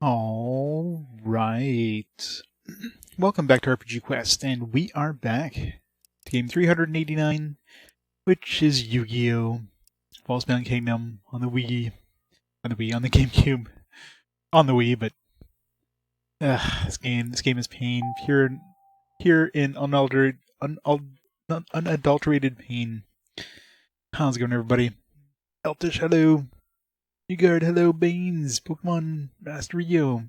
All right. Welcome back to RPG Quest, and we are back to game 389, which is Yu-Gi-Oh! Falsebound Kingdom on the Wii, on the GameCube, on the Wii, but this game is pain, pure in unadulterated pain. How's it going, everybody? Eltish, hello. Ugard, hello. Baines, Pokemon Master Rio,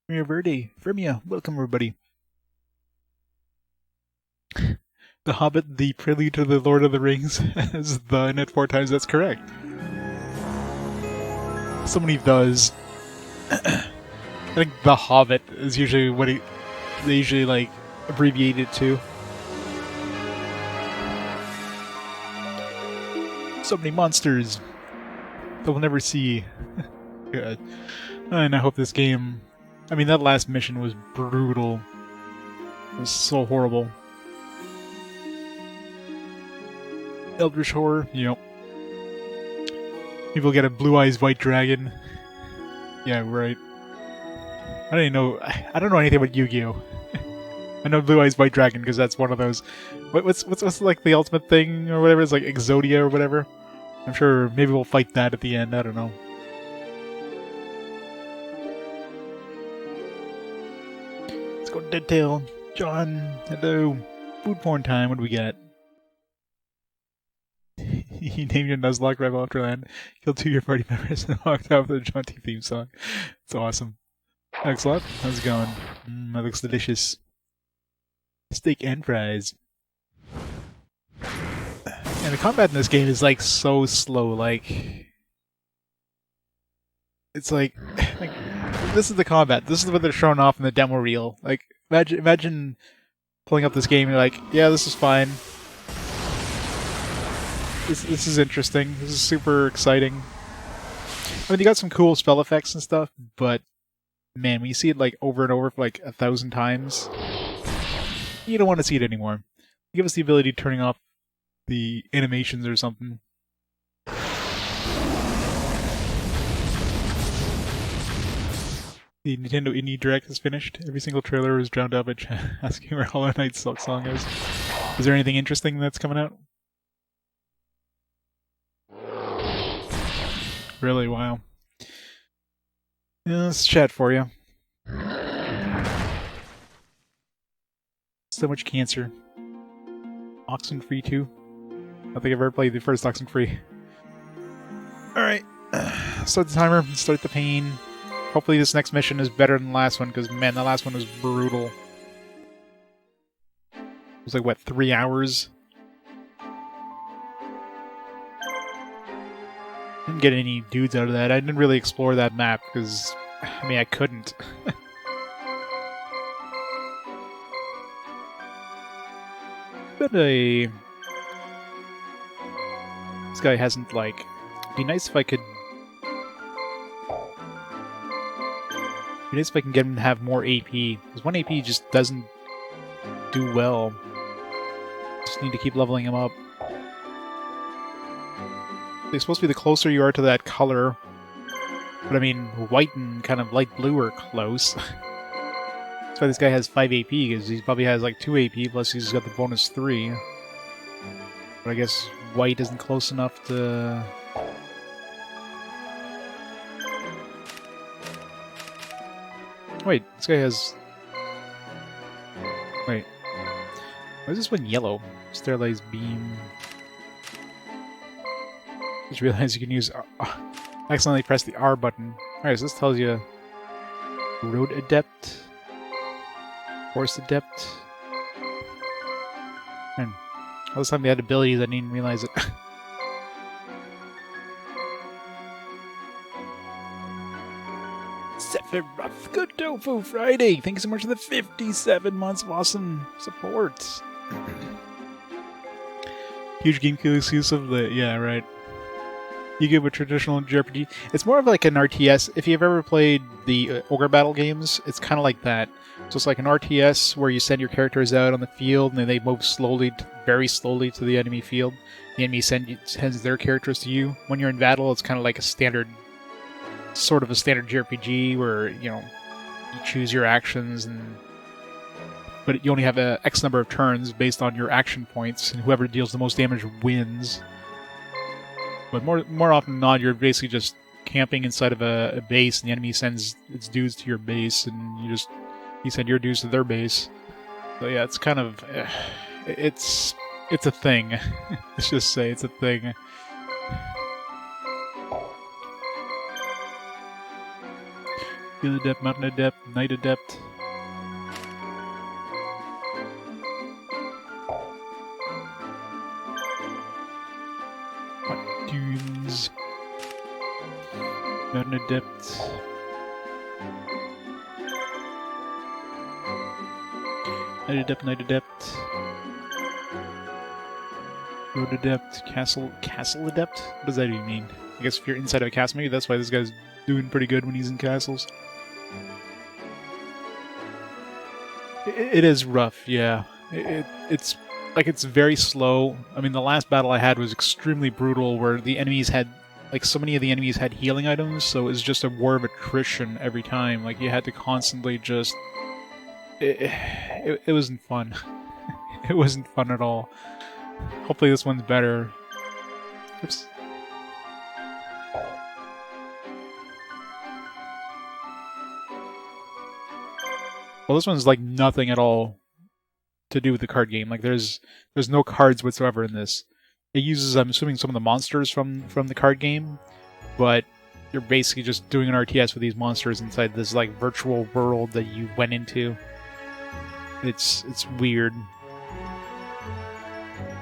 Maria Verde, Firmia, welcome everybody. The Hobbit, the prelude to the Lord of the Rings, as the in it 4 times, that's correct. So many does. I think The Hobbit is usually what they usually like abbreviate it to. So many monsters that we'll never see. Good. And I hope this game... I mean, that last mission was brutal. It was so horrible. Eldritch Horror, yep. People get a blue eyes white dragon. Yeah, right. I don't even know... I don't know anything about Yu-Gi-Oh! I know blue eyes white dragon because that's one of those... What's like the ultimate thing or whatever? It's like Exodia or whatever. I'm sure maybe we'll fight that at the end, I don't know. Let's go to Deadtail. John, hello. Food porn time, what do we got? You named your Nuzlocke Rebel Afterland, killed 2 of your party members, and walked out with a jaunty theme song. It's awesome. Excellent. How's it going? That looks delicious. Steak and fries. And the combat in this game is like so slow, like it's like this is the combat. This is what they're showing off in the demo reel. Like imagine pulling up this game and you're like, yeah, this is fine. This is interesting. This is super exciting. I mean, you got some cool spell effects and stuff, but man, when you see it like over and over for like 1,000 times, you don't want to see it anymore. Give us the ability of turning off the animations or something. The Nintendo Indie Direct is finished. Every single trailer is drowned out by asking where Hollow Knight's Silk Song is. Is there anything interesting that's coming out? Really? Wow. Yeah, let's chat for you. So much cancer. Oxenfree 2. I don't think I've ever played the first Oxenfree. Alright. Start the timer. Start the pain. Hopefully this next mission is better than the last one, because man, the last one was brutal. It was like, what, 3 hours? Didn't get any dudes out of that. I didn't really explore that map, because, I mean, I couldn't. But this guy hasn't, like... It'd be nice if I could... It'd be nice if I can get him to have more AP. Because 1 AP just doesn't do well. Just need to keep leveling him up. They're supposed to be the closer you are to that color. But I mean, white and kind of light blue are close. That's why this guy has 5 AP, because he probably has like 2 AP, plus he's got the bonus 3. But I guess white isn't close enough to... Wait, this guy has... Wait. Why is this one yellow? Sterilized beam... Just realized you can use... accidentally press the R button. Alright, so this tells you... Road Adept... Force Adept... Man, all this time they had abilities, I didn't even realize it. Sephiroth, good Tofu Friday! Thank you so much for the 57 months of awesome support! Huge GameCube exclusive, yeah, right. You get with traditional JRPG. It's more of like an RTS. If you've ever played the Ogre Battle games, it's kind of like that. So it's like an RTS where you send your characters out on the field and then they move slowly, very slowly to the enemy field. The enemy sends their characters to you. When you're in battle, it's kind of like a standard sort of a standard JRPG where, you choose your actions, but you only have a X number of turns based on your action points, and whoever deals the most damage wins. But more often than not, you're basically just camping inside of a base, and the enemy sends its dudes to your base, and you send your dudes to their base. So yeah, it's kind of it's a thing. Let's just say it's a thing. Field Adept, Mountain Adept, Night Adept. Hot Dunes. Mountain Adept. Night Adept, Night Adept. Road Adept, Castle Adept? What does that even mean? I guess if you're inside of a castle, maybe that's why this guy's doing pretty good when he's in castles. It is rough, yeah. It's very slow. I mean, the last battle I had was extremely brutal, where the enemies had, so many of the enemies had healing items, so it was just a war of attrition every time. Like, you had to constantly just... It wasn't fun. It wasn't fun at all. Hopefully this one's better. Oops. Well, this one's nothing at all to do with the card game. There's no cards whatsoever in this. It uses, I'm assuming, some of the monsters from the card game, but you're basically just doing an RTS with these monsters inside this virtual world that you went into. It's weird.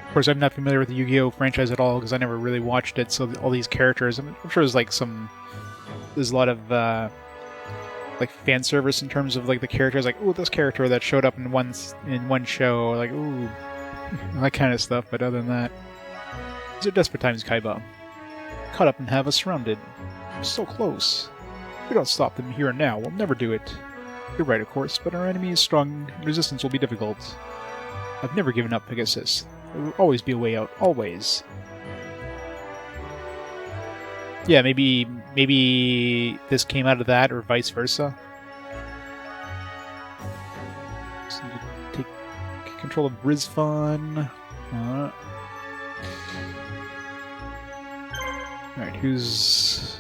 Of course, I'm not familiar with the Yu-Gi-Oh franchise at all because I never really watched it. So all these characters, I'm sure there's there's a lot of fan service in terms of the characters. Ooh, this character that showed up in one show, ooh, that kind of stuff. But other than that, these are desperate times, Kaiba. Caught up and have us surrounded. So close. If we don't stop them here and now, we'll never do it. You're right, of course, but our enemy is strong. Resistance will be difficult. I've never given up, Pegasus. There will always be a way out. Always. Yeah, maybe this came out of that, or vice versa. Just need to take control of Rizfon. Alright, who's...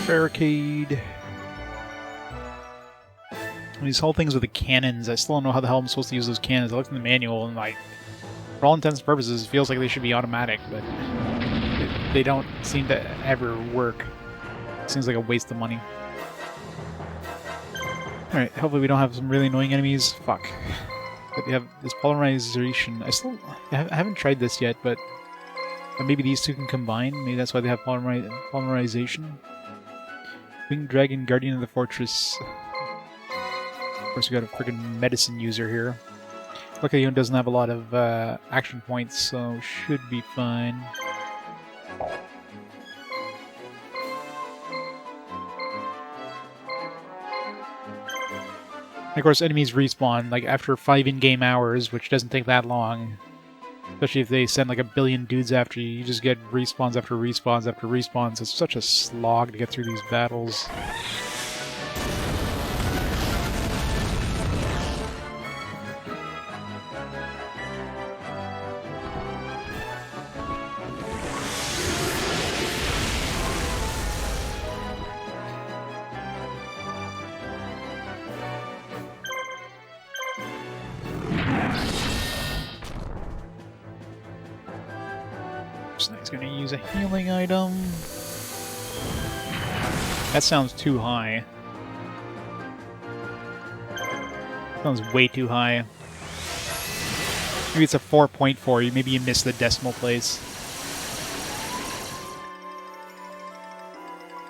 Barricade. And these whole things with the cannons, I still don't know how the hell I'm supposed to use those cannons. I looked in the manual and for all intents and purposes, it feels like they should be automatic, but they don't seem to ever work. It seems like a waste of money. Alright, hopefully we don't have some really annoying enemies. Fuck. But we have this polarization. I haven't tried this yet, but maybe these two can combine. Maybe that's why they have polymerization. Winged Dragon, Guardian of the Fortress. Of course, we got a freaking medicine user here. Luckily, he doesn't have a lot of action points, so should be fine. And of course, enemies respawn after 5 in-game hours, which doesn't take that long. Especially if they send a billion dudes after you, you just get respawns after respawns after respawns. It's such a slog to get through these battles. He's going to use a healing item. That sounds too high. Sounds way too high. Maybe it's a 4.4. Maybe you missed the decimal place.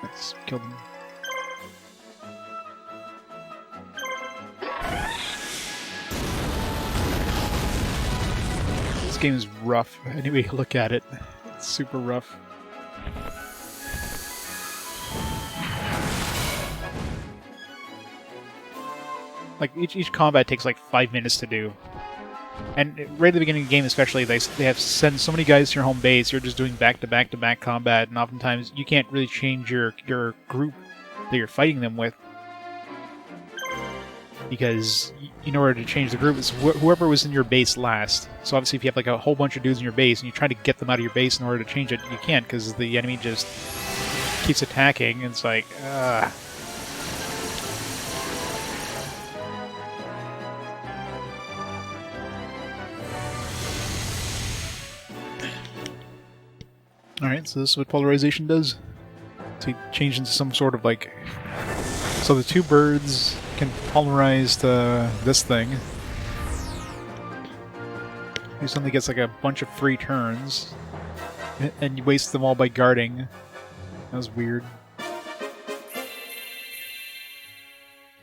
Let's kill them. This game is rough. Anyway, look at it. It's super rough. Like, each combat takes like 5 minutes to do. And right at the beginning of the game especially, they have sent so many guys to your home base, you're just doing back-to-back-to-back combat, and oftentimes you can't really change your group that you're fighting them with. Because in order to change the group, it's whoever was in your base last. So obviously if you have like a whole bunch of dudes in your base, and you try to get them out of your base in order to change it, you can't, because the enemy just keeps attacking, and it's like, Alright, so this is what polarization does. So you change into some sort of like... So the two birds can polarize to this thing. He suddenly gets like a bunch of free turns. And you waste them all by guarding. That was weird.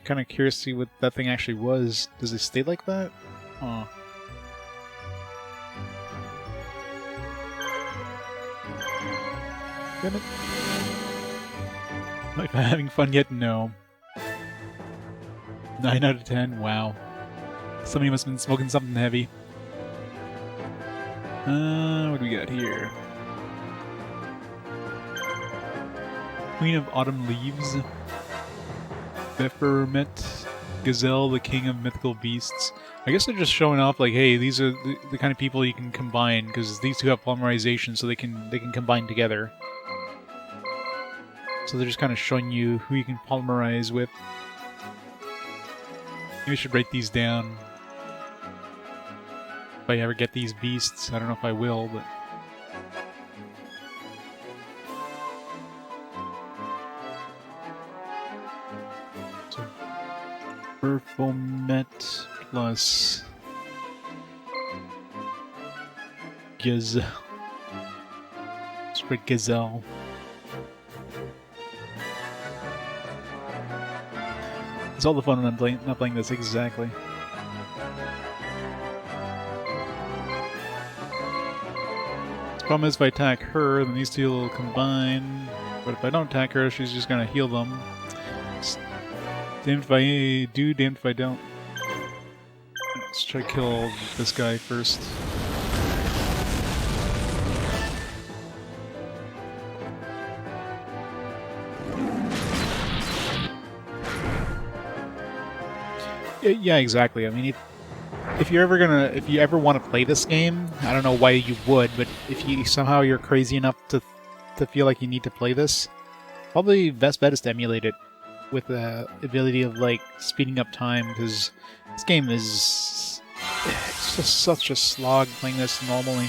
Kind of curious to see what that thing actually was. Does it stay like that? Oh. Damn it. Am I having fun yet? No. 9 out of 10? Wow. Somebody must have been smoking something heavy. What do we got here? Queen of Autumn Leaves. Bephermet. Gazelle, the king of mythical beasts. I guess they're just showing off like, hey, these are the kind of people you can combine, because these two have polymerization, so they can combine together. So they're just kind of showing you who you can polymerize with. Maybe I should write these down. If I ever get these beasts, I don't know if I will, but... So, Baphomet plus... Gazelle. Let's write Gazelle. It's all the fun when I'm not playing this, exactly. The problem is if I attack her, then these two will combine. But if I don't attack her, she's just gonna heal them. Damned if I do, damned if I don't. Let's try to kill this guy first. Yeah, exactly. I mean, if you ever want to play this game, I don't know why you would, but if you're crazy enough to feel like you need to play this, probably best bet is to emulate it with the ability of like speeding up time, because this game is it's just such a slog playing this normally.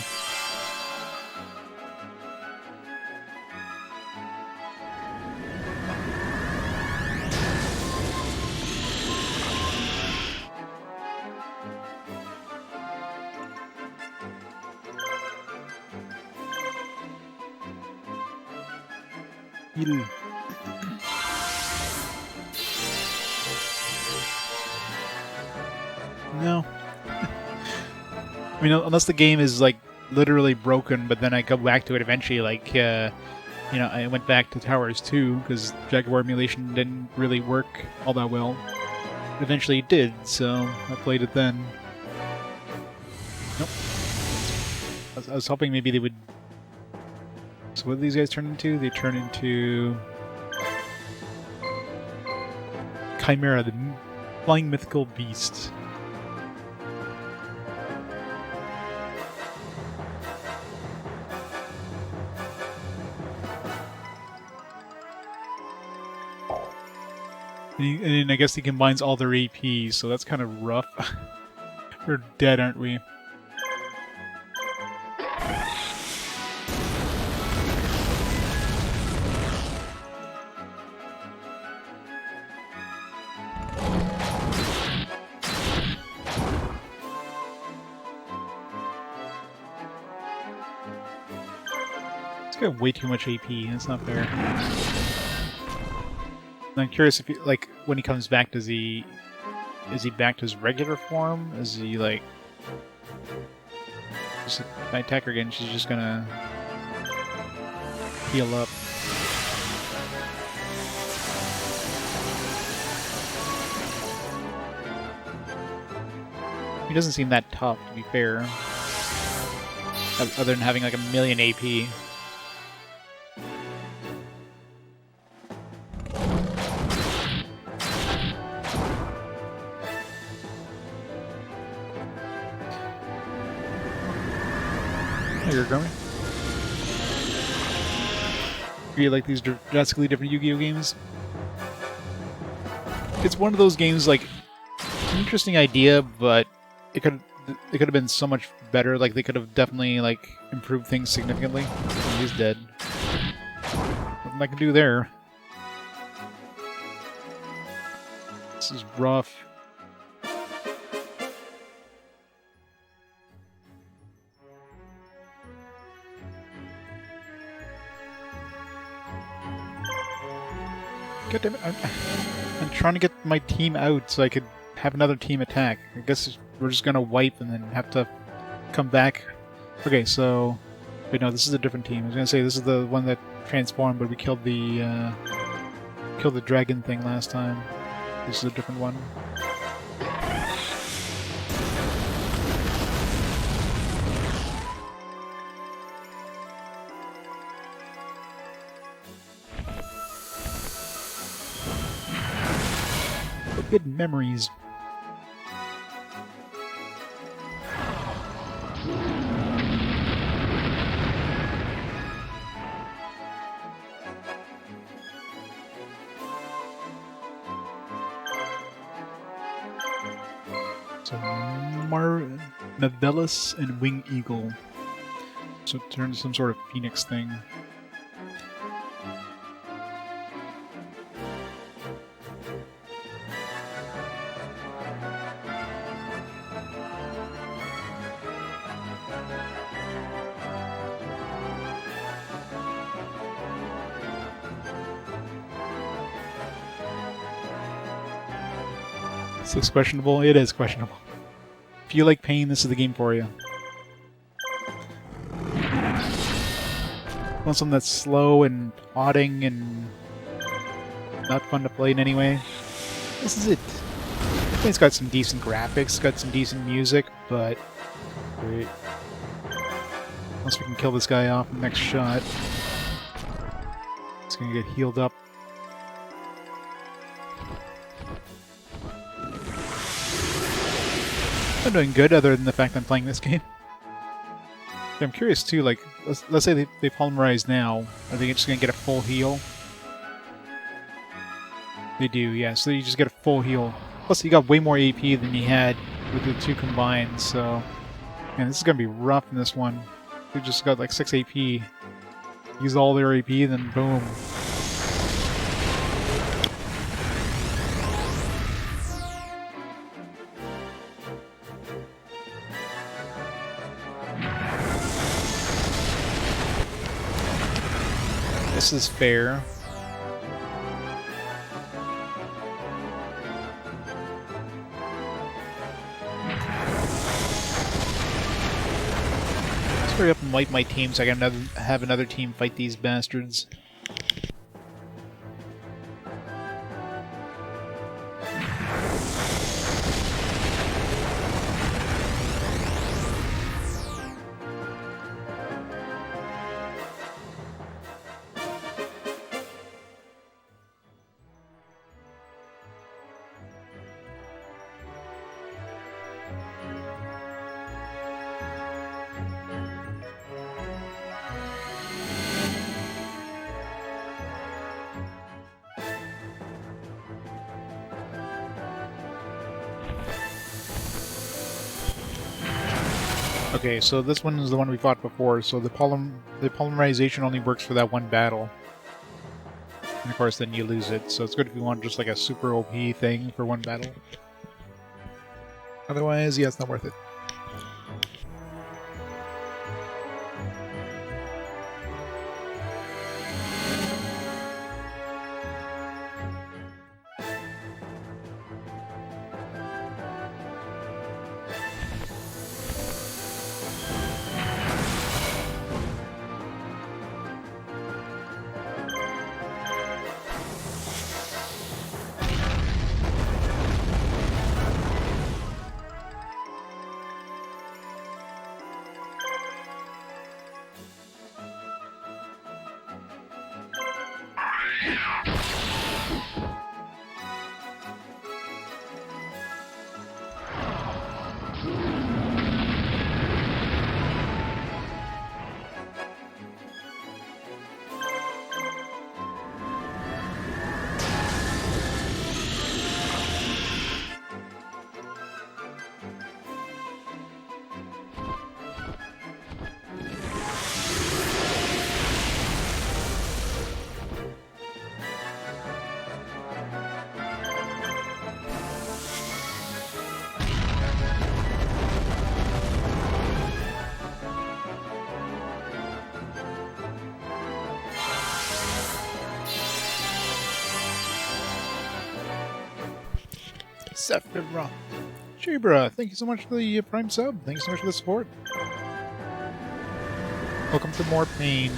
No. I mean, unless the game is like literally broken, but then I go back to it eventually, like, you know, I went back to Towers 2 because Jaguar emulation didn't really work all that well. Eventually it did, so I played it then. Nope. I was hoping maybe they would... So what do these guys turn into? They turn into... Chimera, the flying mythical beast. And I guess he combines all their AP, so that's kind of rough. We're dead, aren't we? It's got way too much AP, that's not fair. I'm curious if he, like, when he comes back, is he back to his regular form? Is he like, just if I attack her again, she's just gonna heal up. He doesn't seem that tough, to be fair. Other than having like a million AP. You're going. Do you like these drastically different Yu-Gi-Oh games? It's one of those games, like, it's an interesting idea, but it could have been so much better. Like, they could have definitely, like, improved things significantly. Oh, he's dead. Nothing I can do there. This is rough. God damn it. I'm trying to get my team out so I could have another team attack. I guess we're just gonna wipe and then have to come back. Okay, so... Wait, no, this is a different team. I was gonna say this is the one that transformed, but we killed the dragon thing last time. This is a different one. Good memories. So, Marvelous and Wing Eagle. So it turns some sort of phoenix thing. This looks questionable. It is questionable. If you like pain, this is the game for you. Want something that's slow and plodding and not fun to play in any way? This is it. It's got some decent graphics, got some decent music, but wait. Once we can kill this guy off in the next shot, it's gonna get healed up. I'm doing good, other than the fact I'm playing this game. I'm curious too, like, let's say they polymerize now. Are they just gonna get a full heal? They do, yeah, so you just get a full heal. Plus, you got way more AP than you had with the two combined, so... Man, this is gonna be rough in this one. They just got like 6 AP. Use all their AP, then boom. This is fair. Let's hurry up and wipe my team so I can have another team fight these bastards. Okay, so this one is the one we fought before, so the polymerization only works for that one battle. And of course then you lose it, so it's good if you want just like a super OP thing for one battle. Otherwise, yeah, it's not worth it. Sephiroth. Shibra, thank you so much for the Prime sub. Thank you so much for the support. Welcome to more pain.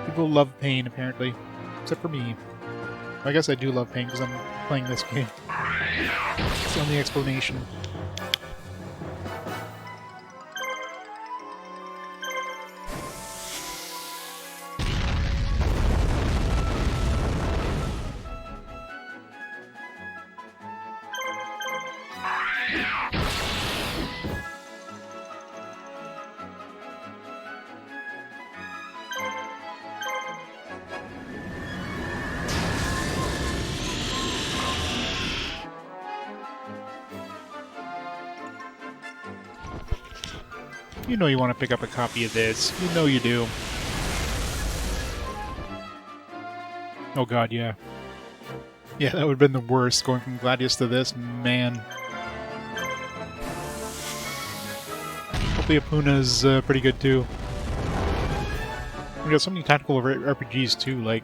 People love pain, apparently. Except for me. I guess I do love pain because I'm playing this game. It's the only explanation. You know you want to pick up a copy of this. You know you do. Oh god, yeah. Yeah, that would have been the worst, going from Gladius to this, man. Hopefully Apuna's pretty good too. We got so many tactical RPGs too, like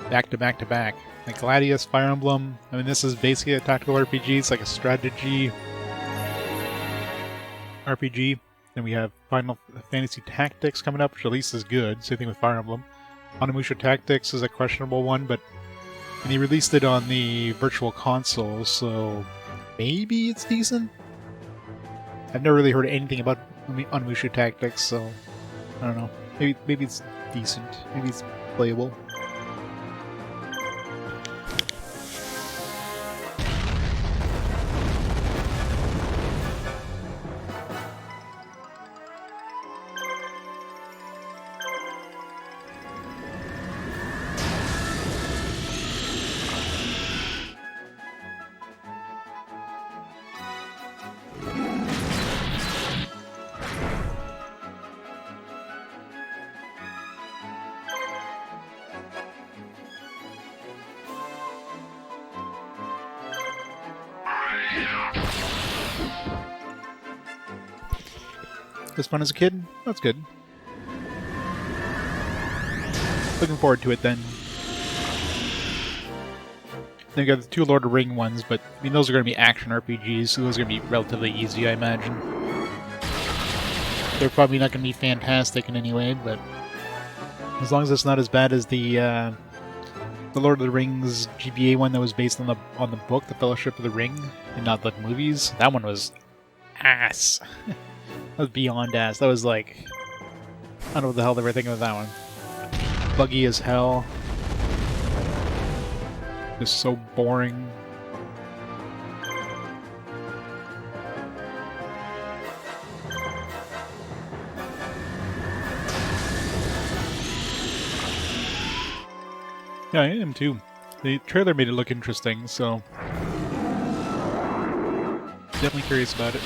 back to back to back. Like Gladius, Fire Emblem. I mean, this is basically a tactical RPG. It's like a strategy RPG. Then we have Final Fantasy Tactics coming up, which at least is good. Same thing with Fire Emblem. Onimusha Tactics is a questionable one, but and they released it on the Virtual Console, so maybe it's decent? I've never really heard anything about Onimusha Tactics, so I don't know. Maybe it's decent. Maybe it's playable. This fun as a kid? That's good. Looking forward to it then. Then we got the two Lord of the Ring ones, but I mean those are going to be action RPGs, so those are going to be relatively easy, I imagine. They're probably not going to be fantastic in any way, but as long as it's not as bad as the Lord of the Rings GBA one that was based on the book, The Fellowship of the Ring, and not the movies. That one was ass. That was beyond ass. That was like... I don't know what the hell they were thinking of that one. Buggy as hell. Just so boring. Yeah, I am too. The trailer made it look interesting, so... definitely curious about it.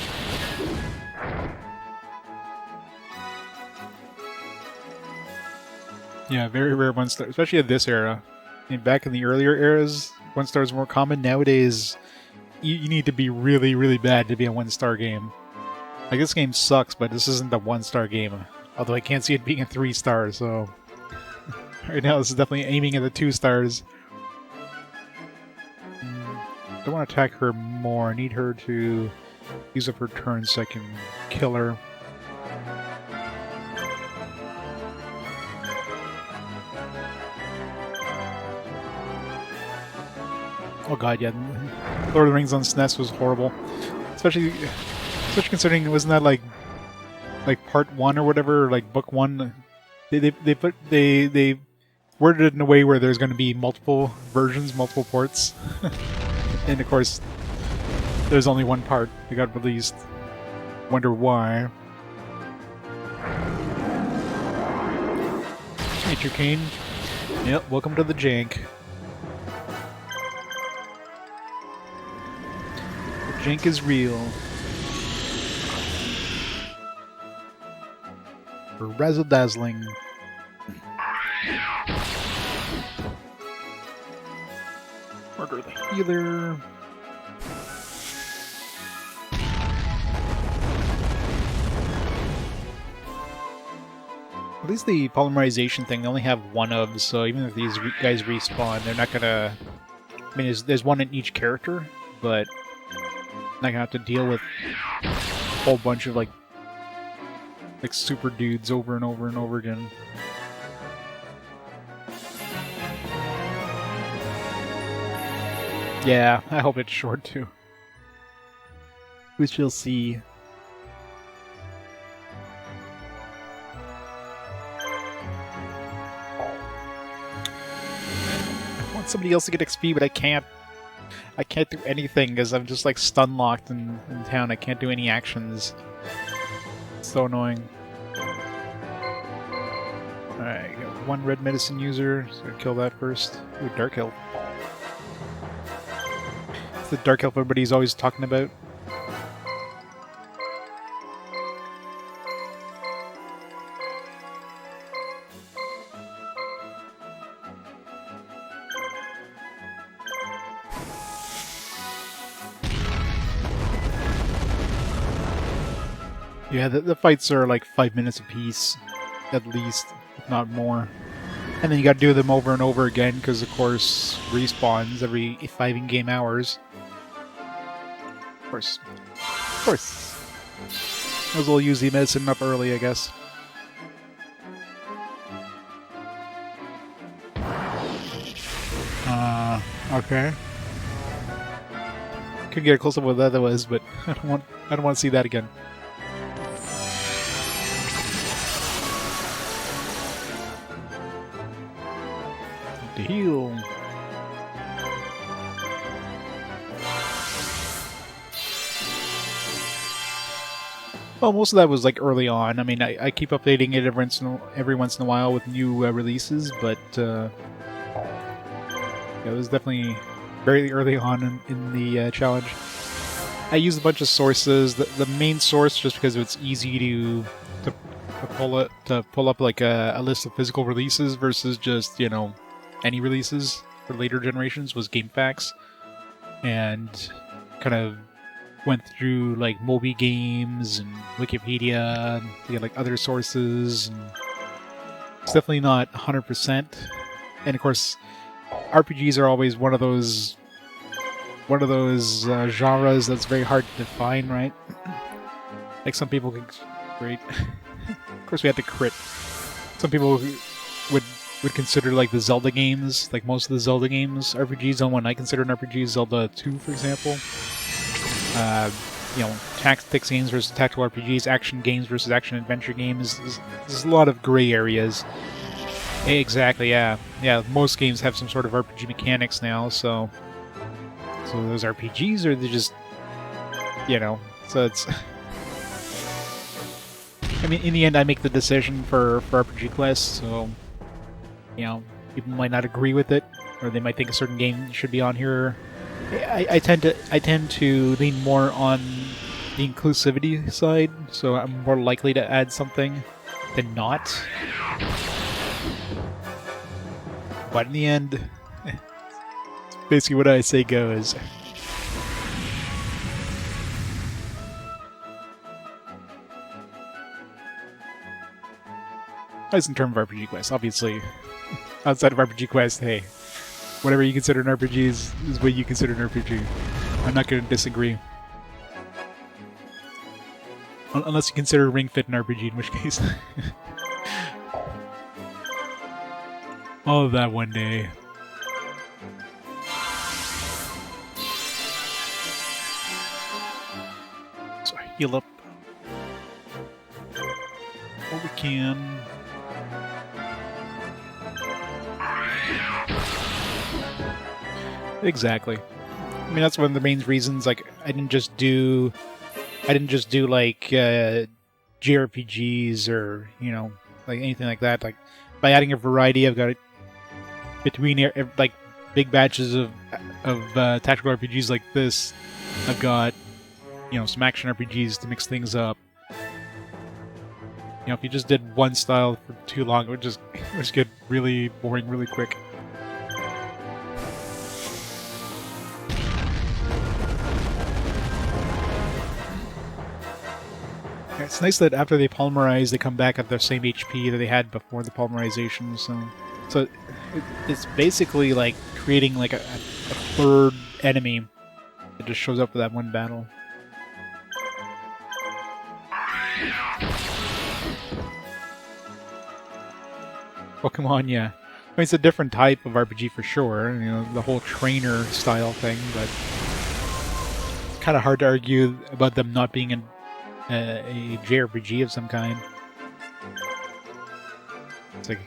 Yeah, very rare one-star, especially at this era. I mean, back in the earlier eras, one-star is more common. Nowadays, you need to be really, really bad to be a one-star game. Like, this game sucks, but this isn't a one-star game. Although I can't see it being a 3-star, so... right now, this is definitely aiming at the 2 stars. Don't want to attack her more. I need her to use up her turn so I can kill her. Oh god, yeah. Lord of the Rings on SNES was horrible. Especially considering, wasn't that like part 1 or whatever, or like book 1? They worded it in a way where there's going to be multiple versions, multiple ports. And of course, there's only one part that got released. Wonder why. Hey, Kane. Yep, welcome to the jank. Jank is real. Razzle dazzling. Murder the healer. At least the polymerization thing, they only have one of, so even if these guys respawn, they're not gonna I mean, there's one in each character, but I'm not gonna have to deal with a whole bunch of like super dudes over and over and over again. Yeah, I hope it's short too. We shall see. I want somebody else to get XP, but I can't. I can't do anything because I'm just like stun locked in town. I can't do any actions. It's so annoying. Alright, got one red medicine user, so I'll kill that first. Ooh, Dark Help. It's the Dark Help everybody's always talking about. Yeah, the fights are like 5 minutes apiece, at least, if not more. And then you gotta do them over and over again, because of course, respawns every 5 in-game hours. Of course. Of course. Might as well use the medicine up early, I guess. Okay. Could get a close up with what that was, but I don't want to see that again. To heal. Well, most of that was like early on. I mean, I keep updating it every once in a while with new releases, but yeah, it was definitely very early on in the challenge. I used a bunch of sources. The main source, just because it's easy to pull up like a list of physical releases versus just, you know, any releases for later generations, was GameFAQs, and kind of went through like Moby Games and Wikipedia and you know, like other sources, and it's definitely not 100%. And of course, RPGs are always one of those genres that's very hard to define, right? Like some people can great. Of course, we had to crit. Some people would consider like the Zelda games, like most of the Zelda games, RPGs. The one I consider an RPG is Zelda 2, for example. You know, tactics games versus tactical RPGs, action games versus action adventure games. There's a lot of gray areas. Exactly, yeah. Yeah, most games have some sort of RPG mechanics now, so those RPGs, or they just, you know, so it's... I mean, in the end, I make the decision for RPG quests, so, you know, people might not agree with it, or they might think a certain game should be on here. I tend to lean more on the inclusivity side, so I'm more likely to add something than not. But in the end, basically what I say goes. That's in terms of RPG quests. Obviously, outside of RPG quests, hey, whatever you consider an RPG is what you consider an RPG. I'm not going to disagree. Unless you consider Ring Fit an RPG, in which case... All of that one day. So heal up what we can. Exactly. I mean, that's one of the main reasons. Like, I didn't just do like JRPGs or, you know, like anything like that. Like, by adding a variety, I've got it between like big batches of tactical RPGs like this. I've got, you know, some action RPGs to mix things up. You know, if you just did one style for too long, it would just get really boring really quick. It's nice that after they polymerize, they come back at the same HP that they had before the polymerization. So it's basically like creating like a third enemy that just shows up for that one battle. Pokemon, yeah. I mean, it's a different type of RPG for sure, you know, the whole trainer style thing, but it's kind of hard to argue about them not being a JRPG of some kind. It's like,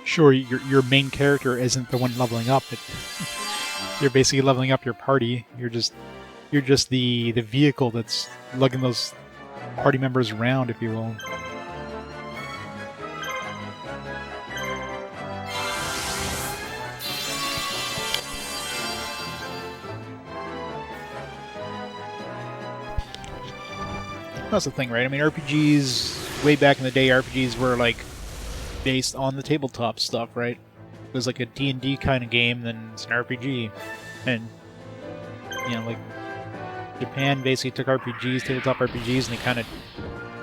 sure, your main character isn't the one leveling up, but you're basically leveling up your party. You're just the vehicle that's lugging those party members around, if you will. That's the thing, right? I mean, RPGs, way back in the day, RPGs were, like, based on the tabletop stuff, right? It was like a D&D kind of game, then it's an RPG. And, you know, like, Japan basically took RPGs, tabletop RPGs, and they kind of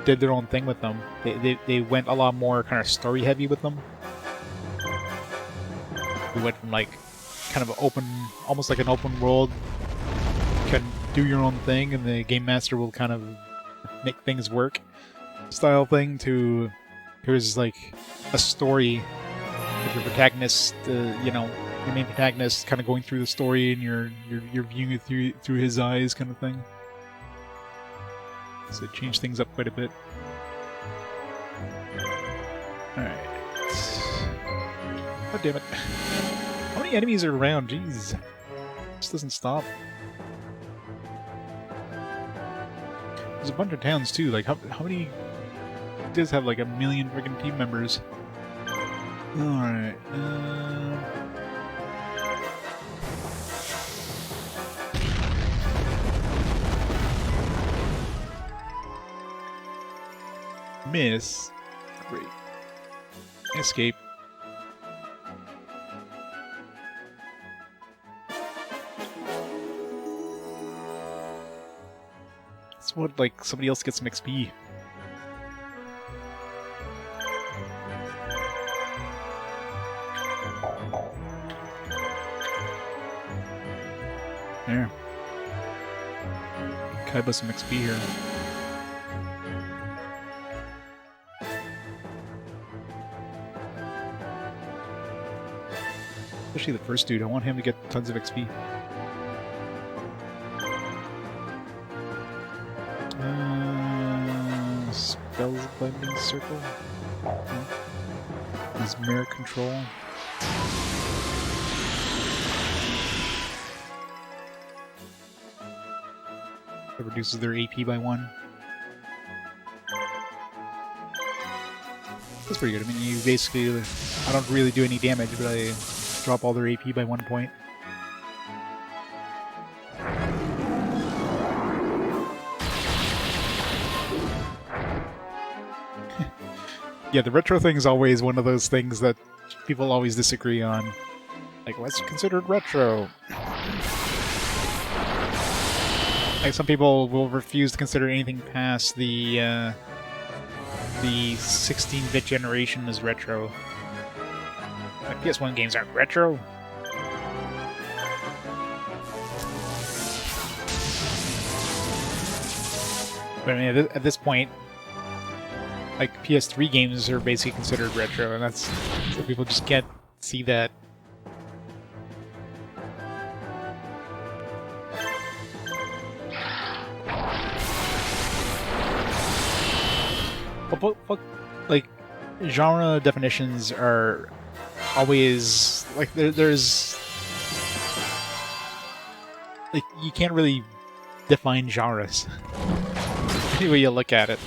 did their own thing with them. They went a lot more kind of story-heavy with them. We went from, like, kind of open, almost like an open world, you can do your own thing, and the game master will kind of make things work style thing, to here's like a story with your protagonist, you know, your main protagonist kind of going through the story, and you're viewing it through his eyes, kind of thing. So it changed things up quite a bit. Alright. Oh, damn it. How many enemies are around? Jeez. This doesn't stop. There's a bunch of towns too. Like, how many? It does have like 1 million freaking team members. Alright. Miss. Great. Escape. What, like, somebody else gets some XP. There. Kaiba some XP here. Especially the first dude, I want him to get tons of XP. Spells blending circle. There's mirror control. That reduces their AP by 1. That's pretty good. I mean, you basically, I don't really do any damage, but I drop all their AP by 1 point. Yeah, the retro thing is always one of those things that people always disagree on. Like, what's considered retro? Like, some people will refuse to consider anything past the 16-bit generation as retro. Like, PS1 games aren't retro. But I mean, at this point, like, PS3 games are basically considered retro, and that's... so people just can't see that. But, like, genre definitions are always... like, there's... like, you can't really define genres. Any way you look at it.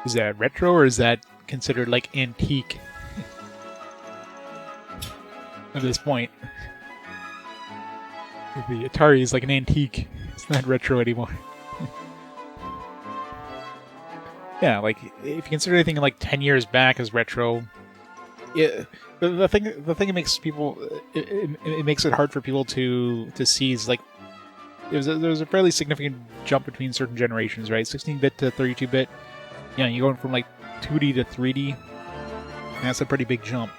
Is that retro, or is that considered, like, antique? At this point. The Atari is like an antique. It's not retro anymore. Yeah, like, if you consider anything like 10 years back as retro, the thing that makes people... it makes it hard for people to see is, like, there's a fairly significant jump between certain generations, right? 16-bit to 32-bit. Yeah, you're going from, like, 2D to 3D. And that's a pretty big jump.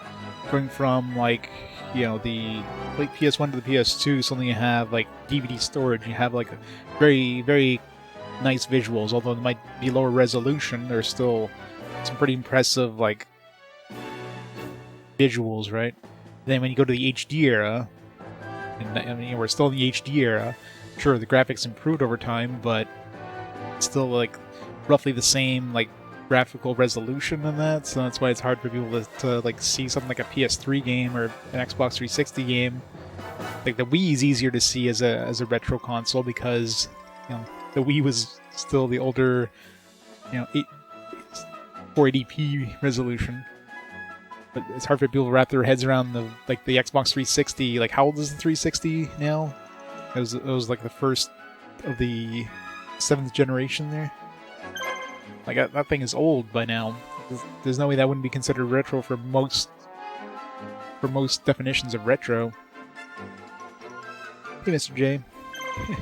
Going from, like, you know, the late PS1 to the PS2, suddenly you have, like, DVD storage, you have, like, very, very nice visuals, although they might be lower resolution, there's still some pretty impressive, like, visuals, right? Then when you go to the HD era, and I mean, we're still in the HD era, sure, the graphics improved over time, but it's still, like, roughly the same, like, graphical resolution in that, so that's why it's hard for people to like, see something like a PS3 game or an Xbox 360 game. Like, the Wii is easier to see as a retro console because, you know, the Wii was still the older, you know, 480p resolution. But it's hard for people to wrap their heads around the Xbox 360. Like, how old is the 360 now? It was like the first of the 7th generation there. Like, that thing is old by now. There's no way that wouldn't be considered retro for most definitions of retro. Hey, Mr. J.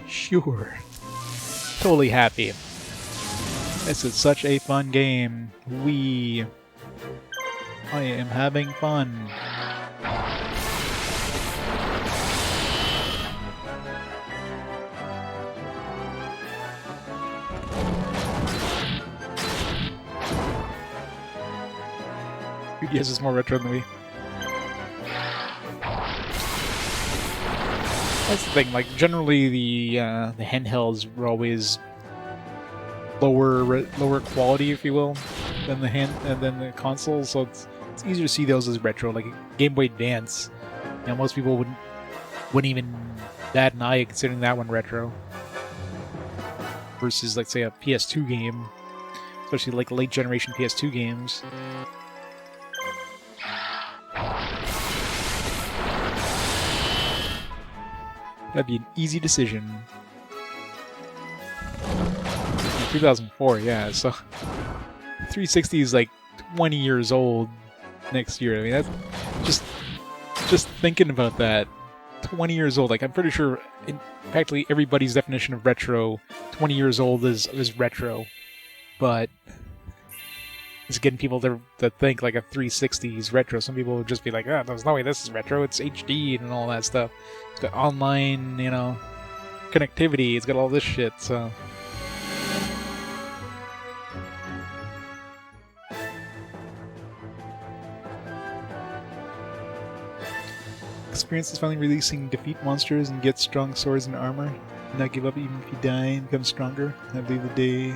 Sure. Totally happy. This is such a fun game. I am having fun. Yes, it's more retro than me. That's the thing. Like, generally, the handhelds were always lower quality, if you will, than the consoles. So it's easier to see those as retro. Like Game Boy Advance, you know, most people wouldn't even bat an eye considering that one retro. Versus, like, say, a PS2 game, especially like late generation PS2 games. That'd be an easy decision. 2004, yeah, so 360 is like 20 years old next year. I mean, that's just thinking about that. 20 years old. Like, I'm pretty sure in practically everybody's definition of retro, 20 years old is retro. But it's getting people to think like a 360 is retro. Some people would just be like, oh, there's no way this is retro. It's HD and all that stuff. It's got online, you know, connectivity. It's got all this shit, so... Experience is finally releasing defeat monsters and get strong swords and armor. Do not give up even if you die and become stronger. I believe the day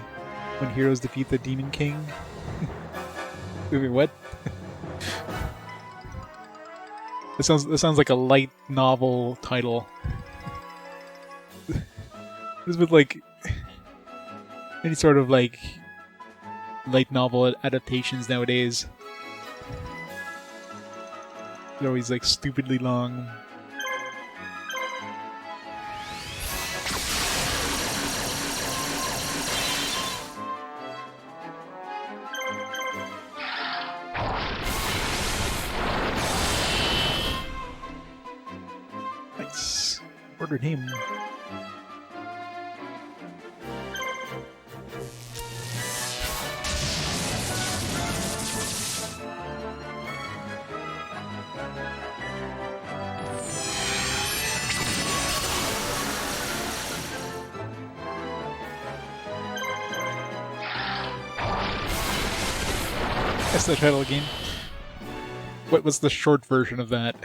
when heroes defeat the Demon King. Wait, what? That sounds like a light novel title. This with like any sort of like light novel adaptations nowadays. They're always like stupidly long. Nice. Ordered him. That's the title of the game. What's the short version of that?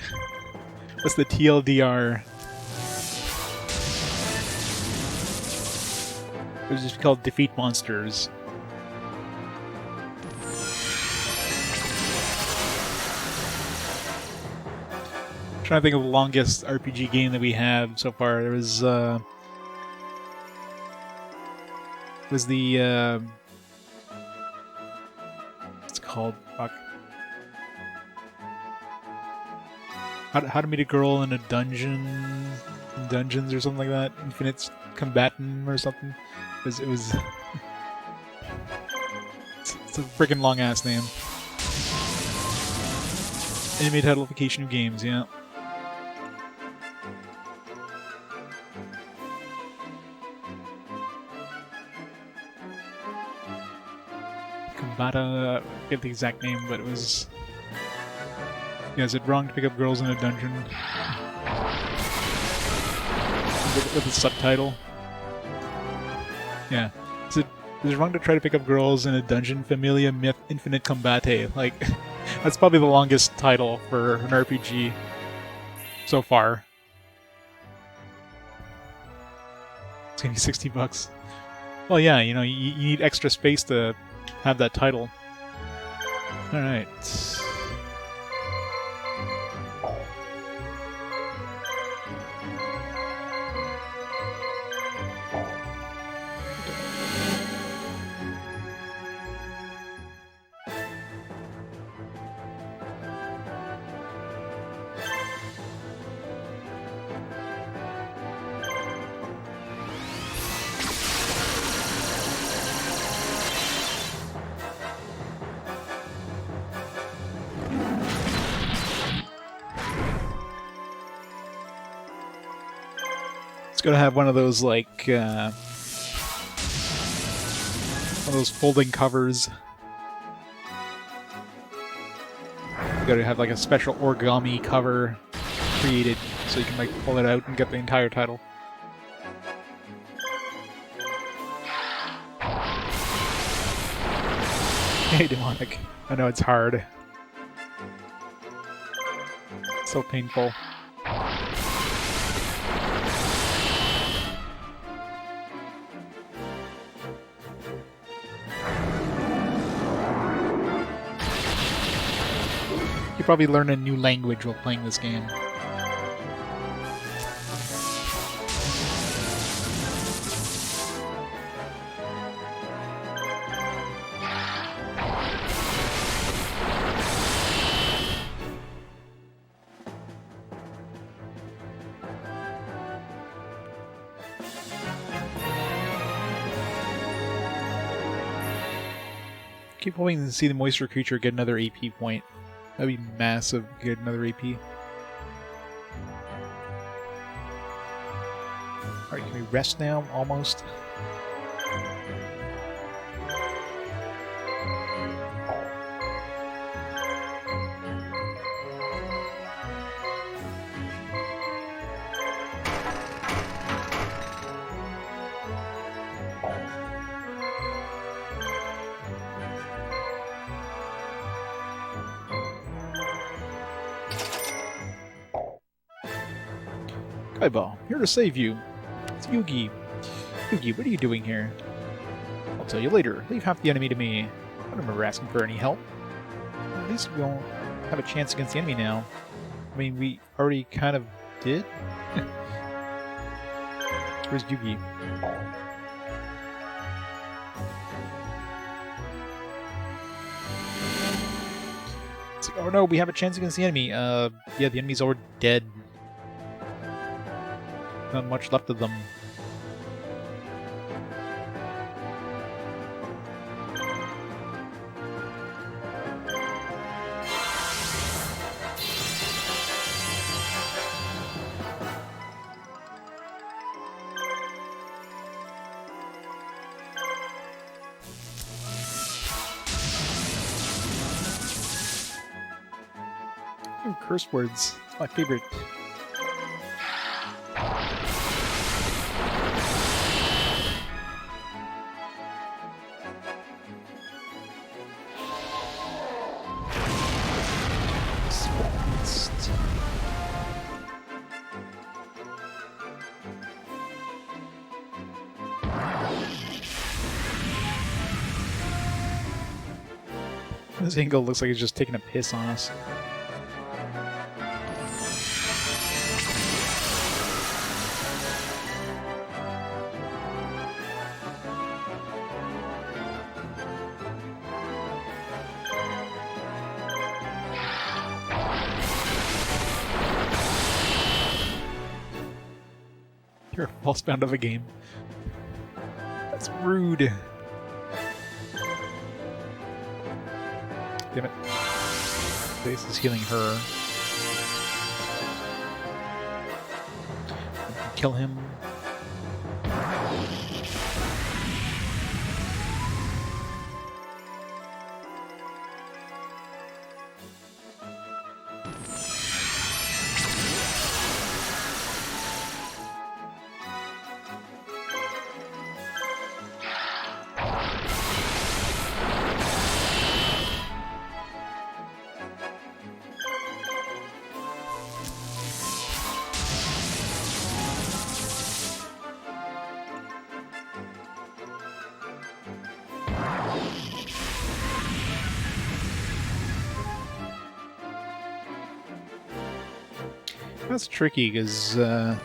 What's the TLDR? It was just called Defeat Monsters. I'm trying to think of the longest RPG game that we have so far. There was the what's it called? Fuck. How to Meet a Girl in a Dungeons or something like that. Infinite Combatant or something. It was it's a freaking long ass name. Anime titleification of games, yeah. Combata, I forget the exact name, but it was Yeah, is it wrong to pick up girls in a dungeon? With a subtitle? Yeah. Is it wrong to try to pick up girls in a dungeon? Familia Myth Infinite Combate. Like, that's probably the longest title for an RPG so far. It's gonna be $60. Well, yeah, you know, you need extra space to have that title. Alright. It's gonna have one of those, like, one of those folding covers. You gotta have, like, a special origami cover created so you can, like, pull it out and get the entire title. Hey, Demonic. I know it's hard. It's so painful. You probably learn a new language while playing this game. Keep hoping to see the moisture creature get another AP point. That'd be massive, get another AP. Alright, can we rest now? Almost. Kaiba, here to save you. It's Yugi. Yugi, what are you doing here? I'll tell you later. Leave half the enemy to me. I don't remember asking for any help. At least we won't have a chance against the enemy now. I mean, we already kind of did? Where's Yugi? It's like, oh no, we have a chance against the enemy. Yeah, the enemy's already dead. Not much left of them. Ooh, curse words. It's my favorite. This angle looks like he's just taking a piss on us. You're a falsebound of a game. That's rude. Damn it. This is healing her. Kill him. That's tricky because I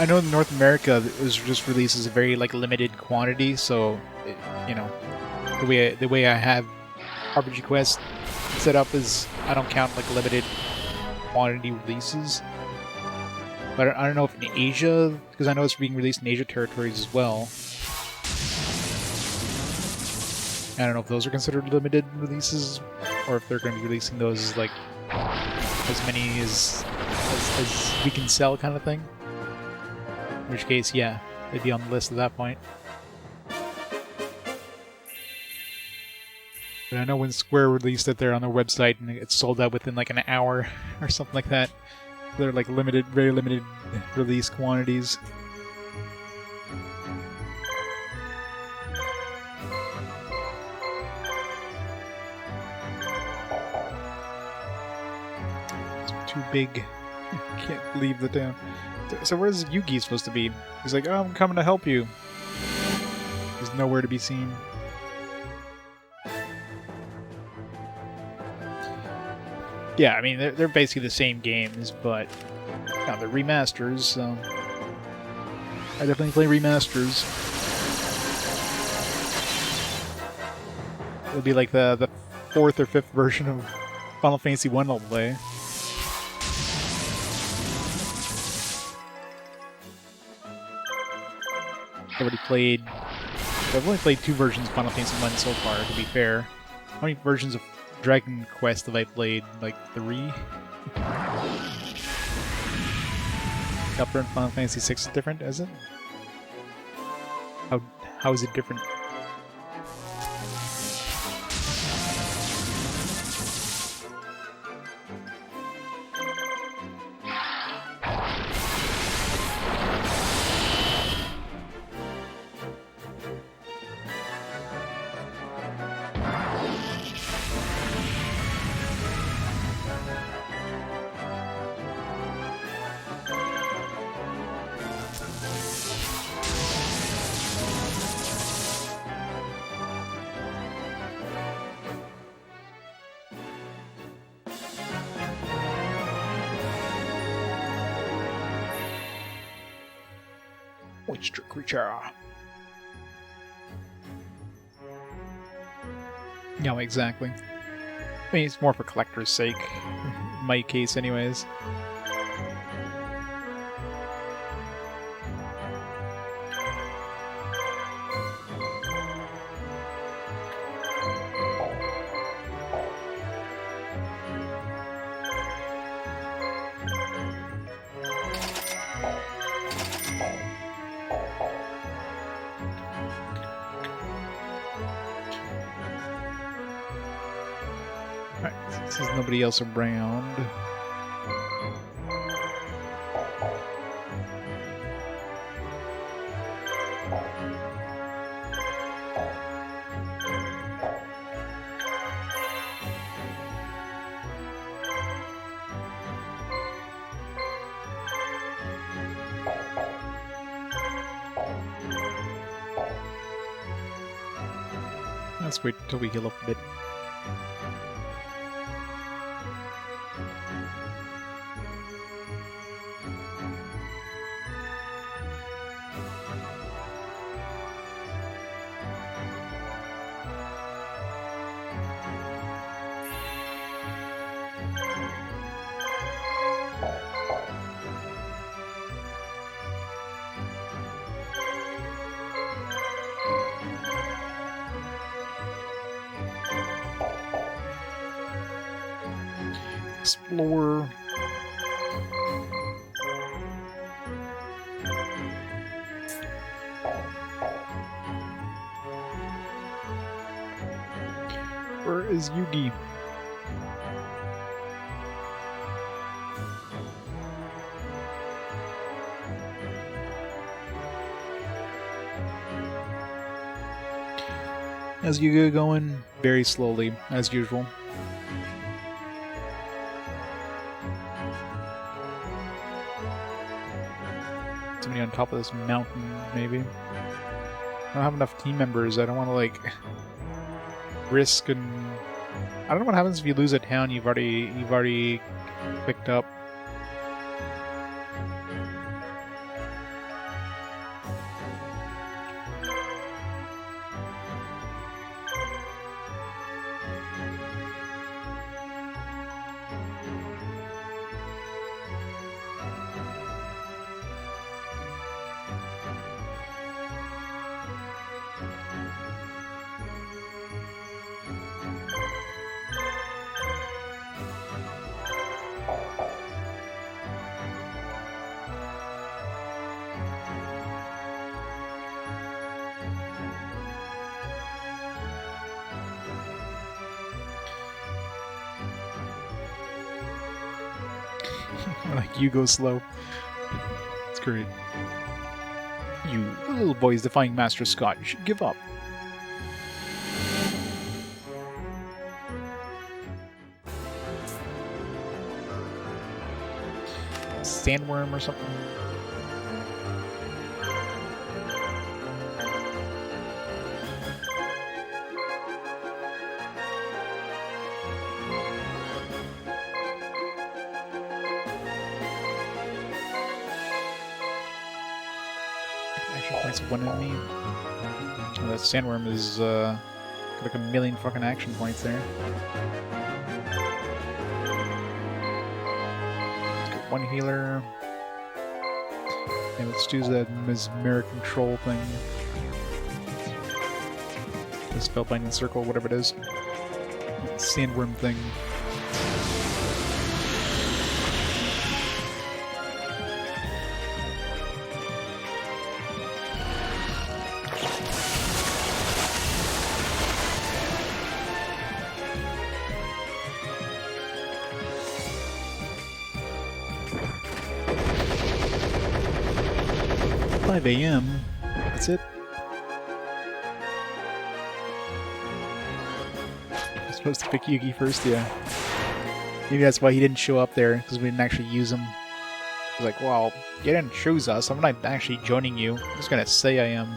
know in North America it was just released as a very like limited quantity. So you know, the way I have RPG Quest set up is I don't count like limited quantity releases. But I don't know if in Asia, because I know it's being released in Asia territories as well. I don't know if those are considered limited releases, or if they're going to be releasing those as like as many as we can sell kind of thing. In which case, yeah, they'd be on the list at that point. But I know when Square released it there on their website and it sold out within like an hour or something like that. They're like limited, very limited release quantities. Too big. Can't leave the town. So where's Yugi supposed to be? He's like, oh, I'm coming to help you. He's nowhere to be seen. Yeah, I mean, they're basically the same games, but now they're remasters, so I definitely play remasters. It'll be like the 4th or 5th version of Final Fantasy 1 I'll play. I've only played 2 versions of Final Fantasy 1 so far, to be fair. How many versions of Dragon Quest have I played? Like 3? Upper and Final Fantasy 6 is different, is it? How is it different? Oyster creature. Yeah, exactly. I mean, it's more for collector's sake. In my case, anyways. Since nobody else around. Let's wait till we heal up a bit. Explore. Where is Yugi? as you go going very slowly, as usual. Somebody on top of this mountain, maybe. I don't have enough team members. I don't want to, like, risk and... I don't know what happens if you lose a town you've already picked up. Like, you go slow. It's great. You little boys defying Master Scott, you should give up. Sandworm or something? Action points of one enemy. Oh, that sandworm is got like a million fucking action points there. Let's get one healer. And let's do that mesmeric control thing. The spellbinding circle, whatever it is. Sandworm thing. AM. That's it. I'm supposed to pick Yugi first, yeah. Maybe that's why he didn't show up there, because we didn't actually use him. I was like, well, you didn't choose us. I'm not actually joining you. I'm just gonna say I am.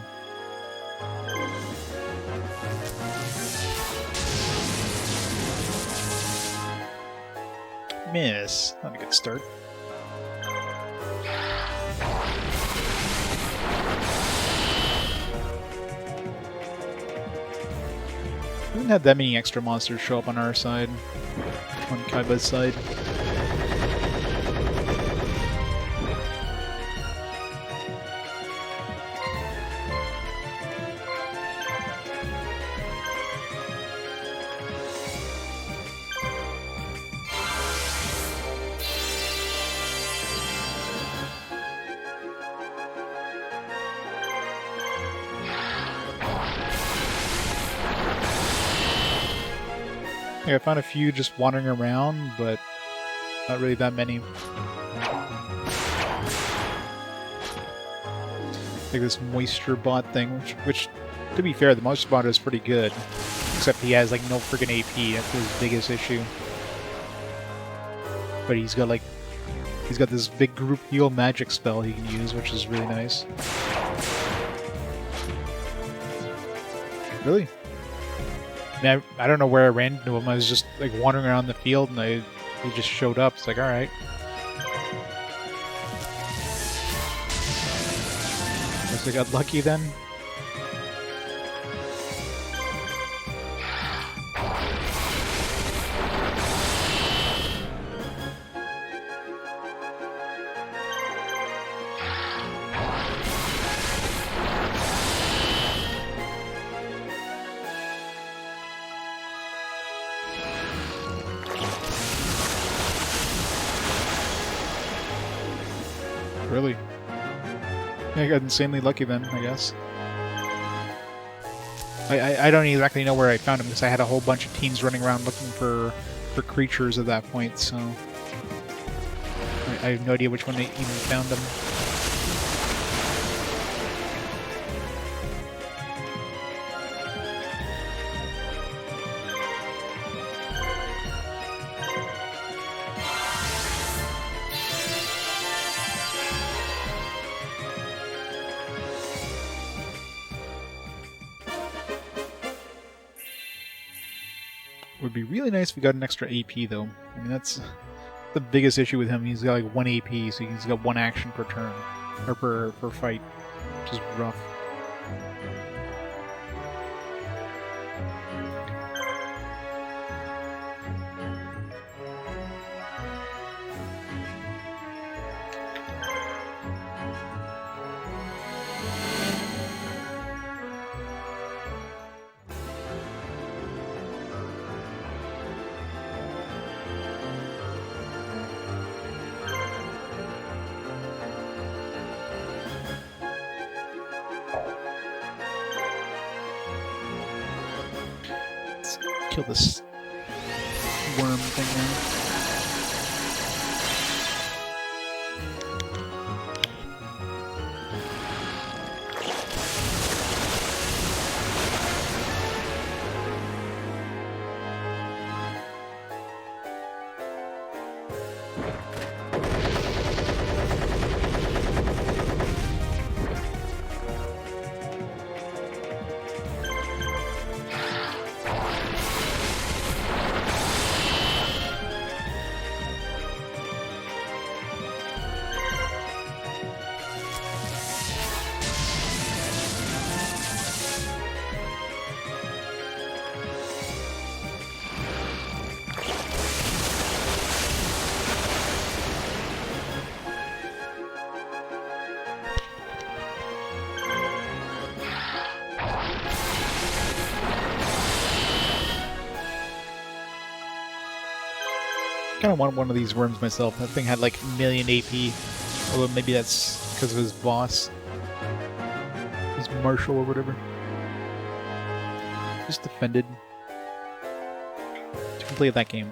Miss. Not a good start. We haven't had that many extra monsters show up on our side, on Kaiba's side. I found a few just wandering around, but not really that many. Like this moisture bot thing, which to be fair, the moisture bot is pretty good. Except he has like no freaking AP, that's his biggest issue. But he's got this big group heal magic spell he can use, which is really nice. Really? I mean, I don't know where I ran into him. I was just like wandering around the field, and he just showed up. It's like, all right. Guess I got lucky then. Really? I got insanely lucky then, I guess. I don't exactly know where I found him because I had a whole bunch of teams running around looking for creatures at that point, so I have no idea which one they even found him. would be really nice if we got an extra AP, though. I mean, that's the biggest issue with him. He's got like 1 AP, so he's got 1 action per turn, or per fight, which is rough. Kill this worm thing there. Kind of want one of these worms myself. That thing had like 1,000,000 AP. Although maybe that's because of his boss. His marshal or whatever. Just defended. To complete that game.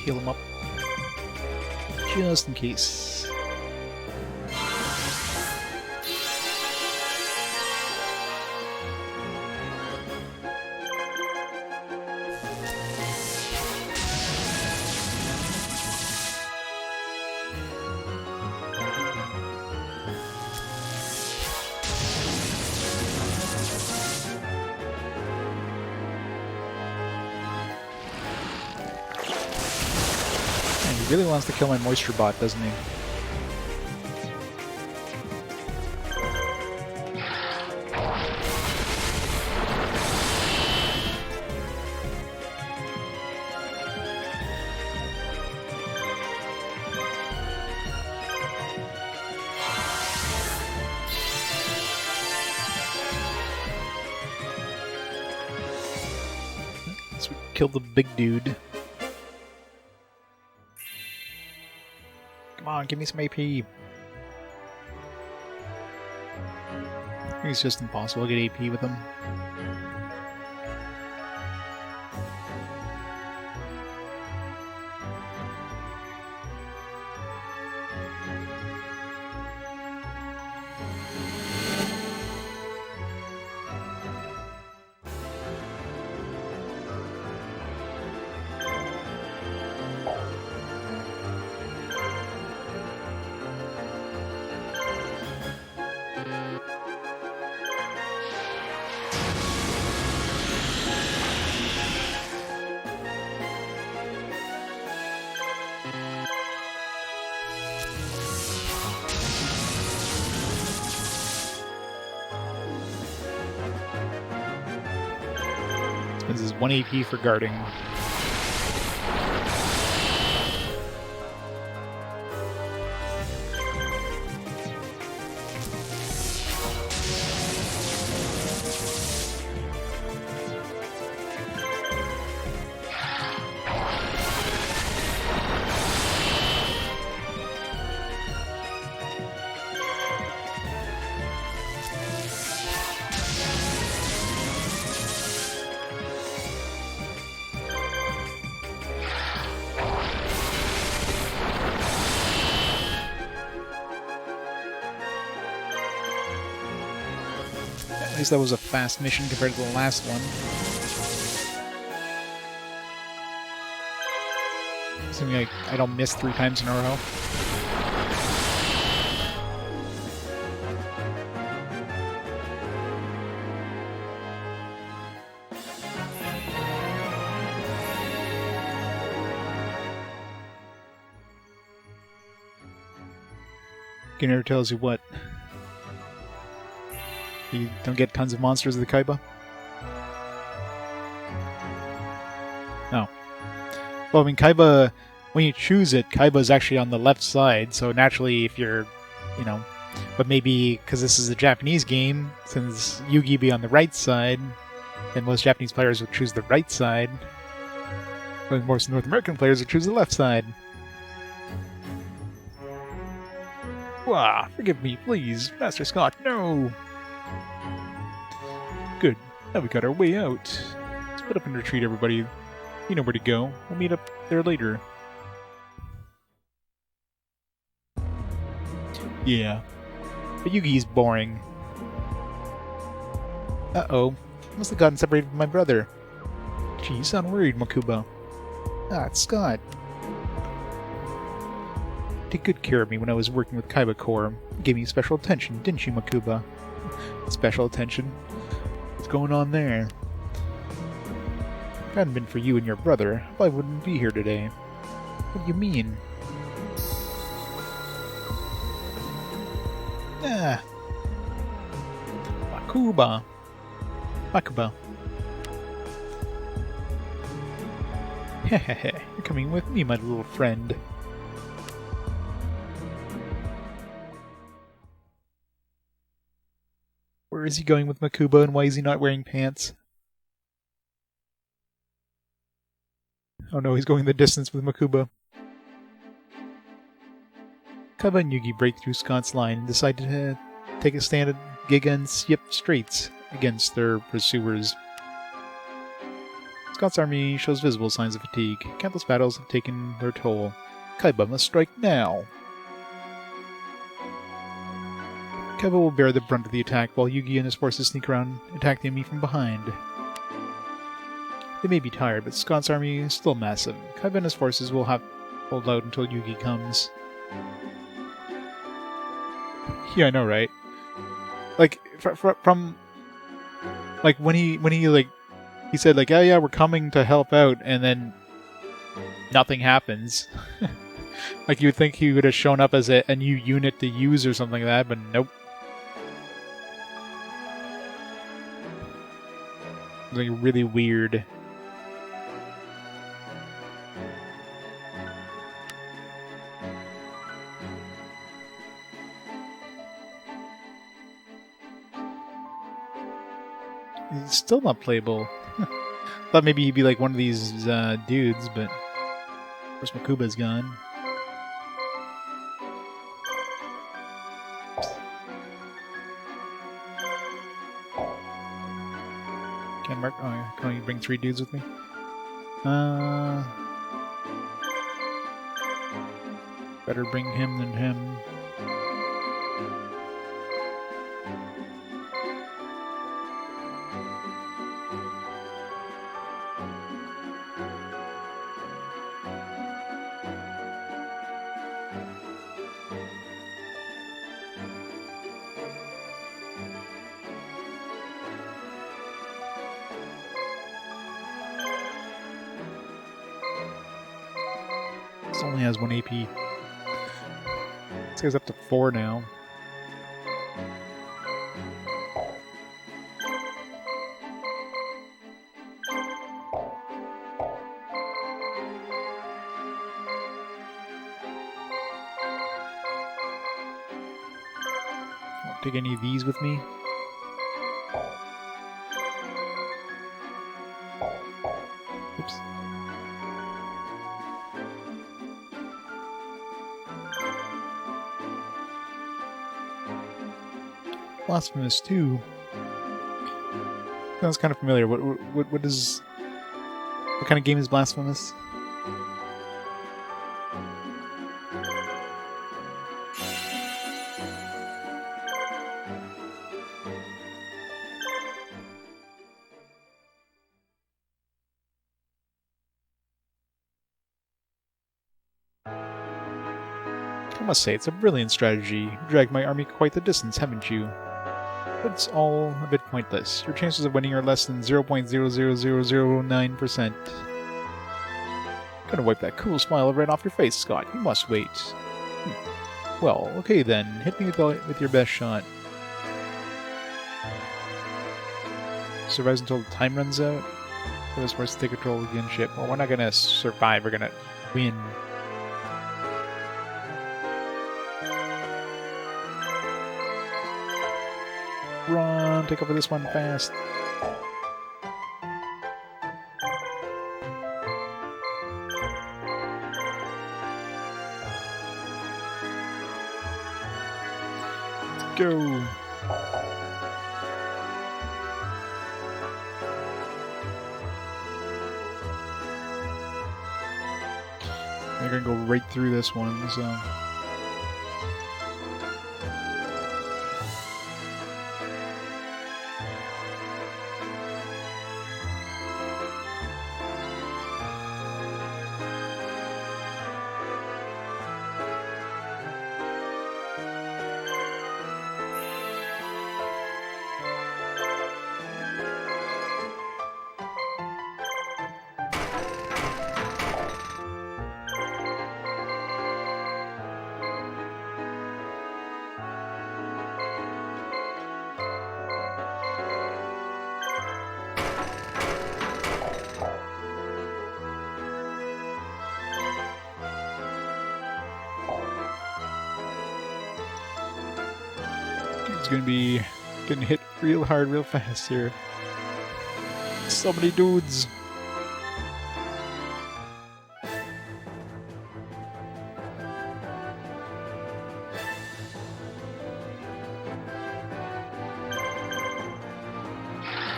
Heal him up. Just in case. He really wants to kill my moisture bot, doesn't he? Let's kill the big dude. Come on, give me some AP. I think it's just impossible to get AP with him. This is 1 AP for guarding. At least that was a fast mission compared to the last one. Assuming I don't miss 3 times in a row. Game never tells you what. You don't get tons of monsters of the Kaiba? No. Well, I mean, Kaiba, when you choose it, Kaiba is actually on the left side, so naturally if you're, you know, but maybe because this is a Japanese game, since Yugi be on the right side, then most Japanese players would choose the right side, but most North American players would choose the left side. Wah, forgive me, please, Master Scott, no! Good, now we got our way out. Split up and retreat, everybody. You know where to go. We'll meet up there later. Yeah, but Yugi's boring. Uh-oh, must have gotten separated from my brother. Gee, you sound worried, Makuba. Ah, it's Scott. Take good care of me when I was working with Kaiba Corps. You gave me special attention, didn't you, Makuba? Special attention? What's going on there? If it hadn't been for you and your brother, I wouldn't be here today. What do you mean? Ah. Makuba. Makuba. Hehehe, you're coming with me, my little friend. Where is he going with Makuba, and why is he not wearing pants? Oh no, he's going the distance with Makuba. Kaiba and Yugi break through Scott's line and decide to take a stand at Giga and Yip Straits against their pursuers. Scott's army shows visible signs of fatigue. Countless battles have taken their toll. Kaiba must strike now. Kaiba will bear the brunt of the attack while Yugi and his forces sneak around and attack the enemy from behind. They may be tired, but Scott's army is still massive. Kaiba and his forces will have to hold out until Yugi comes. Yeah, I know, right? Like, from like when he like he said like, oh yeah, we're coming to help out, and then nothing happens. Like you would think he would have shown up as a new unit to use or something like that, but nope. Like really weird. He's still not playable. Thought maybe he'd be like one of these dudes, but of course Makuba's gone. Can Mark? Oh, yeah. Can you bring 3 dudes with me? Better bring him than him. This only has 1 AP. This guy's up to 4 now. Won't take any of these with me. Oops. Blasphemous 2. Sounds kind of familiar. What is... What kind of game is Blasphemous? must say, it's a brilliant strategy. You've dragged my army quite the distance, haven't you? But it's all a bit pointless. Your chances of winning are less than 0.00009%. Gonna wipe that cool smile right off your face, Scott. You must wait. Well, okay then. Hit me with your best shot. Survives until the time runs out. Give us force to take control of the gunship. Well, we're not gonna survive, we're gonna win. Run! Take over this one fast. Go! They're gonna go right through this one, so... It's gonna be getting hit real hard, real fast here. So many dudes.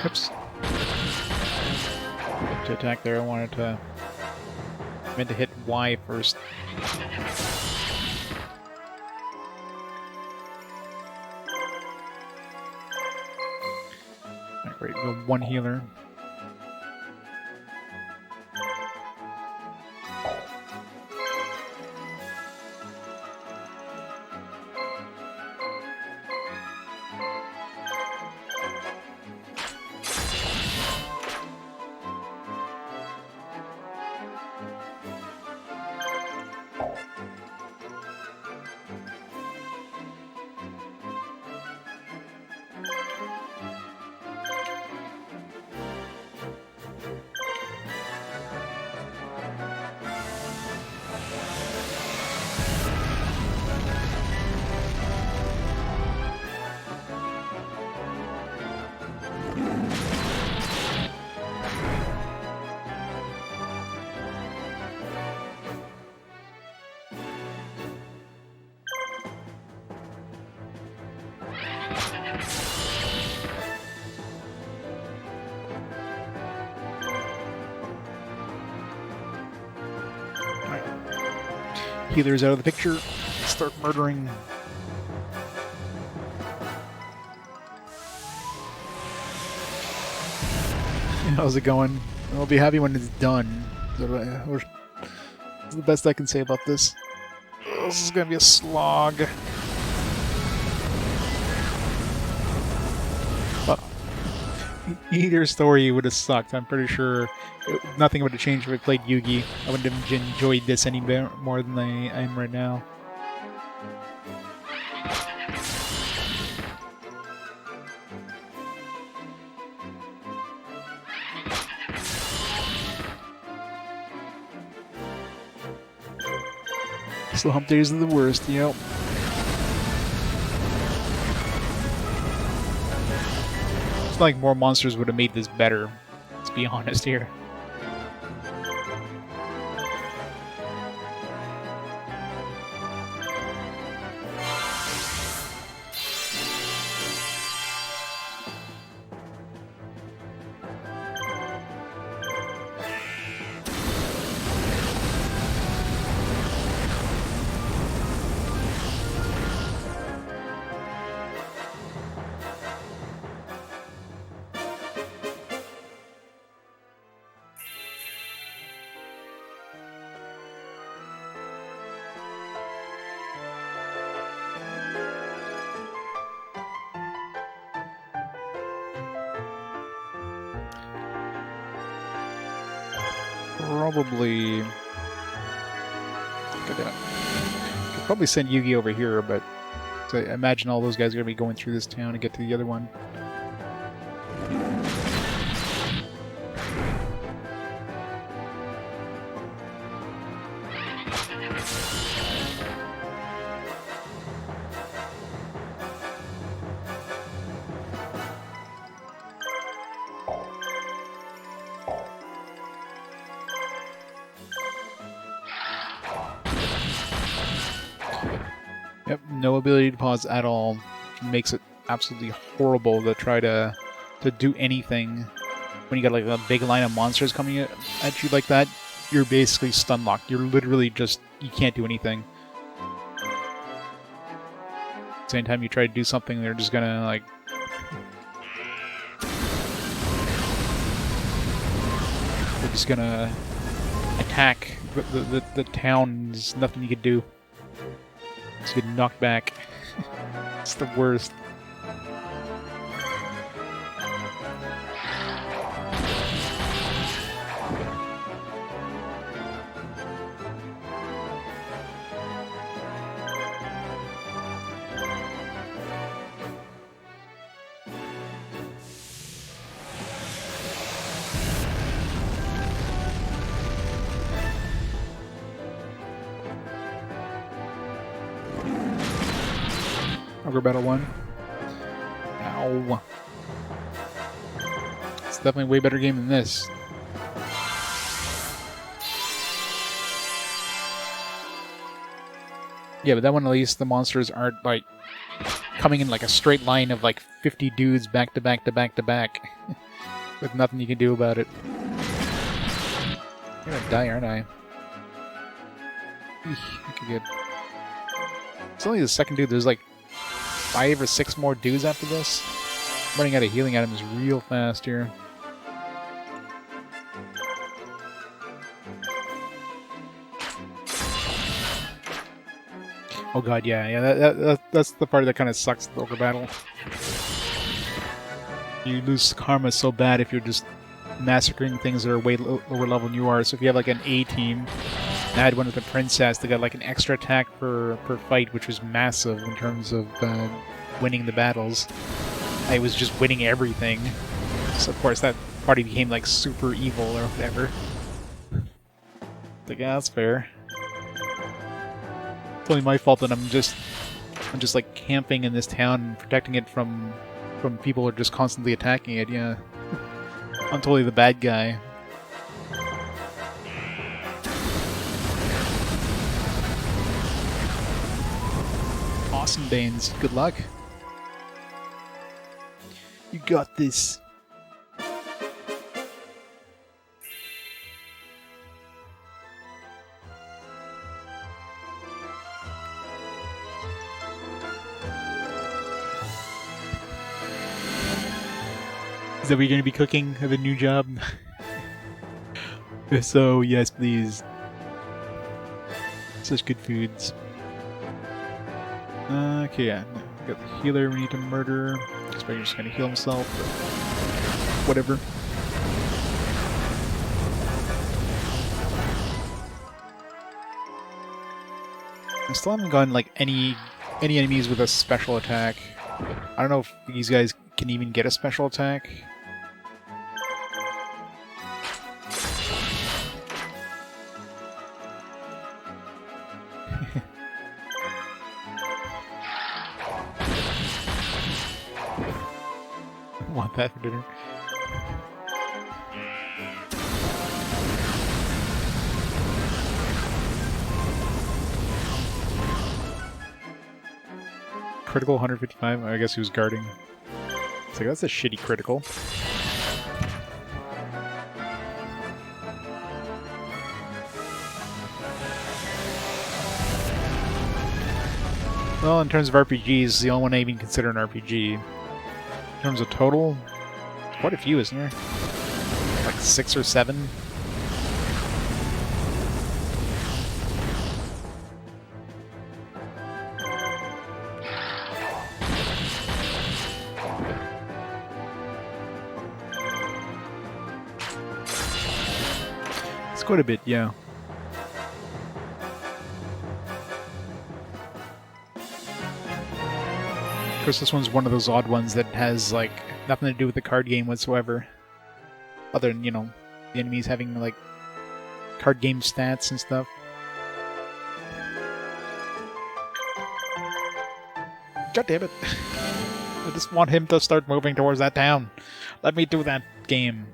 Oops. To attack there, I wanted to... meant to hit Y first. Great, go one healer. Healer's out of the picture. Start murdering. How's it going? I'll be happy when it's done. That's the best I can say about this. This is gonna be a slog. But either story would have sucked. I'm pretty sure nothing would have changed if I played Yugi. I wouldn't have enjoyed this any more than I am right now. Slow hump days are the worst, yep. It's like more monsters would have made this better, let's be honest here. probably... God damn it. Could probably send Yugi over here, but so I imagine all those guys are going to be going through this town to get to the other one. Yep, no ability to pause at all. Makes it absolutely horrible to try to do anything when you got like a big line of monsters coming at you like that. You're basically stun locked. You're literally just, you can't do anything. Same time you try to do something, they're just gonna like... They're just gonna attack the town. There's nothing you can do. Just get knocked back. It's the worst. Ogre Battle 1. Ow. It's definitely a way better game than this. Yeah, but that one at least the monsters aren't like coming in like a straight line of like 50 dudes back to back to back to back. With nothing you can do about it. I'm gonna die, aren't I? Eesh, okay, good. It's only the second dude. There's like 5 or 6 more dudes after this. Running out of healing items real fast here. Oh god, yeah, that's the part that kind of sucks the Ogre Battle. You lose karma so bad if you're just massacring things that are way lower level than you are. So if you have like an A team, I had one with a princess that got like an extra attack per fight, which was massive in terms of winning the battles. I was just winning everything. So of course that party became like super evil or whatever. Like, yeah, that's fair. It's only my fault that I'm just like camping in this town and protecting it from people who are just constantly attacking it, yeah. I'm totally the bad guy. Awesome, Banes. Good luck. You got this. Is that what you're going to be cooking at the new job? So, yes, please. Such good foods. Okay, yeah. We got the healer we need to murder. He's probably just going to heal himself. Whatever. I still haven't gotten, like, any enemies with a special attack. I don't know if these guys can even get a special attack. Want that for dinner. Critical 155? I guess he was guarding. It's like, that's a shitty critical. Well, in terms of RPGs, the only one I even consider an RPG. In terms of total, quite a few, isn't there? Like 6 or 7? Quite a bit, yeah. Of course, this one's one of those odd ones that has, like, nothing to do with the card game whatsoever. Other than, you know, the enemies having, like, card game stats and stuff. God damn it. I just want him to start moving towards that town. Let me do that game.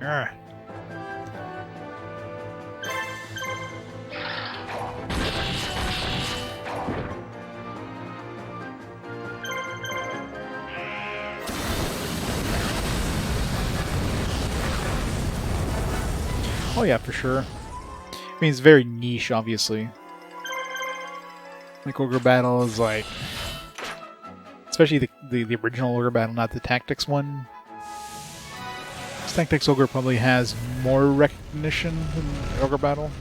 Urgh. Oh yeah, for sure. I mean, it's very niche, obviously. Like, Ogre Battle is like... Especially the original Ogre Battle, not the Tactics one. This Tactics Ogre probably has more recognition than Ogre Battle.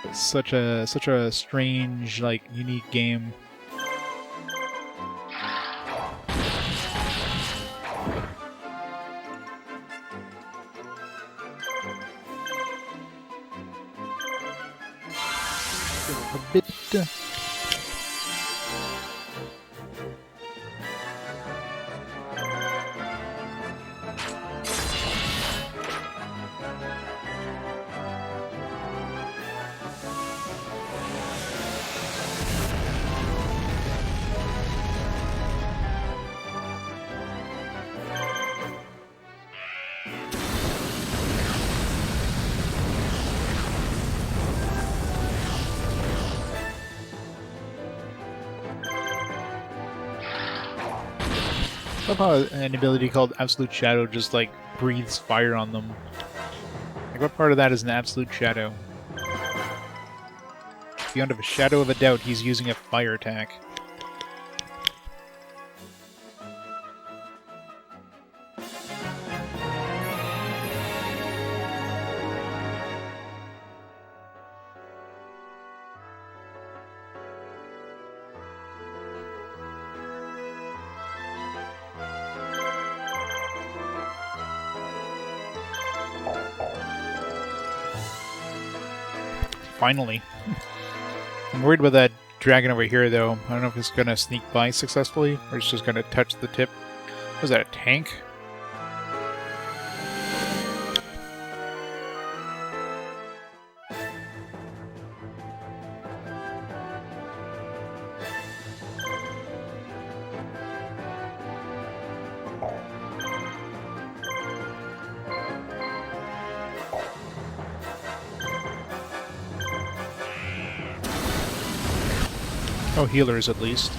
It's such a strange, like, unique game. A bit. I love how an ability called Absolute Shadow just, like, breathes fire on them. Like, what part of that is an Absolute Shadow? Beyond a shadow of a doubt, he's using a fire attack. Finally. I'm worried about that dragon over here, though. I don't know if it's going to sneak by successfully, or it's just going to touch the tip. Was that, a tank? Oh, healers at least.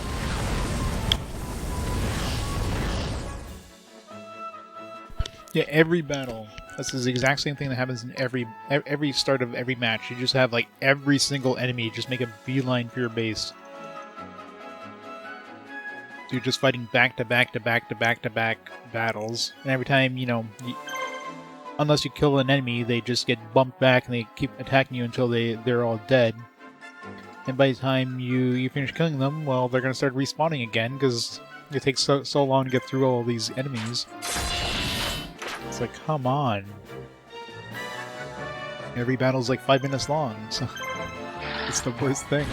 Yeah, every battle. This is the exact same thing that happens in every start of every match. You just have, like, every single enemy just make a beeline for your base. So you're just fighting back to back to back to back to back battles, and every time, you know, unless you kill an enemy, they just get bumped back and they keep attacking you until they're all dead. And by the time you finish killing them, well, they're going to start respawning again, because it takes so long to get through all these enemies. It's like, come on. Every battle's like 5 minutes long, so it's the worst thing.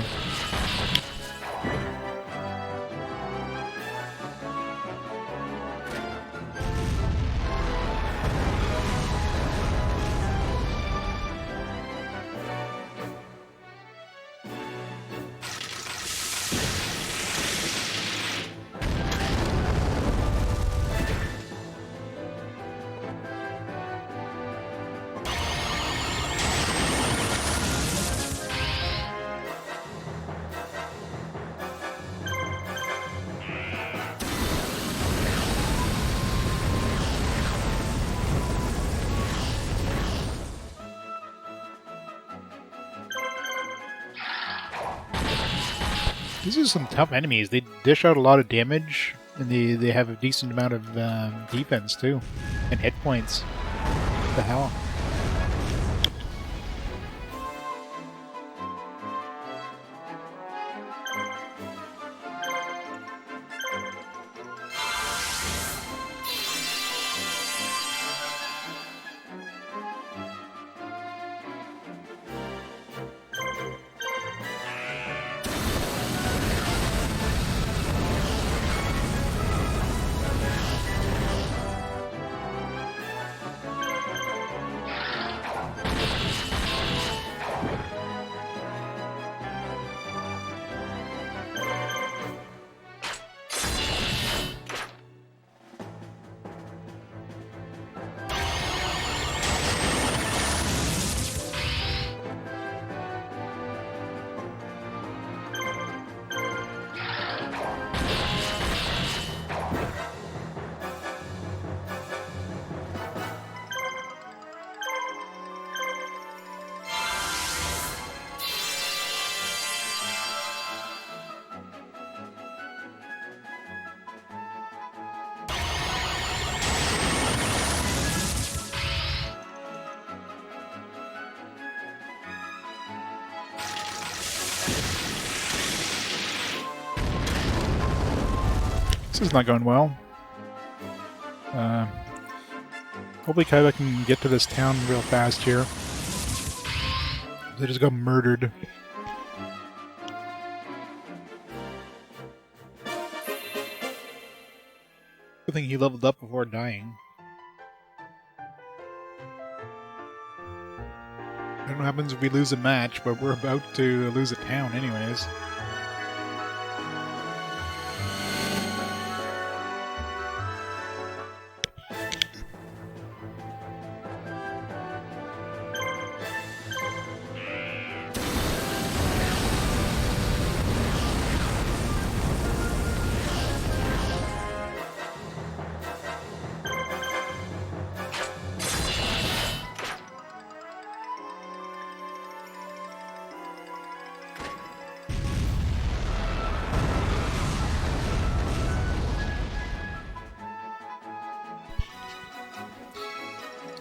These are some tough enemies. They dish out a lot of damage, and they have a decent amount of defense, too. And hit points. What the hell? This is not going well. Hopefully Kaiba can get to this town real fast here. They just got murdered. Good thing he leveled up before dying. I don't know what happens if we lose a match, but we're about to lose a town anyways.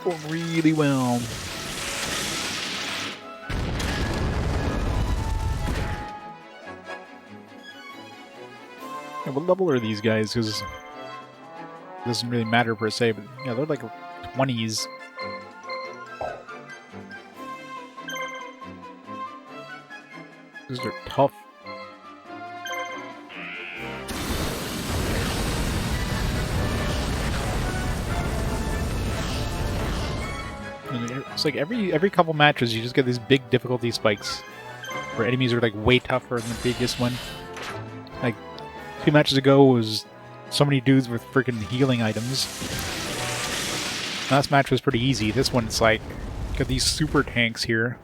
Going really well. Yeah, what level are these guys? Because it doesn't really matter per se, but yeah, they're like 20s. These are tough. It's like every couple matches you just get these big difficulty spikes where enemies are like way tougher than the previous one. Like 2 matches ago was so many dudes with freaking healing items. Last match was pretty easy. This one it's like got these super tanks here.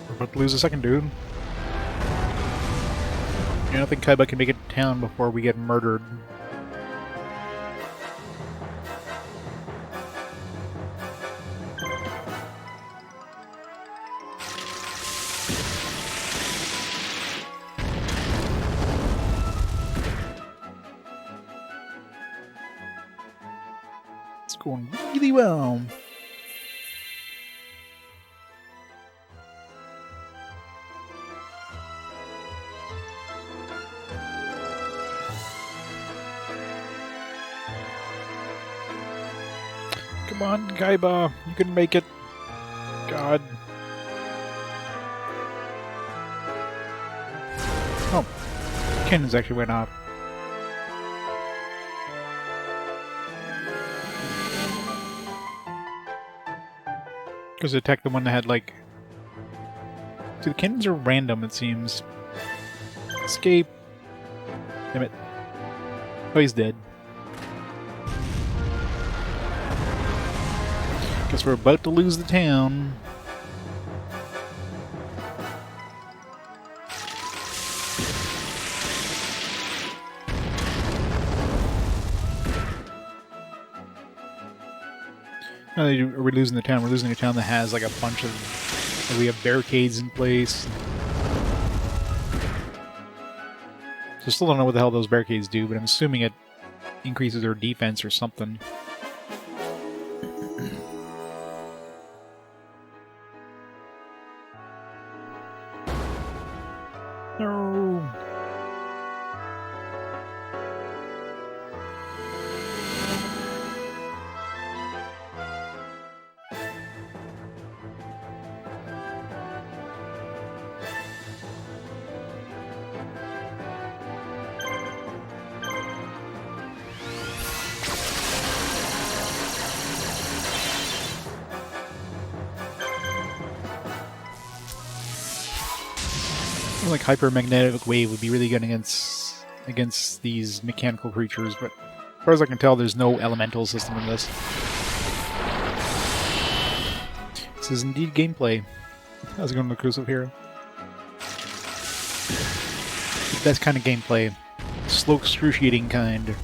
We're about to lose a second dude. I don't think Kaiba can make it to town before we get murdered. It's going really well. Come on, Kaiba, you can make it. God. Oh, cannons actually went off. Because it attacked the one that had like... See, the cannons are random, it seems. Escape. Damn it. Oh, he's dead. Guess we're about to lose the town. Not only are we losing the town, we're losing a town that has like a bunch of... Like we have barricades in place. So still don't know what the hell those barricades do, but I'm assuming it increases their defense or something. No. Like hyper-magnetic wave would be really good against these mechanical creatures, but as far as I can tell, there's no elemental system in this. This is indeed gameplay. How's it going, Reclusive Hero? The best kind of gameplay. Slow, excruciating kind.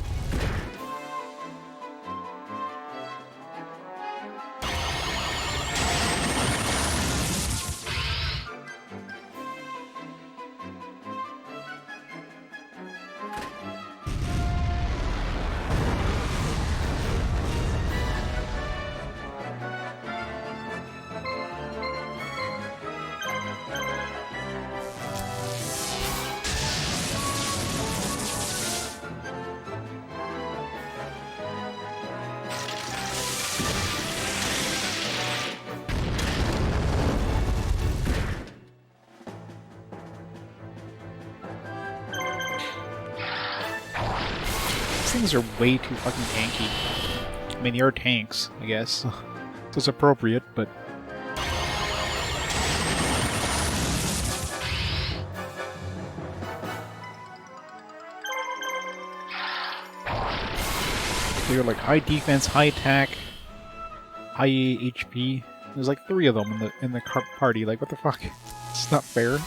things are way too fucking tanky. I mean, they are tanks, I guess. So it's appropriate, but... They're like high defense, high attack, high HP. There's like 3 of them in the party. Like, what the fuck? It's not fair.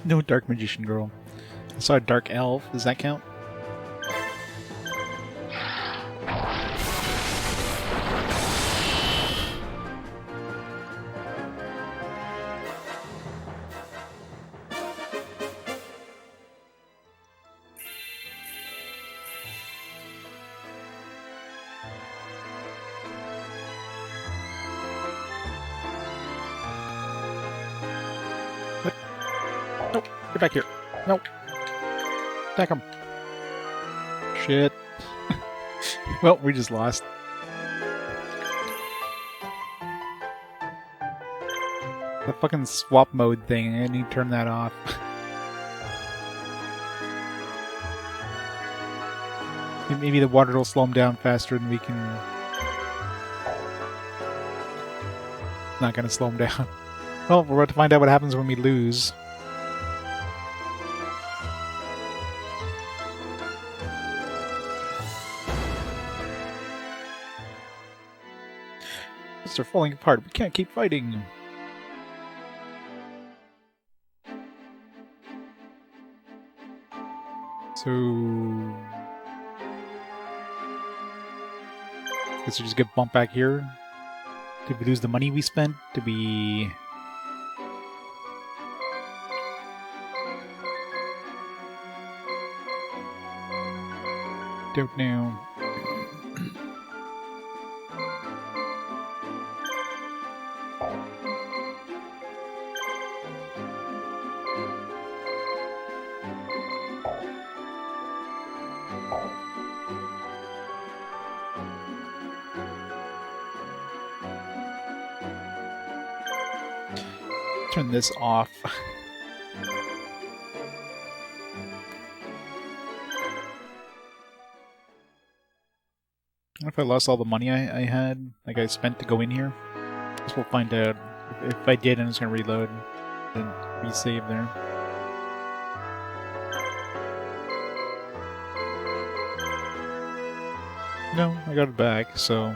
No Dark Magician Girl. I saw a Dark Elf. Does that count? Nope. Get back here. Nope. Attack him. Shit. Well, we just lost. The fucking swap mode thing, I need to turn that off. Maybe the water will slow him down faster than we can... Not gonna slow him down. Well, we're about to find out what happens when we lose. They're falling apart. We can't keep fighting. So... guess we just get bumped back here. Did we lose the money we spent? Did we... Don't know. Turn this off. What if I lost all the money I had, like I spent to go in here? I guess we'll find out. If I did, I'm just gonna reload and resave there. No, I got it back, so...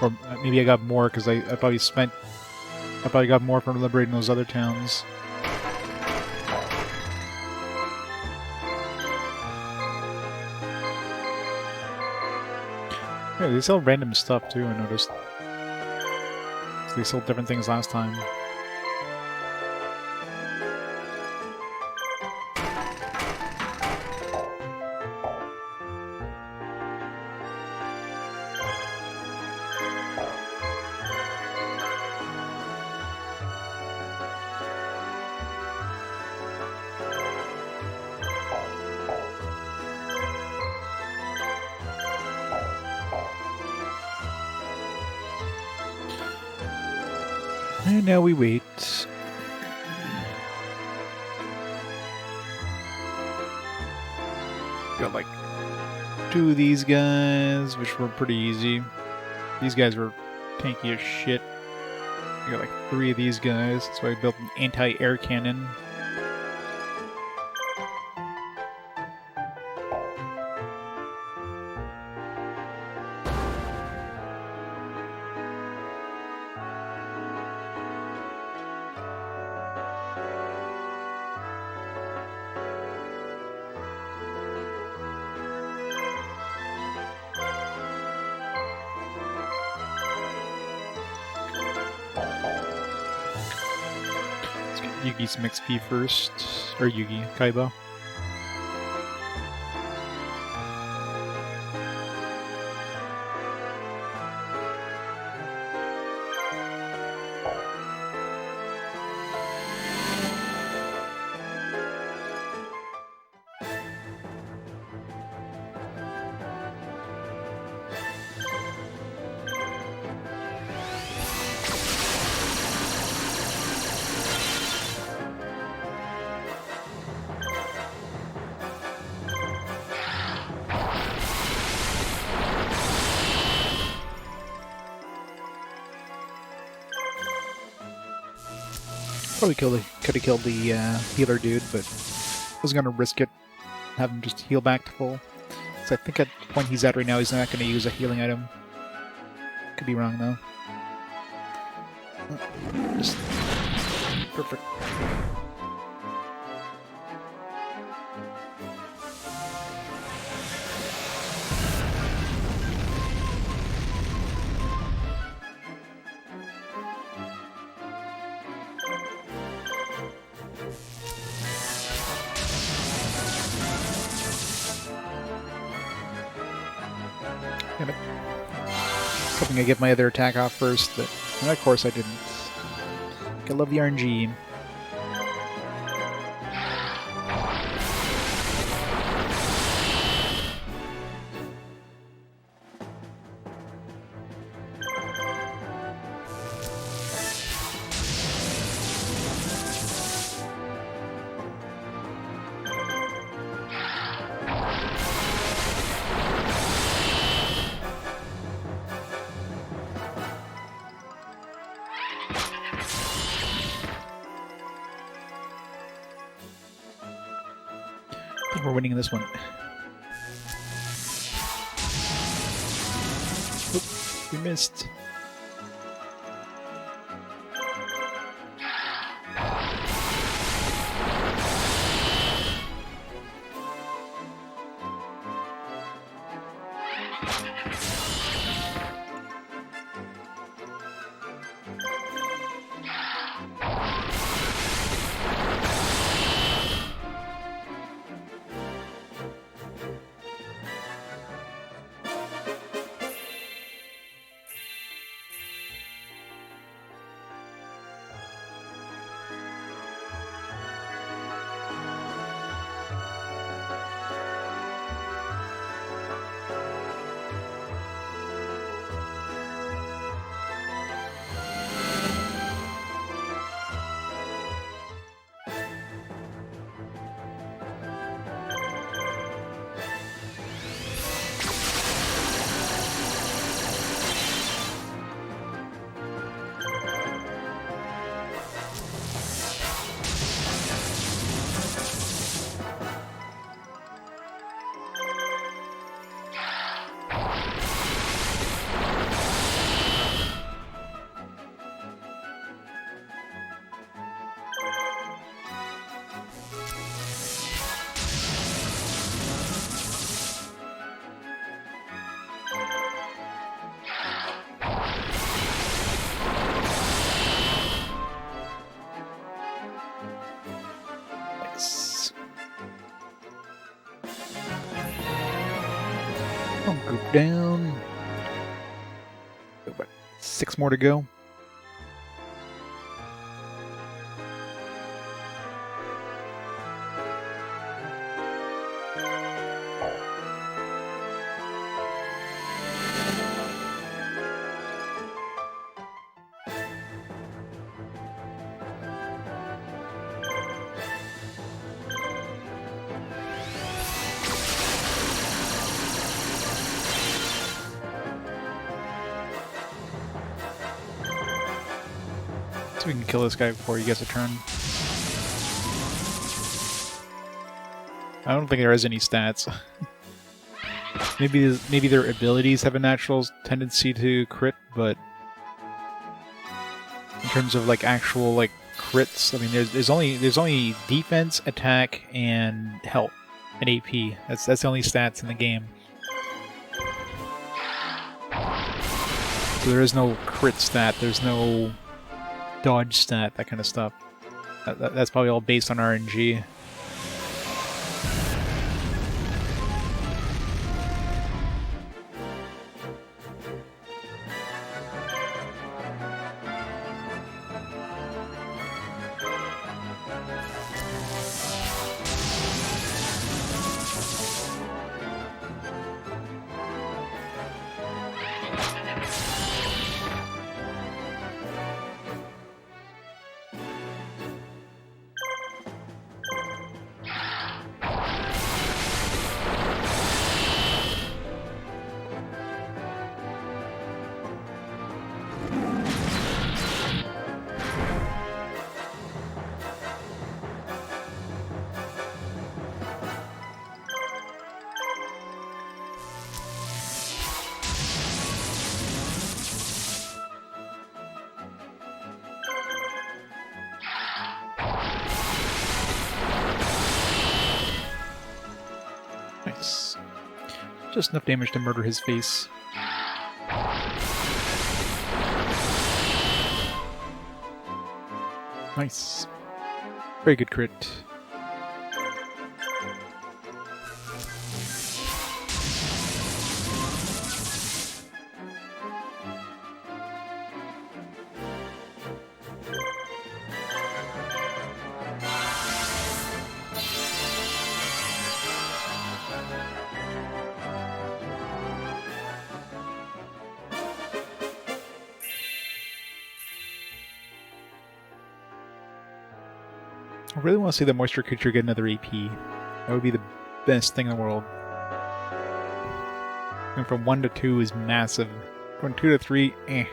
Or maybe I got more because I probably spent... I probably got more from liberating those other towns. Yeah, they sell random stuff too, I noticed. So they sold different things last time. And now we wait. Got like 2 of these guys, which were pretty easy. These guys were tanky as shit. I got like 3 of these guys, so I built an anti-air cannon. Yugi's some XP first. Or Yugi, Kaiba. Probably could have killed the healer dude, but wasn't gonna risk it. Have him just heal back to full. So I think at the point he's at right now, he's not gonna use a healing item. Could be wrong though. Just perfect. Damn it. Hoping I get my other attack off first, but of course I didn't. I love the RNG. I think we're winning this one. Oop, we missed. Group down. About 6 more to go. So we can kill this guy before he gets a turn. I don't think there is any stats. maybe their abilities have a natural tendency to crit, but in terms of like actual like crits, I mean there's only defense, attack, and health and AP. That's the only stats in the game. So there is no crit stat. There's no dodge stat, that kind of stuff. That's probably all based on RNG. Nice. Just enough damage to murder his face. Nice. Very good crit. I really want to see the moisture creature get another AP. That would be the best thing in the world. Going from 1 to 2 is massive. From 2 to 3, eh.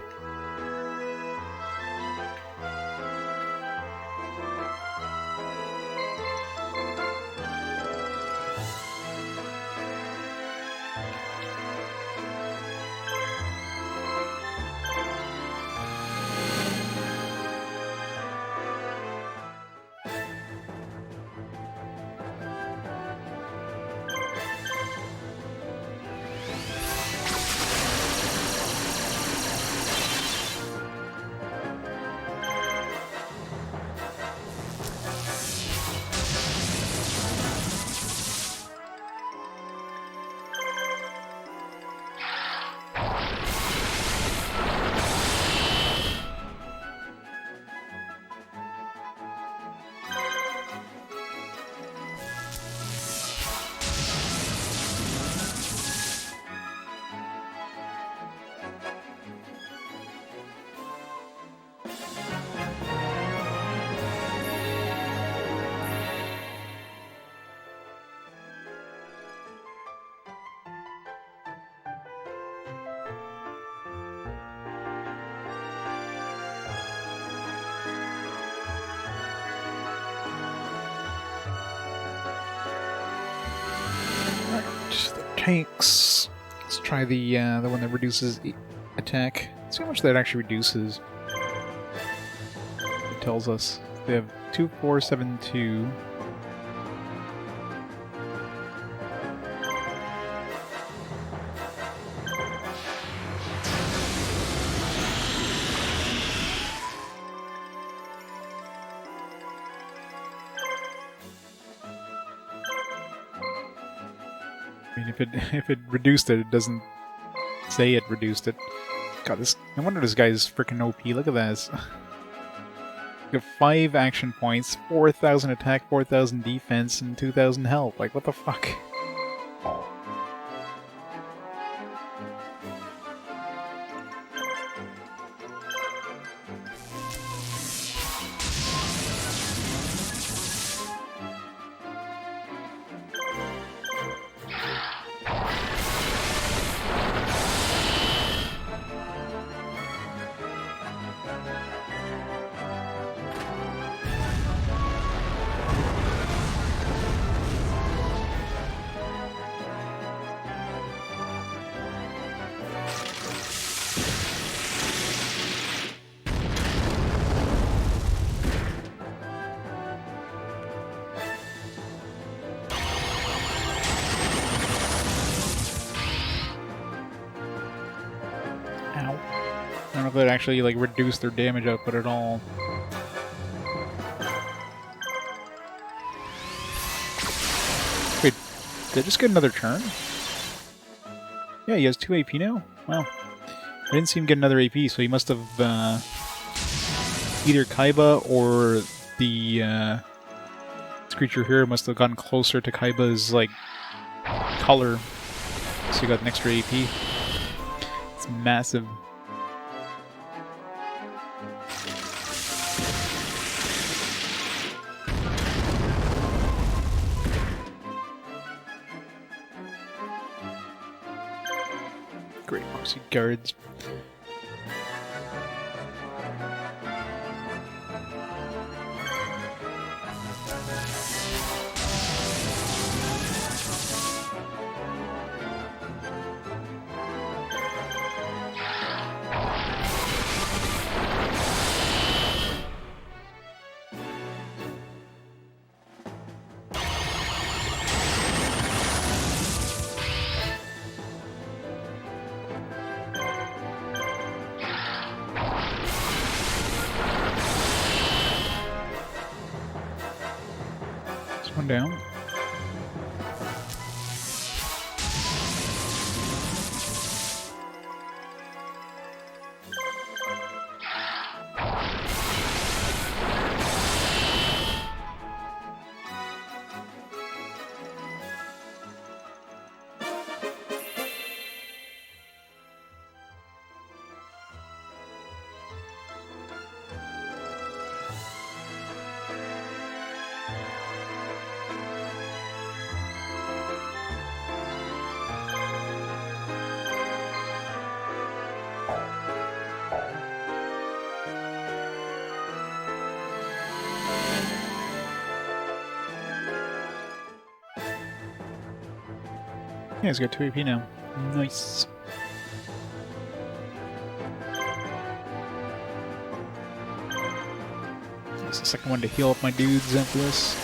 Tanks. Let's try the one that reduces attack. Let's see how much that actually reduces. It tells us they have 2472. I mean, if it reduced it, it doesn't say it reduced it. God, this... No wonder this guy's freaking OP. Look at this. You have 5 action points, 4,000 attack, 4,000 defense, and 2,000 health. Like, what the fuck? I don't know if it actually like reduced their damage output at all. Did I just get another turn? Yeah, he has 2 AP now? Wow. I didn't see him get another AP, so he must have either Kaiba or the this creature here must have gotten closer to Kaiba's like color, so he got an extra AP. It's massive. Great Moxie guards. One down. Yeah, he's got 2 AP now. Nice. That's the second one to heal up my dudes after this.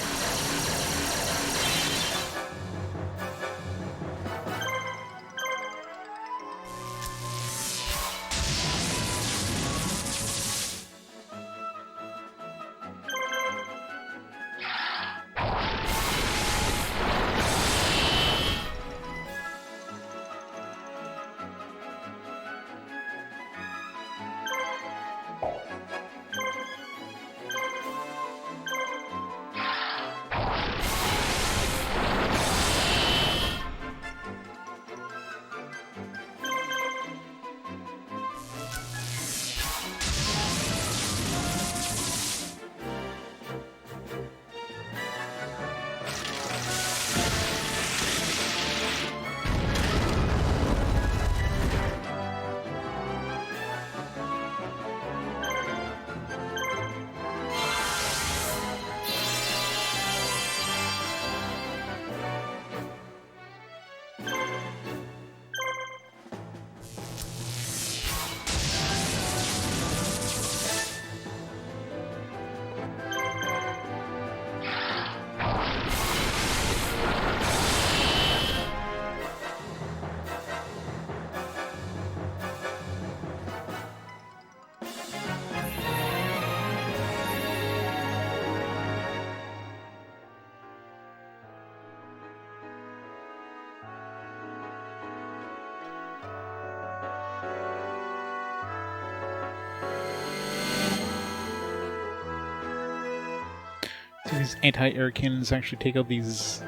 These anti-air cannons actually take out these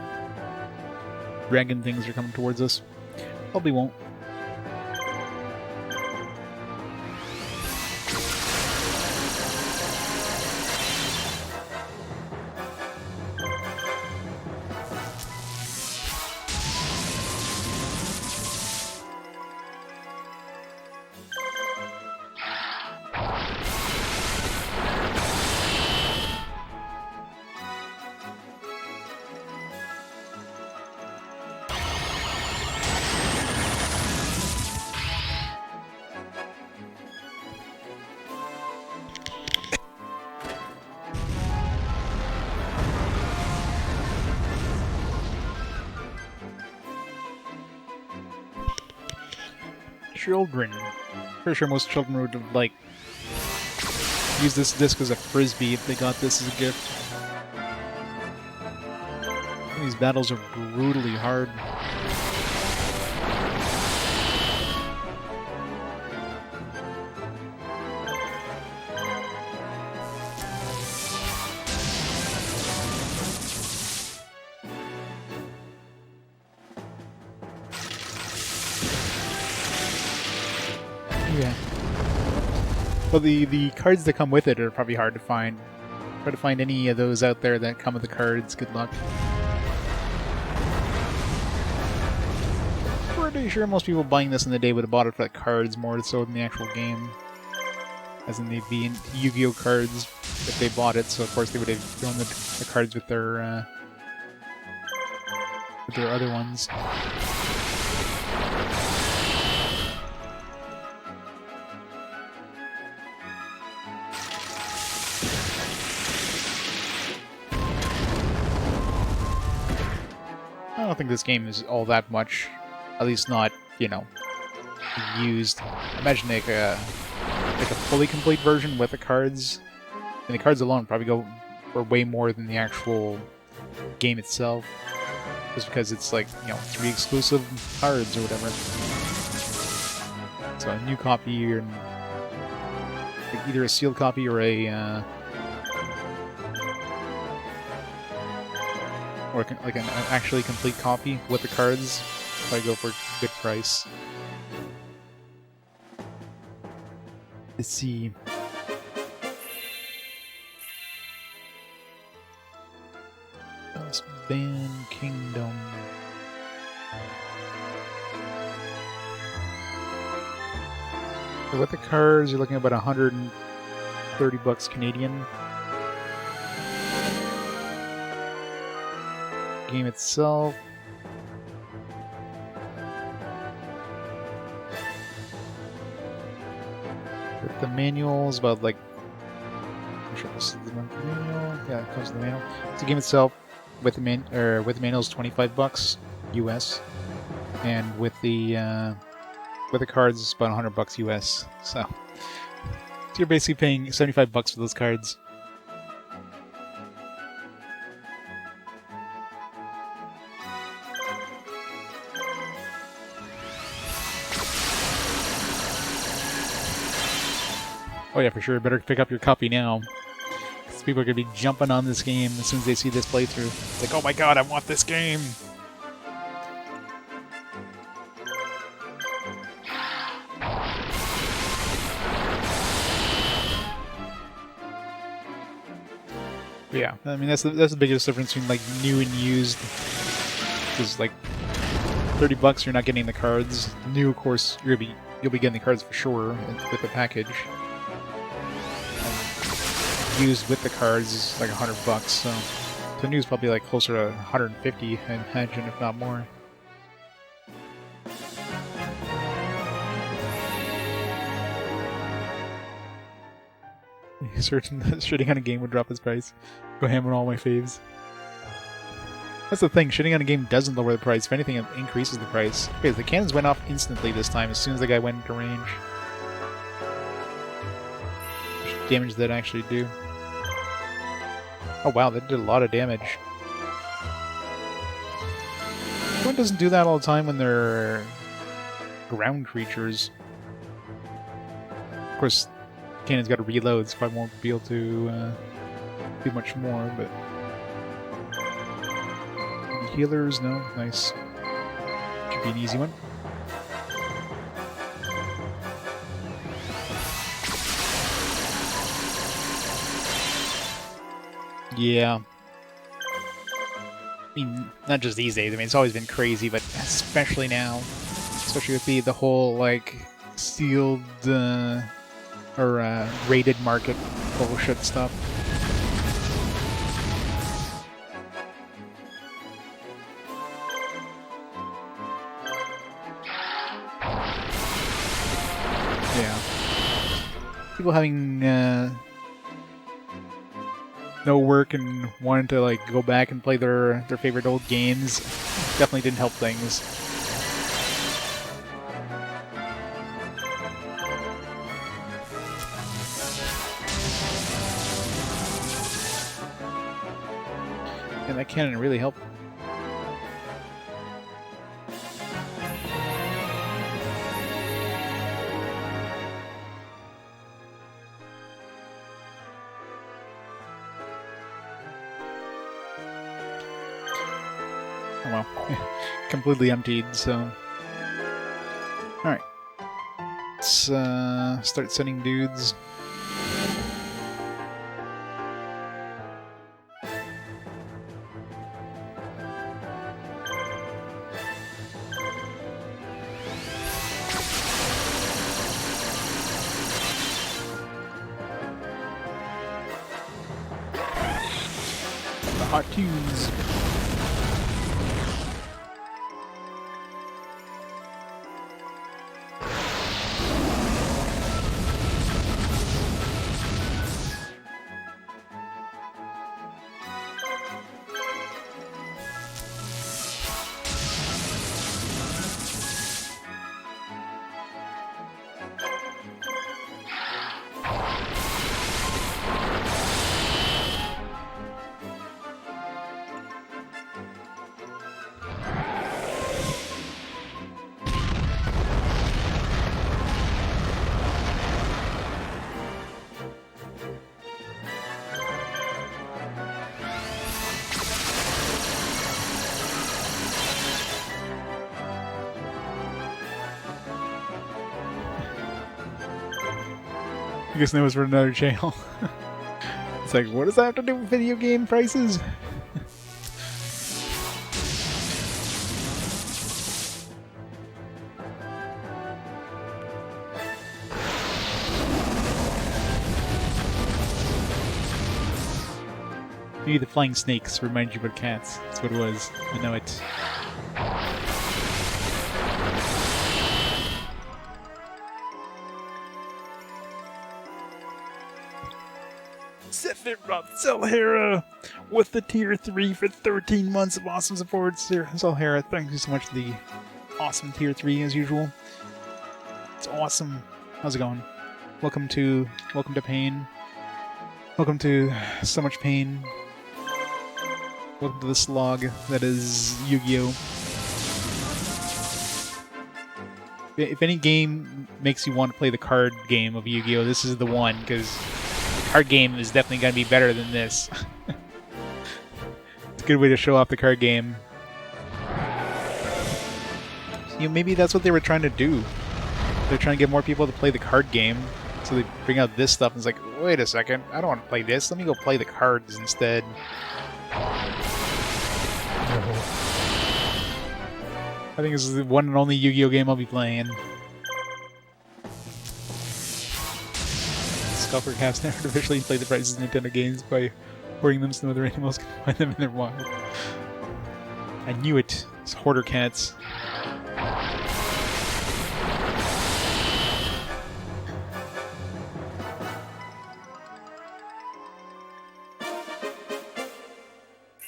dragon things that are coming towards us. Probably won't. Children. Pretty sure most children would have, like, used this disc as a frisbee if they got this as a gift. These battles are brutally hard. Yeah. Well, the cards that come with it are probably hard to find. Try to find any of those out there that come with the cards. Good luck. Pretty sure most people buying this in the day would have bought it for the cards more so than the actual game. As in, they'd be in Yu-Gi-Oh cards if they bought it, so of course they would have thrown the cards with their other ones. I don't think this game is all that much, at least not, you know, used. Imagine like a fully complete version with the cards. And the cards alone probably go for way more than the actual game itself. Just because it's like, you know, 3 exclusive cards or whatever. So a new copy or like either a sealed copy or a or like an actually complete copy with the cards. Probably go for a good price. Let's see. Falsebound Kingdom. So with the cards, you're looking at about 130 bucks Canadian. Game itself. With the manuals, about like. I'm sure this is the manual. Yeah, it comes with the manual. It's the game itself. With the manual is 25 bucks US, and with the cards it's about 100 bucks US. So you're basically paying 75 bucks for those cards. Oh yeah, for sure. Better pick up your copy now. People are going to be jumping on this game as soon as they see this playthrough. It's like, oh my god, I want this game! But yeah, I mean, that's the biggest difference between like new and used. Because like 30 bucks, you're not getting the cards. New, of course, you'll be getting the cards for sure with the package. Used with the cards is like 100 bucks, so the new is probably like closer to 150, I imagine, if not more. Shitting on a game would drop its price. Go ham on all my faves. That's the thing, shitting on a game doesn't lower the price. If anything, it increases the price. Okay, the cannons went off instantly this time as soon as the guy went into range. How much damage did that actually do? Oh wow, that did a lot of damage. One doesn't do that all the time when they're ground creatures. Of course, cannon's got to reload, so I won't be able to do much more, but... Any healers? No? Nice. Should be an easy one. Yeah. I mean, not just these days. I mean, it's always been crazy, but especially now. Especially with the whole, like, sealed, or rated market bullshit stuff. Yeah. People having, no work and wanting to like go back and play their favorite old games definitely didn't help things. And that cannon really helped well, completely emptied, so... Alright. Let's start sending dudes. The hot tunes. I guess that was for another channel. It's like, what does that have to do with video game prices? Maybe the flying snakes remind you about cats. That's what it was. I know it. Sephiroth Selhera with the tier 3 for 13 months of awesome support. Selhera, thank you so much for the awesome tier 3 as usual. It's awesome. How's it going? Welcome to pain. Welcome to so much pain. Welcome to the slog that is Yu-Gi-Oh! If any game makes you want to play the card game of Yu-Gi-Oh! This is the one, because the card game is definitely going to be better than this. It's a good way to show off the card game. You know, maybe that's what they were trying to do. They're trying to get more people to play the card game, so they bring out this stuff and it's like, wait a second, I don't want to play this, let me go play the cards instead. I think this is the one and only Yu-Gi-Oh! Game I'll be playing. Scalper Cast never artificially inflate the prices of Nintendo games by hoarding them so other animals can find them in their wild. I knew it. It's hoarder cats.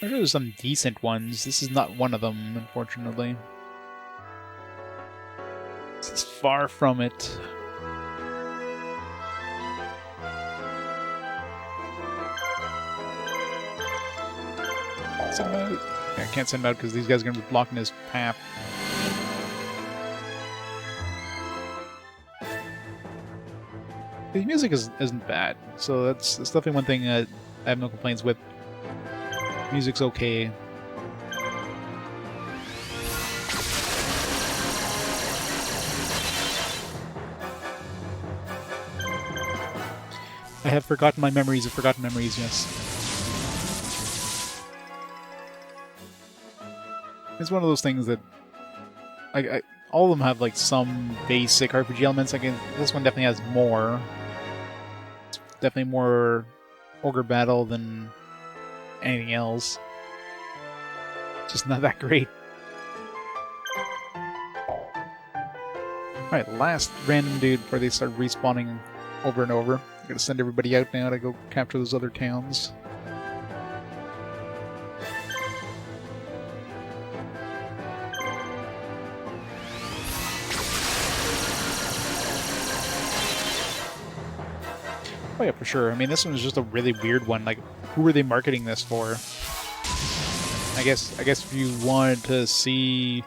I'm sure there's some decent ones. This is not one of them, unfortunately. This is far from it. Send him out. Yeah, I can't send him out because these guys are going to be blocking his path. The music isn't bad, so that's definitely one thing I have no complaints with. Music's okay. I have forgotten my memories of forgotten memories, yes. It's one of those things that all of them have like some basic RPG elements. Like this one definitely has more. It's definitely more ogre battle than anything else. Just not that great. Alright, last random dude before they start respawning over and over. I'm gonna send everybody out now to go capture those other towns. Oh yeah, for sure. I mean, this one is just a really weird one. Like, who were they marketing this for? I guess if you wanted to see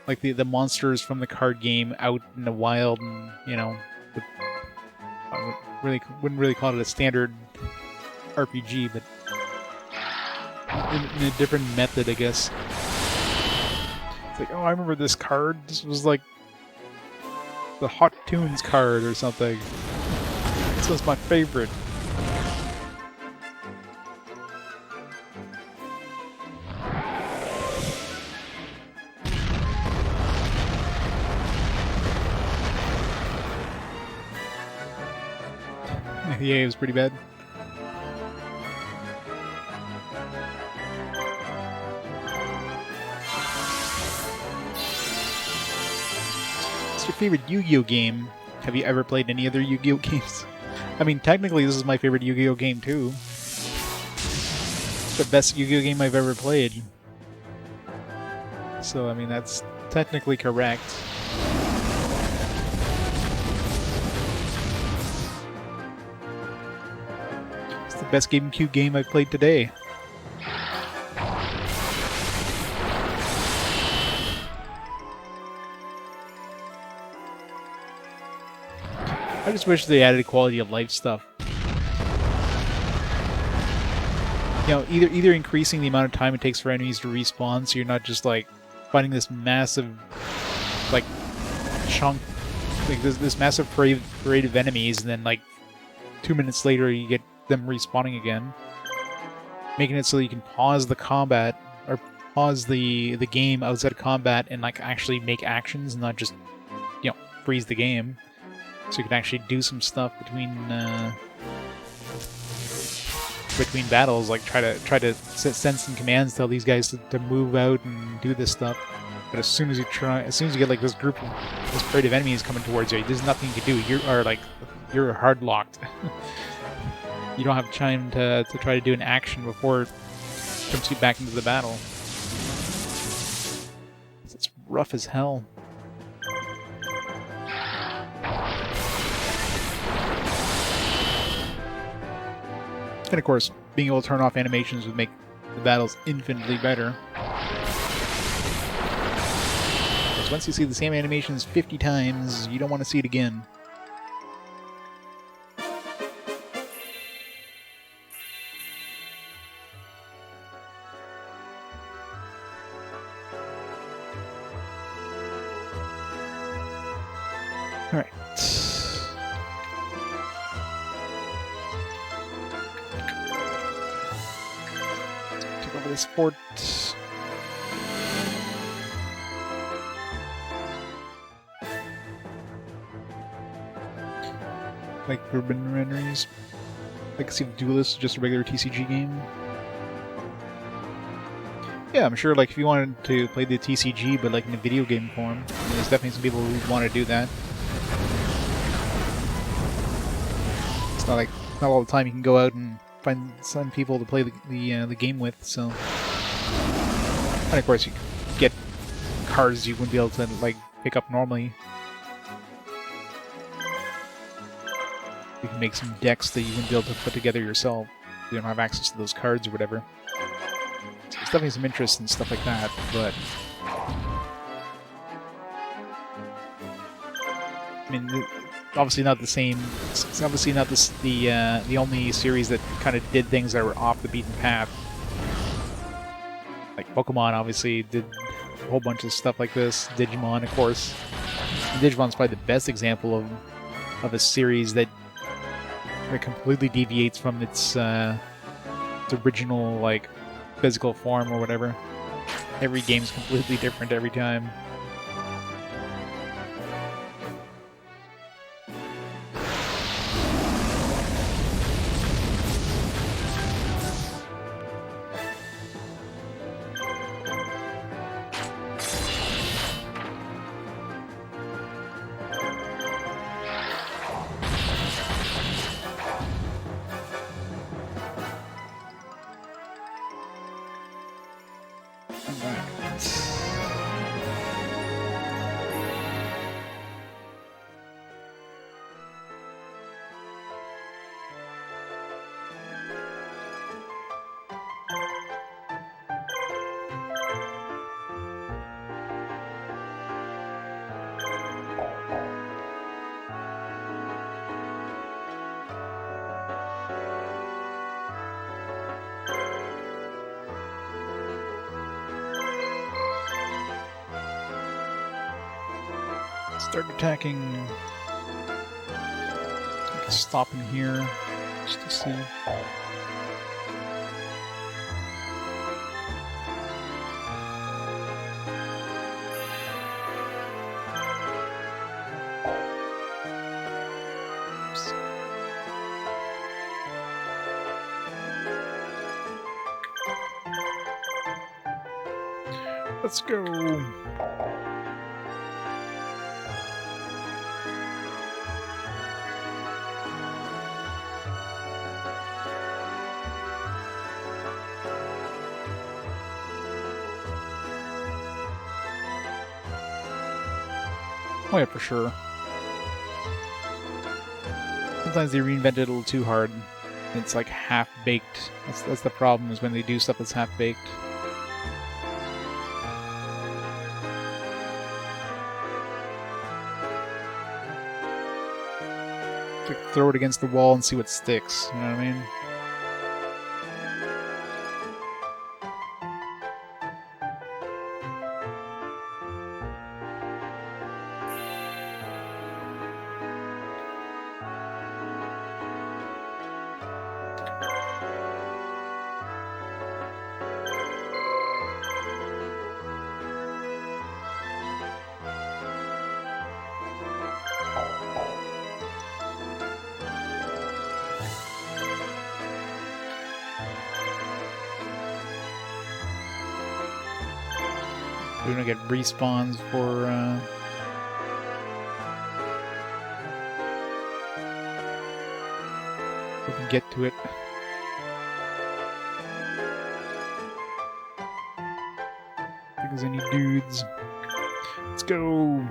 like the monsters from the card game out in the wild, and you know, I wouldn't really call it a standard RPG, but in a different method, I guess. It's like, oh, I remember this card. This was like the Hot Tunes card or something. This was my favorite. Yeah, it was pretty bad. What's your favorite Yu-Gi-Oh game? Have you ever played any other Yu-Gi-Oh games? I mean, technically this is my favorite Yu-Gi-Oh game too. It's the best Yu-Gi-Oh game I've ever played. So, I mean, that's technically correct. Best GameCube game I've played today. I just wish they added quality of life stuff. You know, either increasing the amount of time it takes for enemies to respawn, so you're not just like fighting this massive, like, chunk, like this massive parade of enemies, and then like 2 minutes later you get them respawning again, making it so that you can pause the combat or pause the game outside of combat and like actually make actions and not just, you know, freeze the game, so you can actually do some stuff between battles, like try to send some commands, tell these guys to move out and do this stuff. But as soon as you get like this parade of enemies coming towards you, there's nothing you can do. You're hard locked. You don't have time to try to do an action before it jumps you back into the battle. It's rough as hell. And of course, being able to turn off animations would make the battles infinitely better. Because once you see the same animations 50 times, you don't want to see it again. Alright. Take over this fort. Like urban renderings. Legacy of Duelist is just a regular TCG game. Yeah, I'm sure, like, if you wanted to play the TCG, but like in a video game form, there's definitely some people who want to do that. It's not all the time you can go out and find some people to play the game with. So, and of course, you get cards you wouldn't be able to like pick up normally. You can make some decks that you wouldn't be able to put together yourself. You don't have access to those cards or whatever. So there's definitely some interest in stuff like that, but I mean, obviously not the same. It's obviously not the only series that kind of did things that were off the beaten path. Like Pokemon, obviously did a whole bunch of stuff like this. Digimon, of course. And Digimon's probably the best example of a series that completely deviates from its original like physical form or whatever. Every game's completely different every time. start attacking. I can stop in here just to see. Let's go. Oh yeah, for sure. Sometimes they reinvent it a little too hard. It's like half-baked. That's the problem, is when they do stuff that's half-baked. Like throw it against the wall and see what sticks, you know what I mean? We're gonna get respawns for we can get to it. Think there's any dudes. Let's go.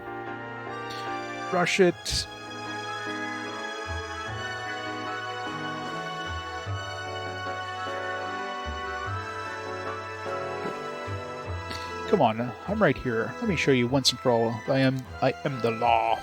Rush it. Come on, I'm right here. Let me show you once and for all. I am the law.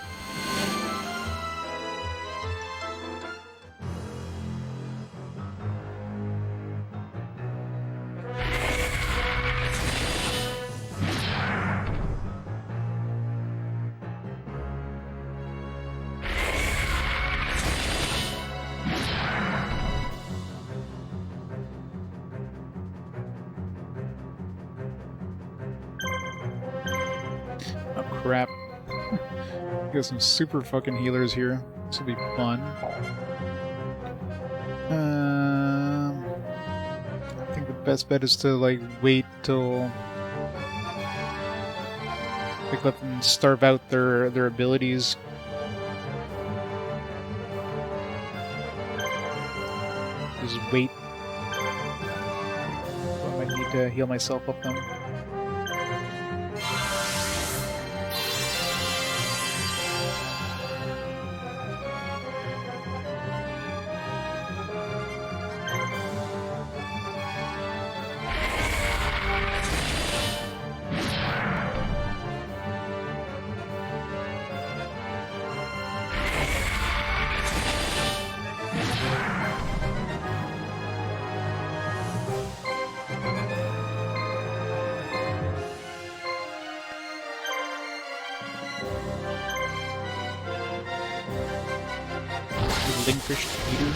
Crap. Got some super fucking healers here. This will be fun. I think the best bet is to like wait till like let them starve out their abilities. Just wait. I might need to heal myself up them. Lingfish eater.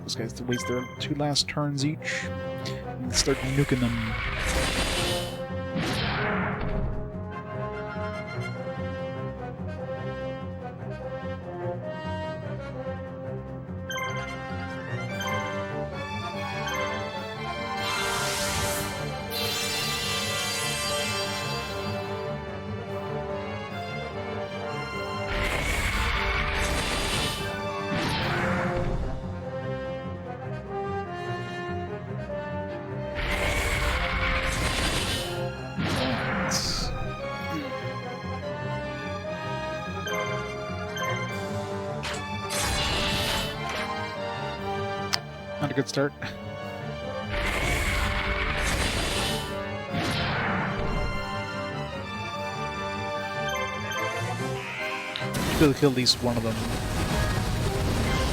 Those guys to waste their 2 last turns each and start nuking them. Not a good start. Should kill at least one of them.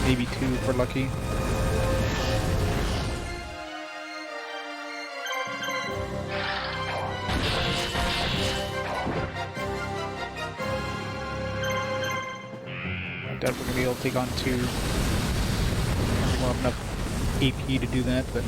Maybe 2 if we're lucky. doubt we're gonna be able to take on two. I don't think we'll have enough AP to do that, but...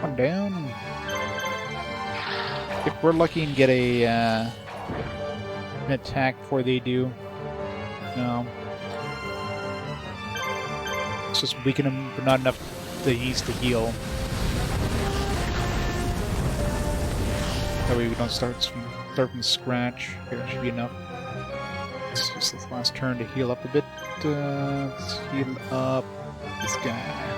One down. If we're lucky and get a an attack before they do, no. It's just weaken them, but not enough that he needs to heal. That way we don't start from scratch. Okay, that should be enough. Let's use this last turn to heal up a bit. Let's heal up this guy.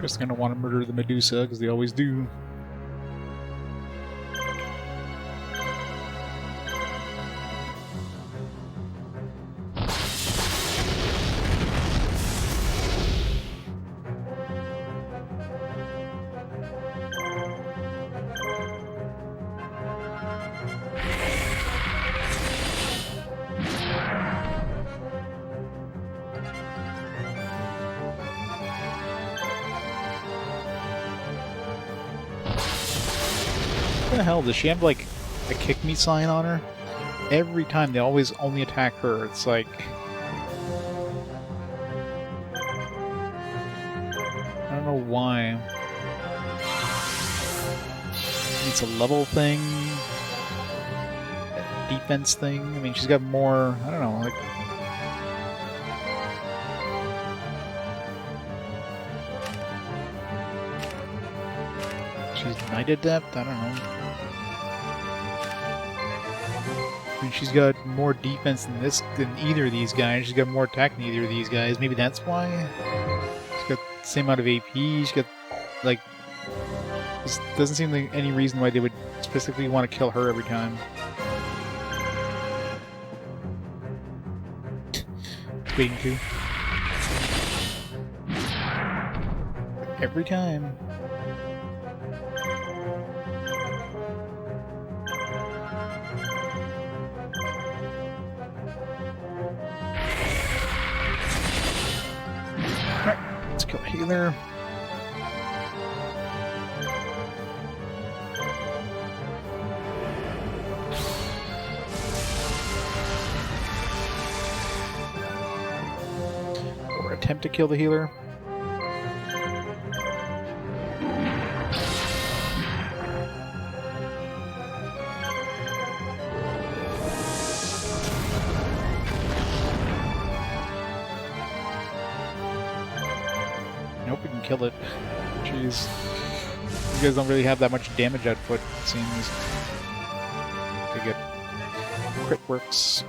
Just gonna want to murder the Medusa, because they always do. What the hell? Does she have like a kick me sign on her? Every time they always only attack her. It's like... I don't know why. It's a level thing? A defense thing? I mean, she's got more... I don't know, like... She's Knight Adept? I don't know. I mean, she's got more defense than either of these guys. She's got more attack than either of these guys. Maybe that's why? She's got the same amount of AP. She's got, like... This doesn't seem like any reason why they would specifically want to kill her every time. Waiting to. Every time. Let's kill a healer. Or attempt to kill the healer. Nope, we can kill it. Jeez. You guys don't really have that much damage output, it seems. Okay, good. Crit works.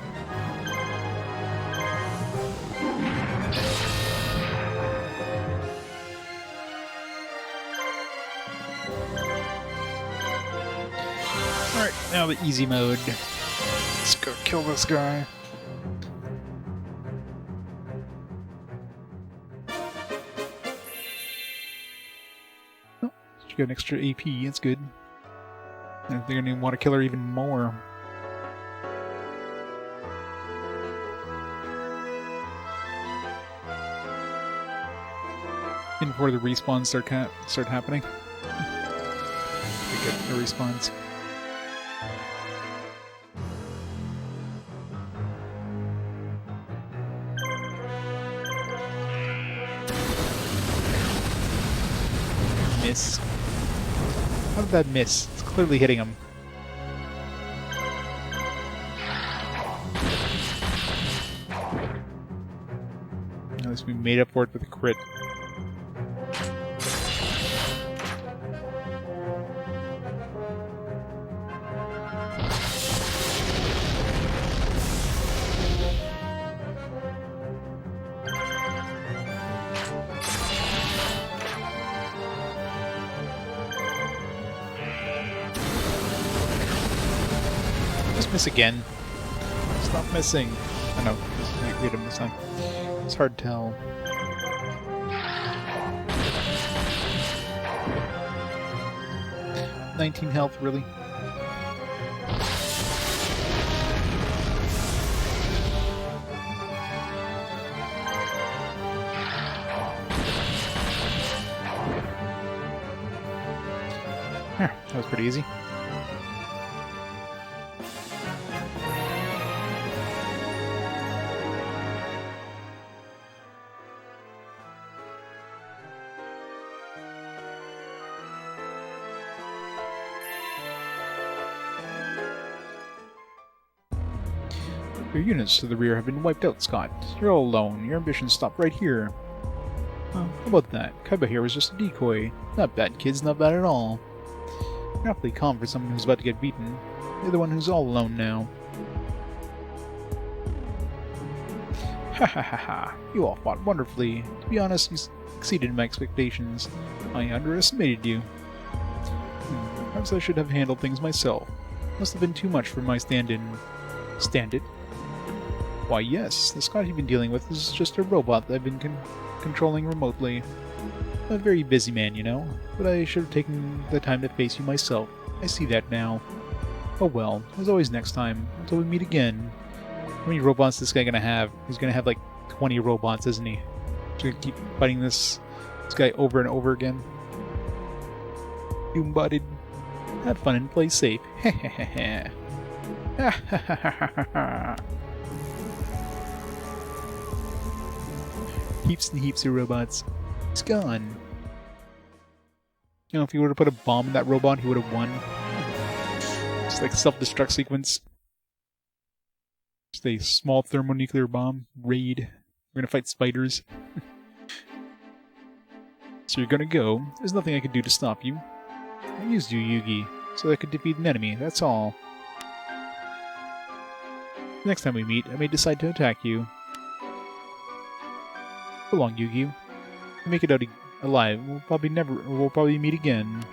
Alright, now the easy mode. Let's go kill this guy. Got an extra AP, that's good. I think they're gonna want to kill her even more. And before the respawns start happening. We get the respawns. Miss. How did that miss? It's clearly hitting him. At least we made up for it with a crit. Just miss again. Stop missing. I know. I hit him this time. It's hard to tell. $19 health, really? That was pretty easy. Your units to the rear have been wiped out, Scott. You're all alone. Your ambitions stop right here. How about that? Kaiba here was just a decoy. Not bad, kids. Not bad at all. You're awfully calm for someone who's about to get beaten. You're the one who's all alone now. Ha ha ha ha. You all fought wonderfully. To be honest, you exceeded my expectations. I underestimated you. Perhaps I should have handled things myself. Must have been too much for my stand-in. Stand-it? Why, yes. The Scott you've been dealing with is just a robot that I've been controlling remotely. I'm a very busy man, you know, but I should have taken the time to face you myself. I see that now. Oh well, as always next time, until we meet again. How many robots is this guy gonna have? He's gonna have like 20 robots, isn't he? He's gonna keep fighting this guy over and over again. Doom-bodied. Have fun and play safe. Hehehehe. Heaps and heaps of robots. It's gone. You know, if he would have put a bomb in that robot, he would have won. It's like a self-destruct sequence. Just a small thermonuclear bomb. Raid. We're gonna fight spiders. So you're gonna go. There's nothing I can do to stop you. I used you, Yugi, so I could defeat an enemy, that's all. Next time we meet, I may decide to attack you. So long, Yugi. You make it out alive. We'll probably meet again.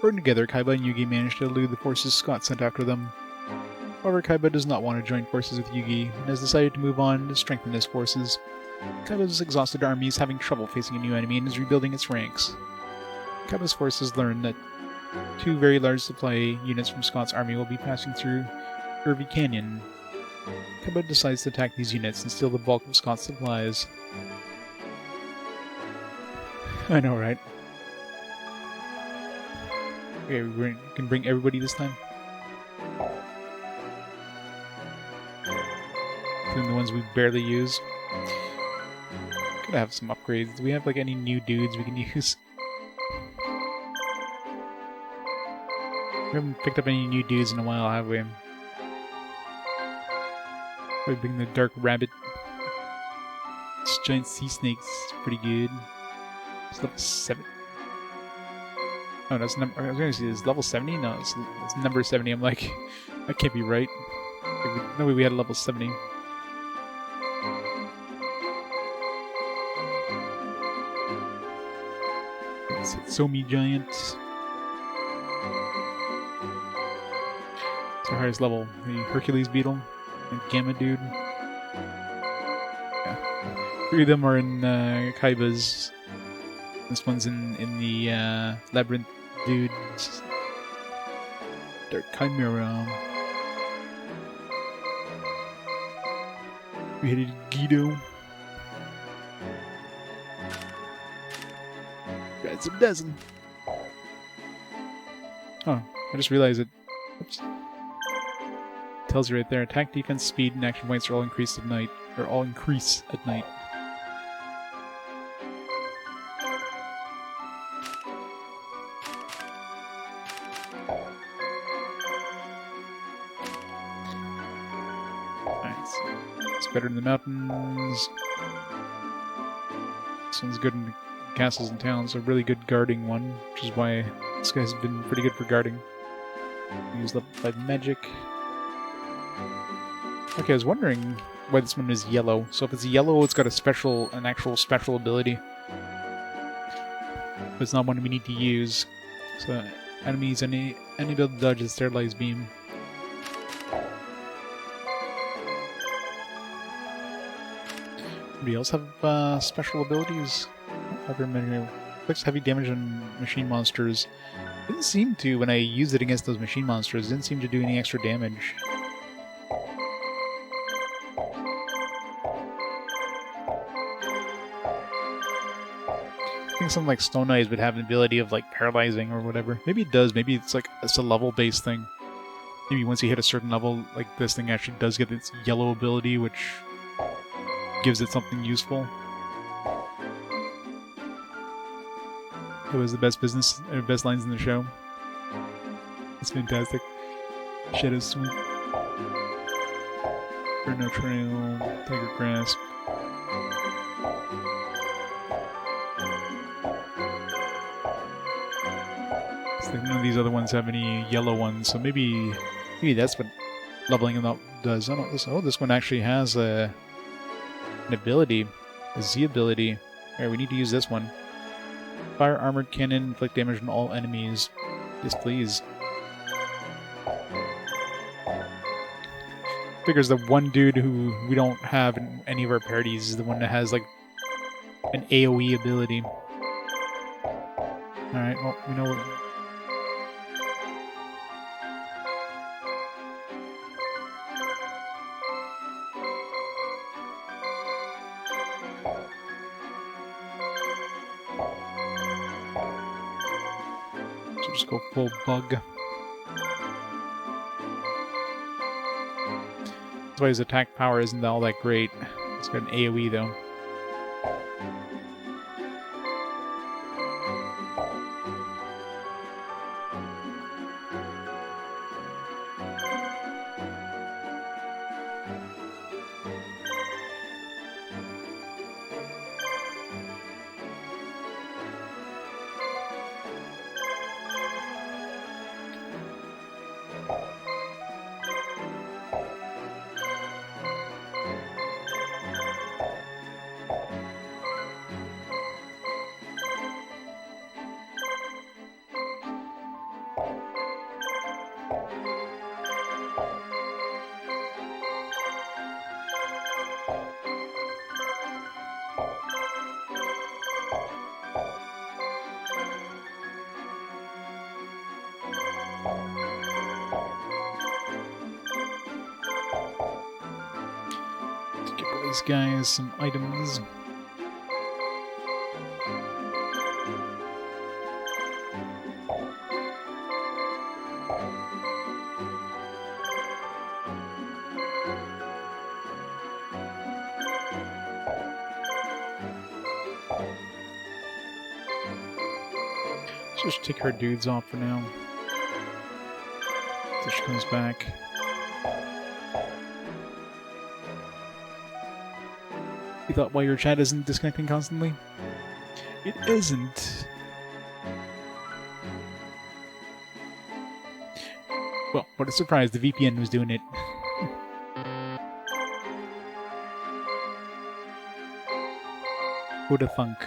Working together, Kaiba and Yugi managed to elude the forces Scott sent after them. However, Kaiba does not want to join forces with Yugi, and has decided to move on to strengthen his forces. Kaiba's exhausted army is having trouble facing a new enemy and is rebuilding its ranks. Kaiba's forces learn that 2 very large supply units from Scott's army will be passing through Irvy Canyon. Kaiba decides to attack these units and steal the bulk of Scott's supplies. I know, right? Okay, we can bring everybody this time. Including the ones we barely use. Could have some upgrades. Do we have like any new dudes we can use? We haven't picked up any new dudes in a while, have we? Probably bring the Dark Rabbit. This giant sea snake's pretty good. It's level 7. Oh, that's number. I was gonna say, is level 70? No, it's number 70. I'm like, that can't be right. No way we had a level 70. It's Somi Giant. It's our highest level. The Hercules Beetle and Gamma Dude. Yeah. 3 of them are in Kaiba's. This one's in the Labyrinth Dude. Dark Chimera. We headed Guido. Got some dozen. Oh, I just realized it. Oops. Tells you right there. Attack, defense, speed, and action points are all increased at night. Or all increase at night. Better in the mountains. This one's good in castles and towns. A really good guarding one, which is why this guy's been pretty good for guarding. Use level 5 magic. Okay, I was wondering why this one is yellow. So if it's yellow, it's got an actual special ability. But it's not one we need to use. So enemies And able to dodge the sterilized beam. Anybody else have special abilities? Inflicts heavy damage on machine monsters. Didn't seem to when I used it against those machine monsters. Didn't seem to do any extra damage. I think something like Stone Eyes would have an ability of like paralyzing or whatever. Maybe it does. Maybe it's a level-based thing. Maybe once you hit a certain level, like this thing actually does get its yellow ability, which gives it something useful. It was the best best lines in the show. It's fantastic. Shadow Sweep. Inferno Trail. Tiger Grasp. None of these other ones have any yellow ones, so maybe that's what leveling them up does. Oh, this one actually has an ability, a Z ability. Alright, we need to use this one. Fire armored cannon, inflict damage on all enemies. Yes, please. Figures the one dude who we don't have in any of our parties is the one that has like an AoE ability. Alright, well, we know what. So just go full bug. That's why his attack power isn't all that great. It's got an AoE though. These guys some items. Let's just take her dudes off for now. Until she comes back. You thought why your chat isn't disconnecting constantly? It isn't. Well, what a surprise, the VPN was doing it. Who'da thunk?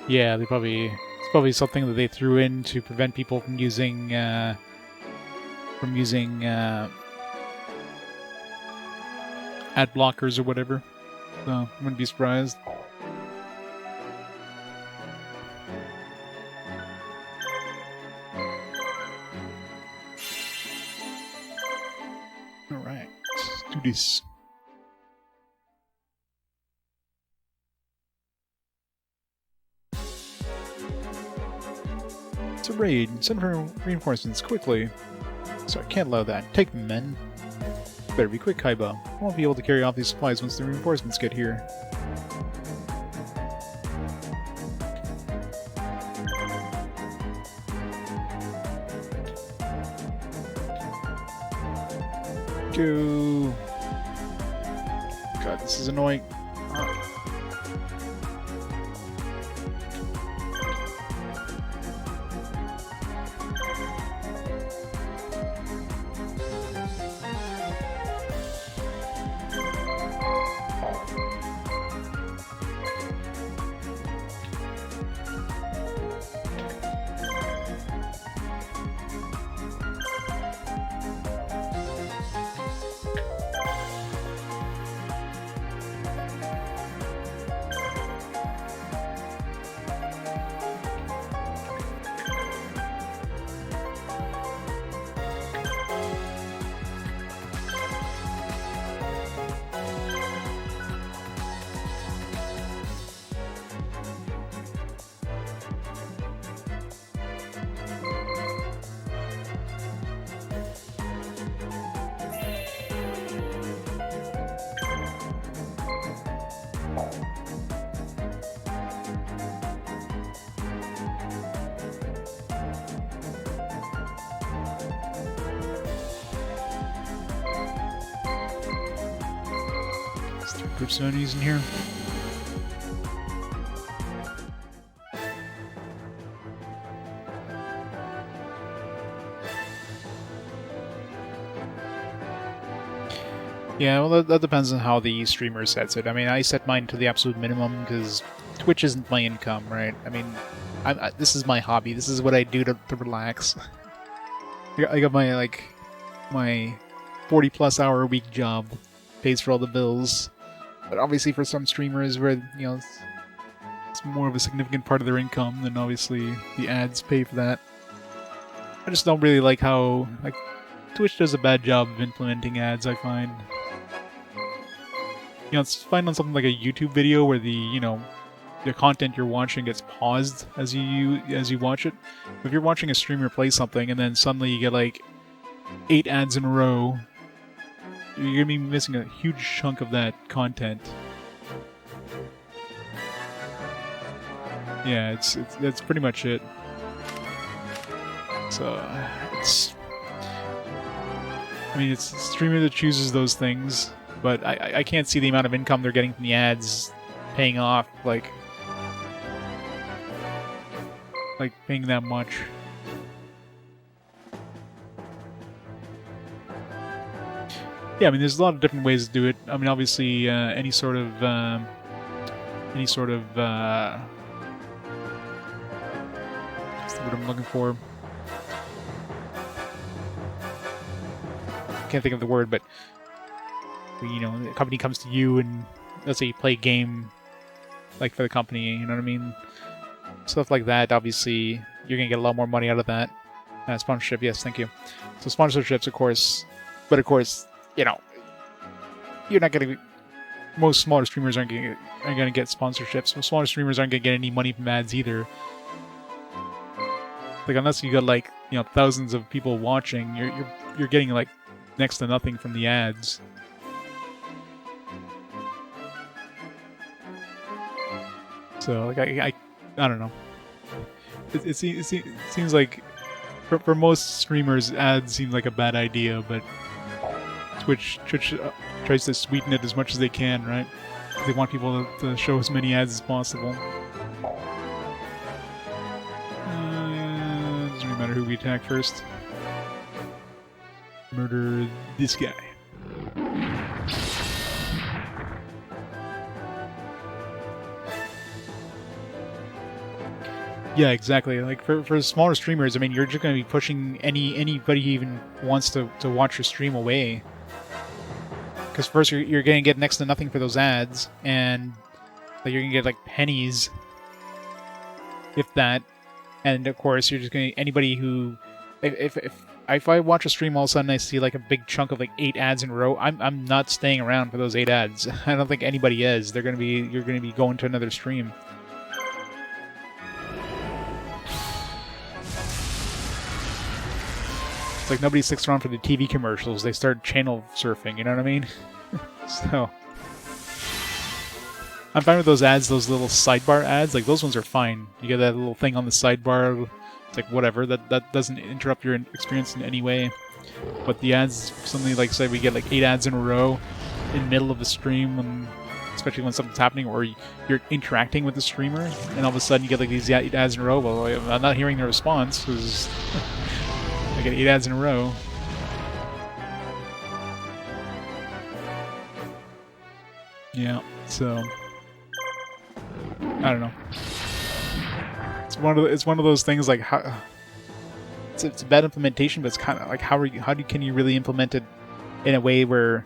Yeah, it's probably something that they threw in to prevent people from using ad blockers or whatever. So I wouldn't be surprised. All right, let's do this. It's a raid. Send for reinforcements quickly. So I can't allow that. Take them, men. Better be quick, Kaiba. I won't be able to carry off these supplies once the reinforcements get here. Go. God, this is annoying. Groups of enemies in here. Yeah, well, that depends on how the streamer sets it. I mean, I set mine to the absolute minimum because Twitch isn't my income, right? I mean, this is my hobby. This is what I do to relax. I got my, my 40-plus hour a week job. Pays for all the bills. But obviously for some streamers where, you know, it's more of a significant part of their income, then obviously the ads pay for that. I just don't really like how, Twitch does a bad job of implementing ads, I find. You know, it's fine on something like a YouTube video where the content you're watching gets paused as you watch it. If you're watching a streamer play something and then suddenly you get 8 ads in a row, you're gonna be missing a huge chunk of that content. Yeah, that's pretty much it. So it's a streamer that chooses those things, but I can't see the amount of income they're getting from the ads paying off, paying that much. Yeah, I mean, there's a lot of different ways to do it. I mean, obviously, any sort of what's the word I'm looking for? Can't think of the word, but the company comes to you and let's say you play a game, for the company, you know what I mean? Stuff like that. Obviously, you're gonna get a lot more money out of that. Sponsorship, yes, thank you. So sponsorships, of course, but of course. You're not going to. Most smaller streamers aren't going to get sponsorships. Most smaller streamers aren't going to get any money from ads either. Unless you got thousands of people watching, you're getting next to nothing from the ads. So I don't know. It seems like for most streamers, ads seem like a bad idea, but. Twitch tries to sweeten it as much as they can, right? They want people to show as many ads as possible. Doesn't really matter who we attack first. Murder this guy. Yeah, exactly. For smaller streamers, I mean, you're just going to be pushing anybody who even wants to watch your stream away. Because first you're going to get next to nothing for those ads, and you're going to get pennies, if that. And of course, you're just going to anybody who, if I watch a stream all of a sudden I see a big chunk of 8 ads in a row, I'm not staying around for those 8 ads. I don't think anybody is. You're going to be going to another stream. It's nobody sticks around for the TV commercials. They start channel surfing, you know what I mean? So I'm fine with those ads, those little sidebar ads. Those ones are fine. You get that little thing on the sidebar. It's whatever. That doesn't interrupt your experience in any way. But the ads, something like, say we get like 8 ads in a row in the middle of the stream, especially when something's happening, or you're interacting with the streamer, and all of a sudden you get like these 8 ads in a row. Well, I'm not hearing the response because I get 8 ads in a row. Yeah, so I don't know. It's one of those things like how it's a bad implementation, but it's kind of like can you really implement it in a way where,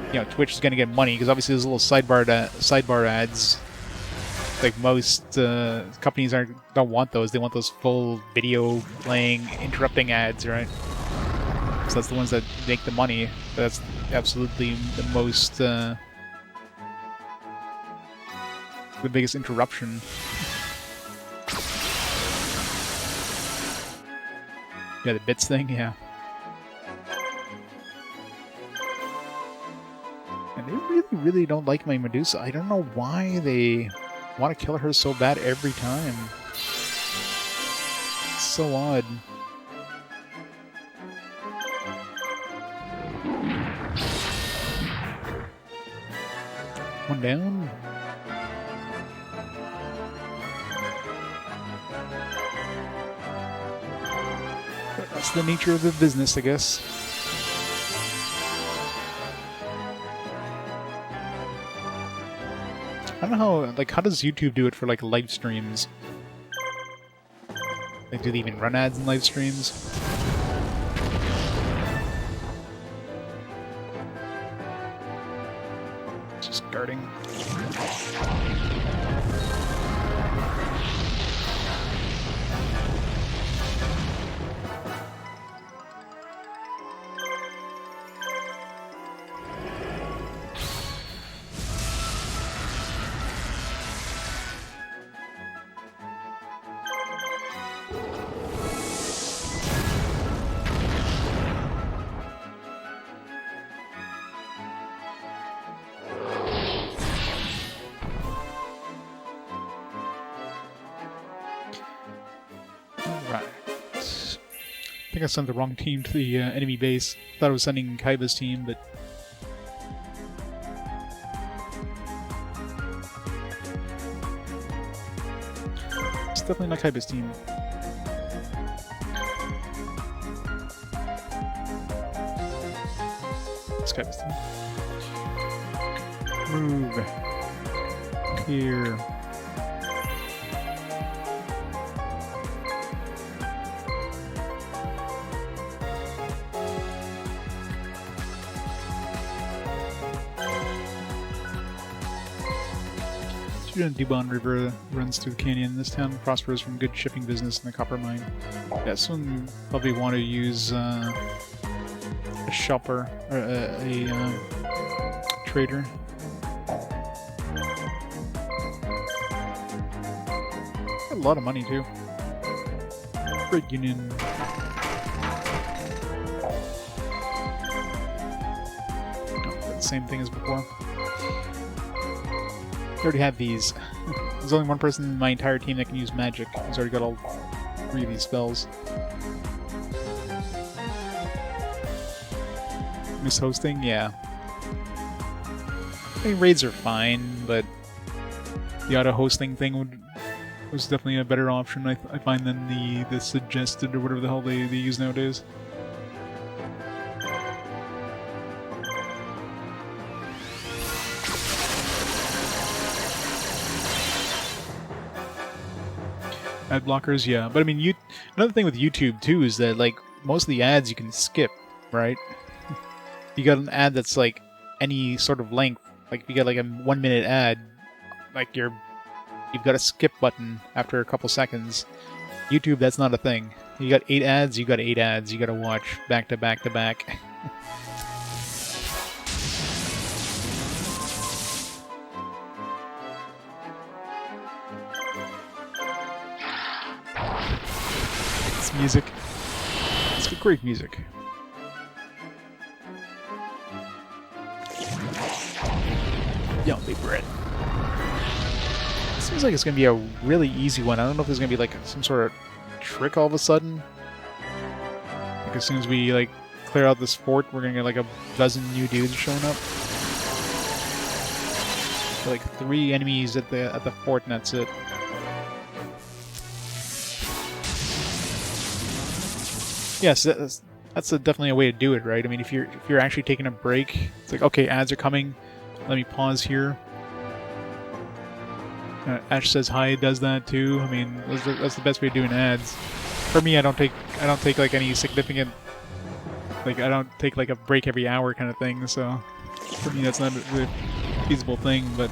you know, Twitch is going to get money, because obviously there's little sidebar ads. Like most companies don't want those. They want those full video playing, interrupting ads, right? So that's the ones that make the money. But that's absolutely the most the biggest interruption. Yeah, the bits thing, yeah. And they really, really don't like my Medusa. I don't know why they want to kill her so bad every time. It's so odd. One down. That's the nature of the business, I guess. I don't know how does YouTube do it for like live streams? Like, do they even run ads in live streams? Just guarding. I think I sent the wrong team to the enemy base. Thought I was sending Kaiba's team, but it's definitely not Kaiba's team. It's Kaiba's team. Move. Here. Dubon River runs through the canyon. This town prospers from good shipping business in the copper mine. Yeah, someone probably want to use a shopper or a trader. Got a lot of money too. Great Union. Oh, the same thing as before. I already have these. There's only one person in my entire team that can use magic. He's already got all 3 of these spells. Miss hosting? Yeah. I mean, raids are fine, but the auto-hosting thing was definitely a better option, I find, than the suggested or whatever the hell they use nowadays. Ad blockers, yeah. But I mean, another thing with YouTube too is that like most of the ads you can skip, right? You got an ad that's like any sort of length. Like if you got like a 1-minute ad, like you've got a skip button after a couple seconds. YouTube, that's not a thing. You got 8 ads, you got 8 ads. You got to watch back to back to back. Music. It's great music. Yum, big bread. Seems like it's gonna be a really easy one. I don't know if there's gonna be like some sort of trick all of a sudden. Like as soon as we like clear out this fort, we're gonna get like a dozen new dudes showing up. Like 3 enemies at the fort, and that's it. Yes, that's definitely a way to do it, right? I mean, if you're actually taking a break, it's like, okay, ads are coming. Let me pause here. Ash says hi, does that too. I mean, that's the best way of doing ads. For me, I don't take like any significant, like I don't take like a break every hour kind of thing. So for me, that's not a really feasible thing. But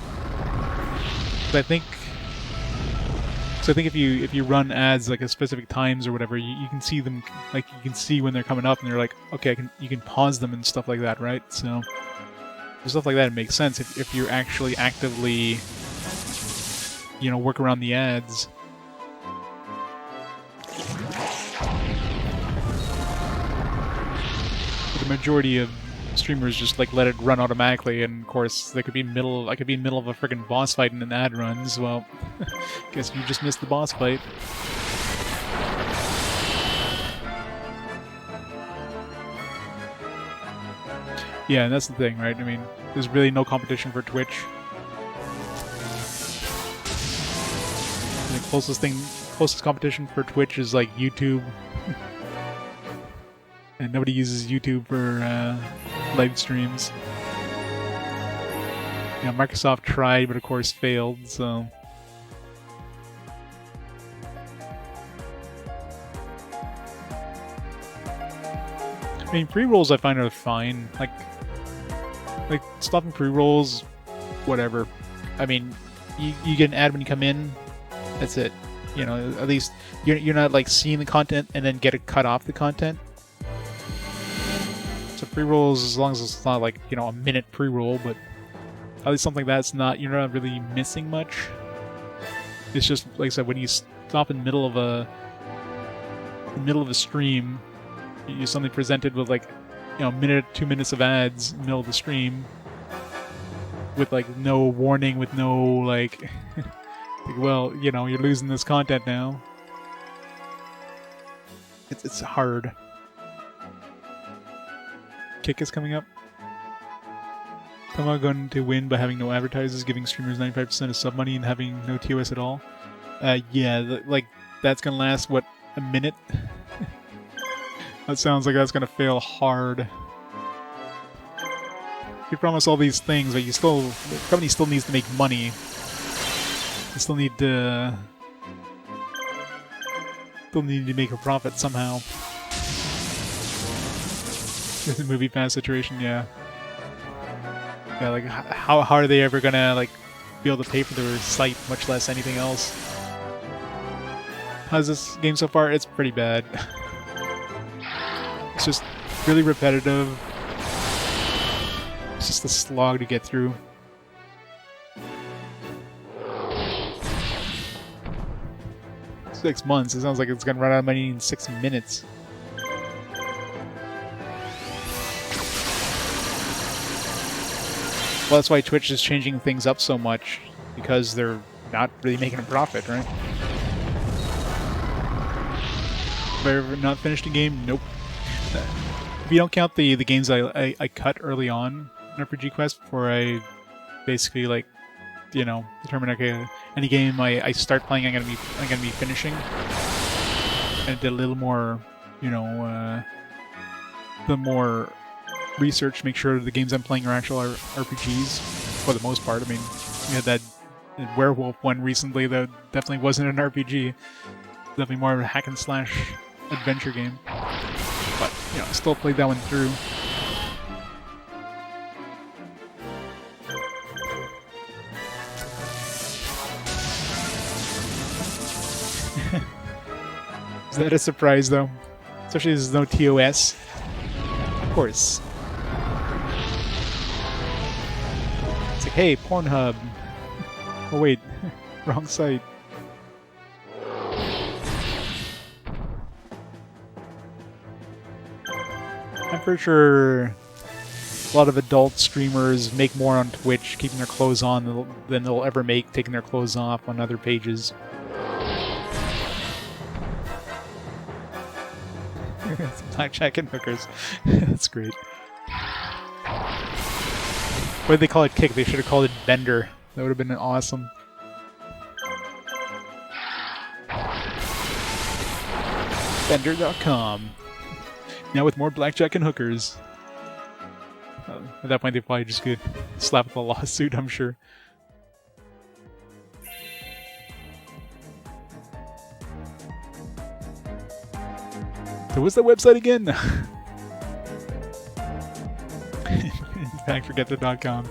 I think if you run ads like at specific times or whatever, you can see them, like you can see when they're coming up, and they're like, okay, you can pause them and stuff like that, right? So stuff like that, it makes sense if you're actually actively, you know, work around the ads. But the majority of streamers just like let it run automatically, and of course I could be in the middle of a freaking boss fight and an ad runs. Well, guess you just missed the boss fight. Yeah, and that's the thing, right? I mean, there's really no competition for Twitch. The closest competition for Twitch is like YouTube. And nobody uses YouTube for live streams. Yeah, Microsoft tried, but of course failed, so... I mean, pre-rolls I find are fine. Like stopping pre-rolls, whatever. I mean, you get an ad when you come in, that's it. You know, at least you're not like seeing the content and then get it cut off the content. So pre-rolls, as long as it's not like, you know, a minute pre-roll, but at least something like that's not, you're not really missing much. It's just, like I said, when you stop in the middle of a stream, you're suddenly presented with like, you know, 2 minutes of ads in the middle of the stream with like no warning, with no like, like, well, you know, you're losing this content now. It's hard. Kick is coming up. Somehow going to win by having no advertisers, giving streamers 95% of sub money and having no TOS at all. Yeah, like that's gonna last what, a minute? That sounds like that's gonna fail hard. You promise all these things, but the company still needs to make money. You still need to make a profit somehow. This movie fan situation, yeah. Yeah, like how are they ever gonna like be able to pay for their site, much less anything else? How's this game so far? It's pretty bad. It's just really repetitive. It's just a slog to get through. Six months. It sounds like it's gonna run out of money in 6 minutes. Well, that's why Twitch is changing things up so much, because they're not really making a profit, right? Have I ever not finished a game? Nope. If you don't count the games I cut early on in RPG Quest before I basically, like, you know, determine, okay, any game I start playing I'm gonna be finishing, and did a little more, you know, the more research to make sure the games I'm playing are actual RPGs for the most part. I mean, we had that werewolf one recently that definitely wasn't an RPG. Definitely more of a hack and slash adventure game. But, you know, I still played that one through. Is that a surprise, though? Especially as there's no TOS. Of course. It's like, hey, Pornhub. Oh, wait. Wrong site. I'm pretty sure a lot of adult streamers make more on Twitch keeping their clothes on than they'll ever make taking their clothes off on other pages. Blackjack and hookers. That's great. What did they call it? Kick. They should have called it Bender. That would have been awesome. Bender.com. Now with more blackjack and hookers. At that point, they probably just could slap up a lawsuit, I'm sure. So what's that website again? Backforgetthit.com.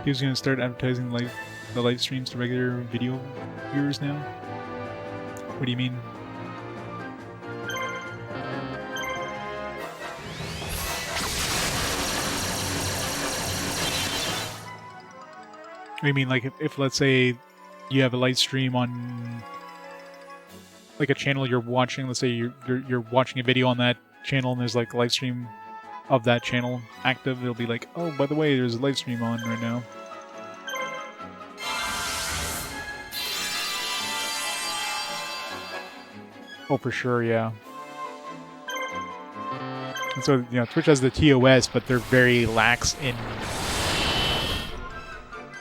He was going to start advertising the live streams to regular video viewers now? What do you mean? I mean, like, if let's say you have a live stream on like a channel you're watching, let's say you're watching a video on that channel and there's like a live stream of that channel active, it'll be like, oh, by the way, there's a live stream on right now. Oh, for sure, yeah. And so, you know, Twitch has the TOS, but they're very lax in,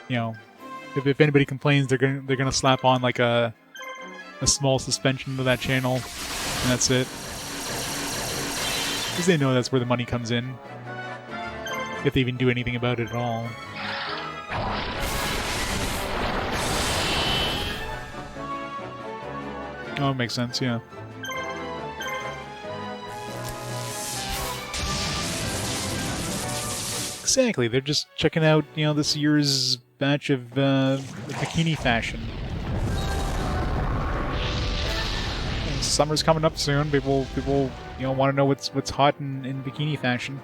you know, if anybody complains, they're gonna slap on like a small suspension to that channel, and that's it. Because they know that's where the money comes in, if they even do anything about it at all. Oh, it makes sense, yeah. Exactly, they're just checking out, you know, this year's batch of bikini fashion. Summer's coming up soon. People, you know, want to know what's hot in bikini fashion.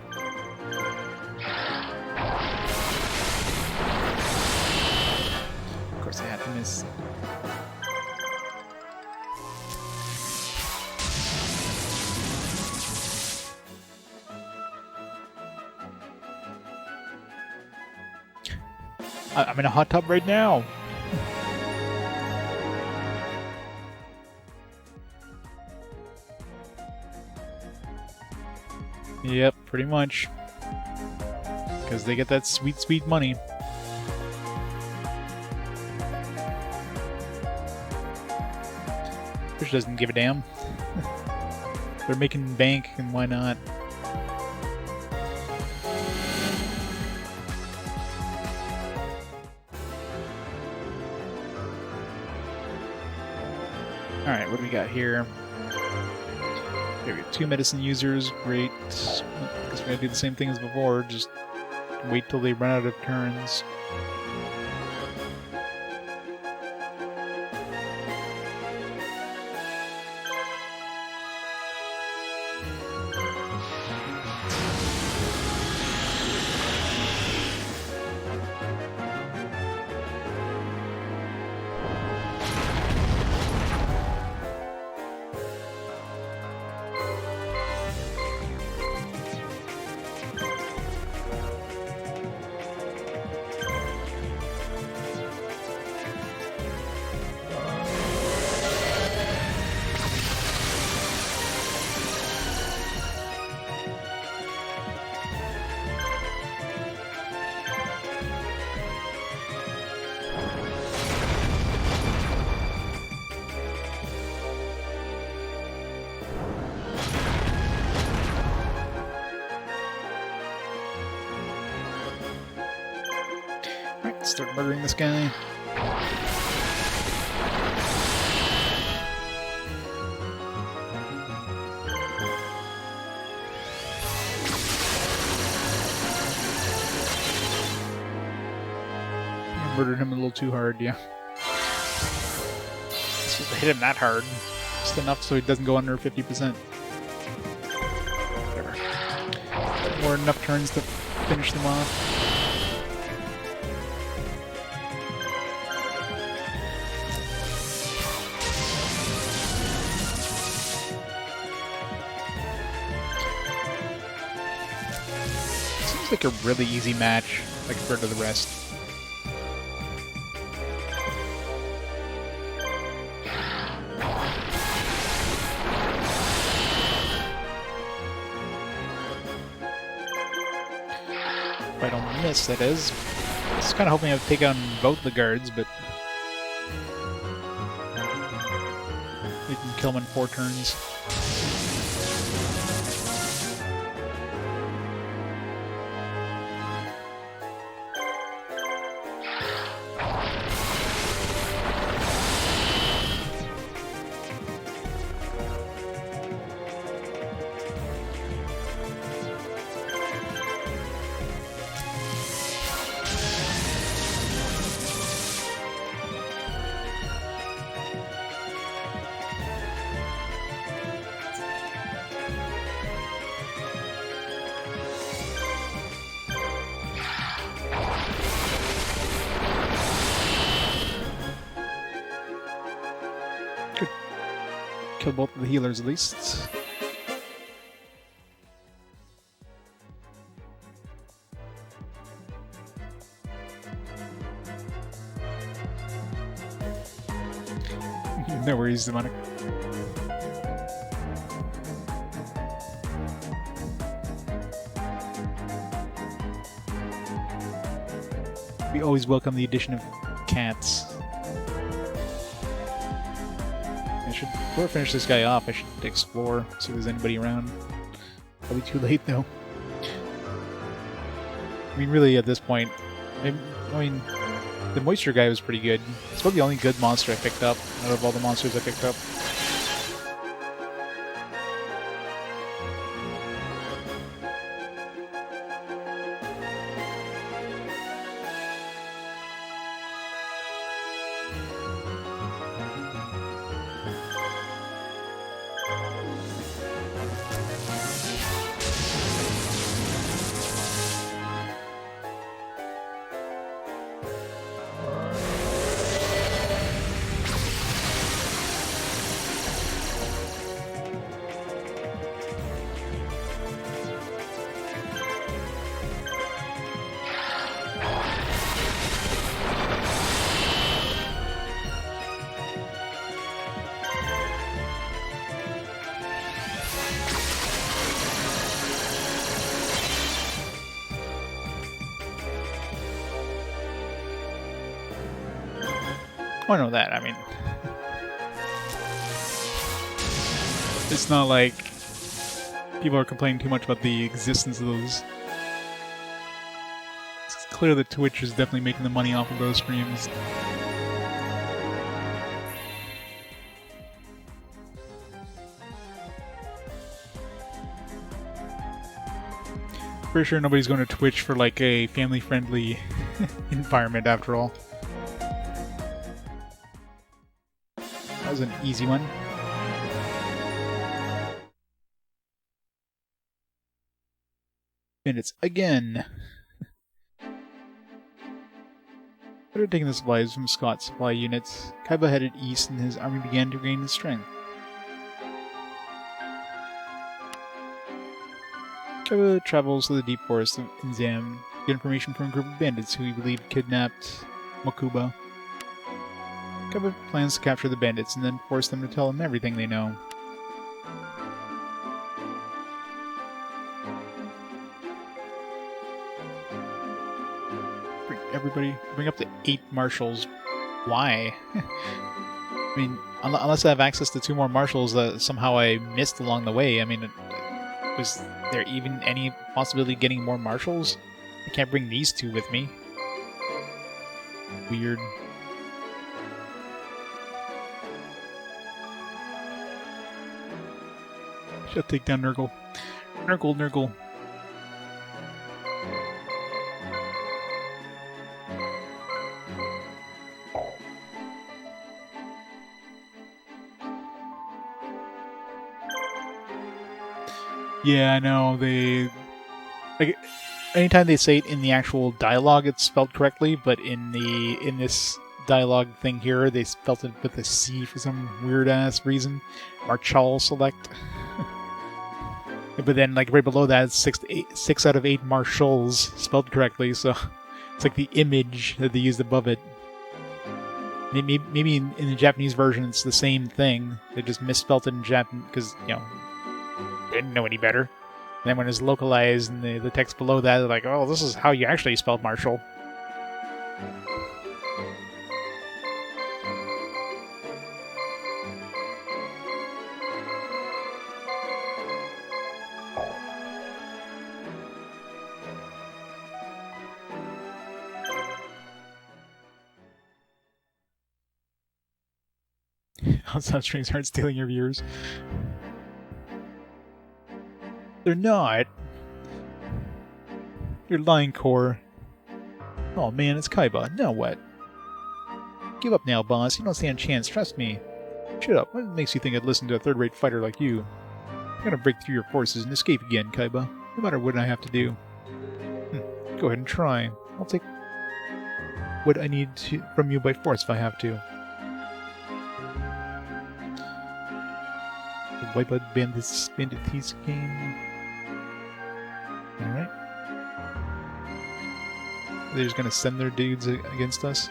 Of course, I had to miss. I'm in a hot tub right now. Yep, pretty much. Because they get that sweet, sweet money. Twitch doesn't give a damn. They're making bank, and why not? Alright, what do we got here? Here we have 2 medicine users, great. Guess we're gonna do the same thing as before, just wait till they run out of turns. Start murdering this guy. I murdered him a little too hard, yeah. Just hit him that hard. Just enough so he doesn't go under 50%. Whatever. Or enough turns to finish them off. like a really easy match, like compared to the rest. If I don't miss, that is. I was kind of hoping I would take on both the guards, but we can kill them in 4 turns. Kill both of the healers at least. No worries, Demonic. We always welcome the addition of cats. Before I finish this guy off, I should explore, see if there's anybody around. Probably too late, though. I mean, really, at this point, I mean, the moisture guy was pretty good. It's probably the only good monster I picked up out of all the monsters I picked up. I know that, I mean... It's not like people are complaining too much about the existence of those. It's clear that Twitch is definitely making the money off of those streams. Pretty sure nobody's going to Twitch for like a family-friendly environment after all. That was an easy one. And it's again. After taking the supplies from Scott's supply units, Kaiba headed east and his army began to gain strength. Kaiba travels to the deep forest of Inzam to get information from a group of bandits who he believed kidnapped Makuba. Kaiba plans to capture the bandits and then force them to tell him everything they know. Bring up to 8 marshals. Why? I mean, unless I have access to 2 more marshals that somehow I missed along the way. I mean, was there even any possibility of getting more marshals? I can't bring these 2 with me. Weird. Should take down Nurgle. Nurgle. Yeah, I know, like, anytime they say it in the actual dialogue, it's spelled correctly, but in this dialogue thing here, they spelled it with a C for some weird-ass reason. Marshal select. But then, like, right below that, it's 6 out of 8 marshals spelled correctly, so it's like the image that they used above it. Maybe in the Japanese version it's the same thing. They just misspelled it in Japan because, you know, they didn't know any better. And then when it's localized and the text below that, they're like, oh, this is how you actually spelled marshal. Outside strings aren't stealing your viewers. They're not. You're lying, Core. Oh man, it's Kaiba. Now what? Give up now, boss. You don't stand a chance, trust me. Shut up. What makes you think I'd listen to a third-rate fighter like you? I'm gonna break through your forces and escape again, Kaiba. No matter what I have to do. Go ahead and try. I'll take what I need from you by force if I have to. Wipe out Bandit's game. Alright. They're just gonna send their dudes against us.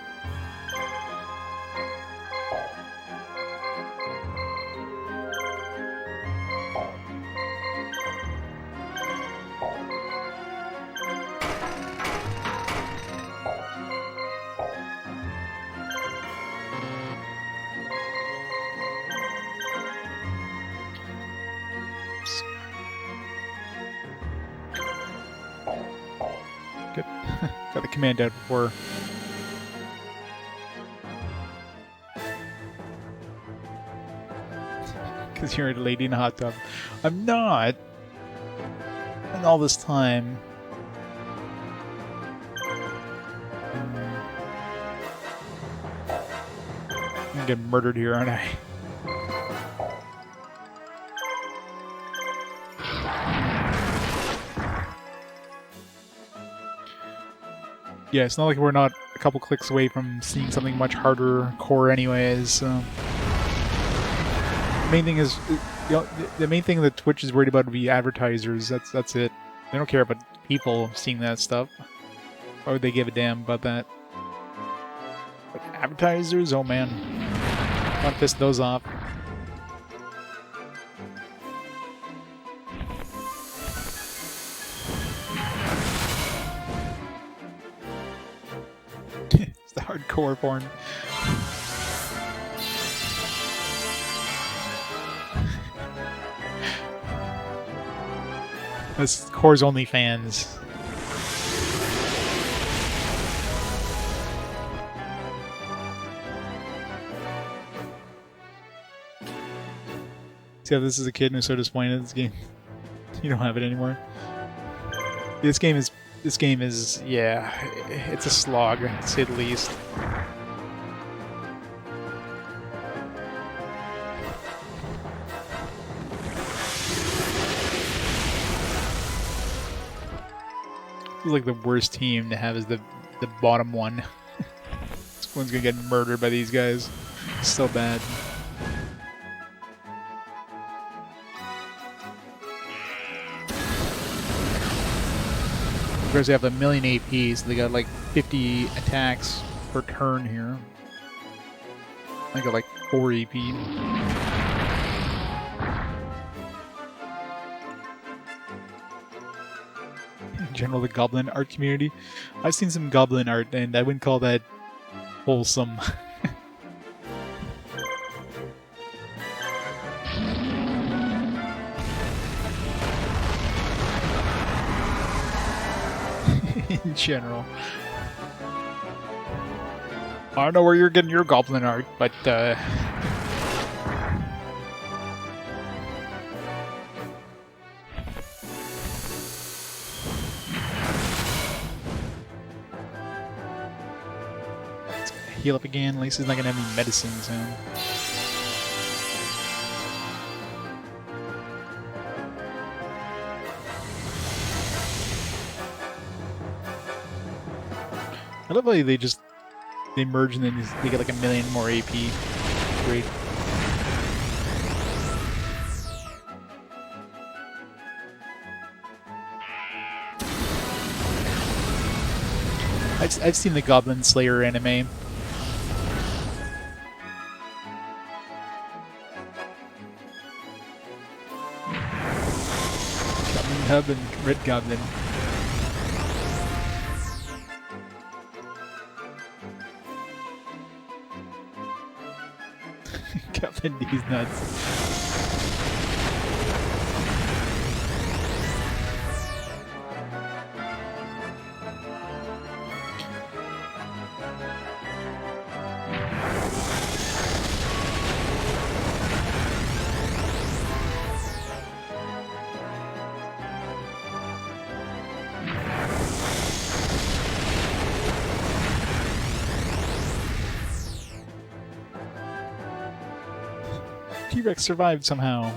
Good. Got the command out before. Because you're a lady in a hot tub. I'm not! And all this time. I'm gonna get murdered here, aren't I? Yeah, it's not like we're not a couple clicks away from seeing something much harder core anyways. The main thing is, you know, the main thing that Twitch is worried about would be advertisers. That's it. They don't care about people seeing that stuff. Why would they give a damn about that? But advertisers? Oh man. I want to piss those off. It's the hardcore porn. That's Core's OnlyFans. See how this is a kid who's so disappointed in this game. You don't have it anymore. This game is, yeah, it's a slog, to say the least. Feels like the worst team to have is the bottom one. This one's gonna get murdered by these guys. It's so bad. Of course, they have a million AP, so they got like 50 attacks per turn here. I got like 4 AP. In general, the goblin art community. I've seen some goblin art, and I wouldn't call that wholesome. In general. I don't know where you're getting your goblin art, but let's heal up again. At least he's not gonna have any medicine soon. I love how they merge and then they get like a million more AP. Great. I've seen the Goblin Slayer anime. Goblin Hub and Red Goblin. Goblin D's nuts. T-Rex survived somehow.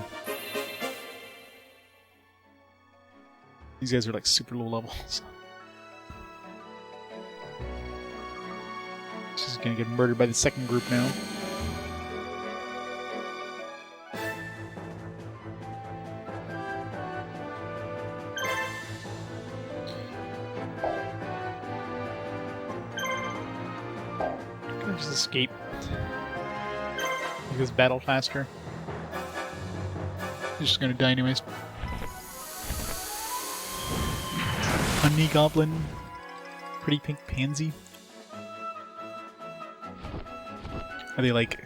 These guys are like super low levels. She's gonna get murdered by the second group now. Can I just escape? Make this battle faster. He's just gonna die anyways. Honey Goblin. Pretty pink pansy. Are they like...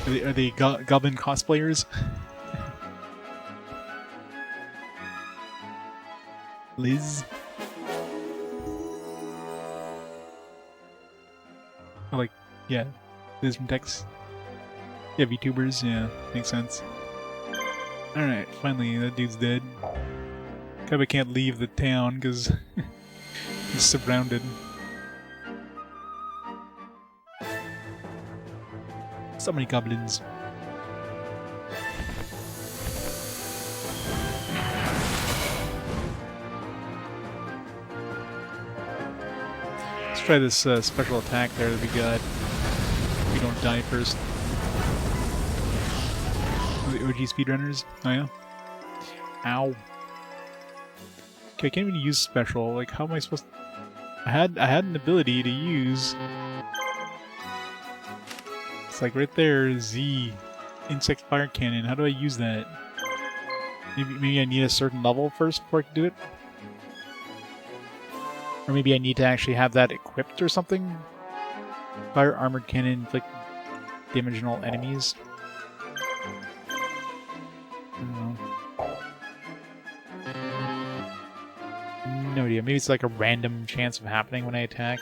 Are they Goblin cosplayers? Liz? Oh, like, yeah. Liz from Tex. Yeah, VTubers, yeah, makes sense. Alright, finally, that dude's dead. Kaiba can't leave the town because he's surrounded. So many goblins. Let's try this special attack there that we got. If we don't die first. The OG speedrunners? Oh yeah? Ow. Okay, I can't even use special. Like, how am I supposed to... I had an ability to use... It's like right there, Z. Insect Fire Cannon. How do I use that? Maybe I need a certain level first before I can do it? Or maybe I need to actually have that equipped or something? Fire Armored Cannon inflict damage on all enemies. No idea. Maybe it's like a random chance of happening when I attack.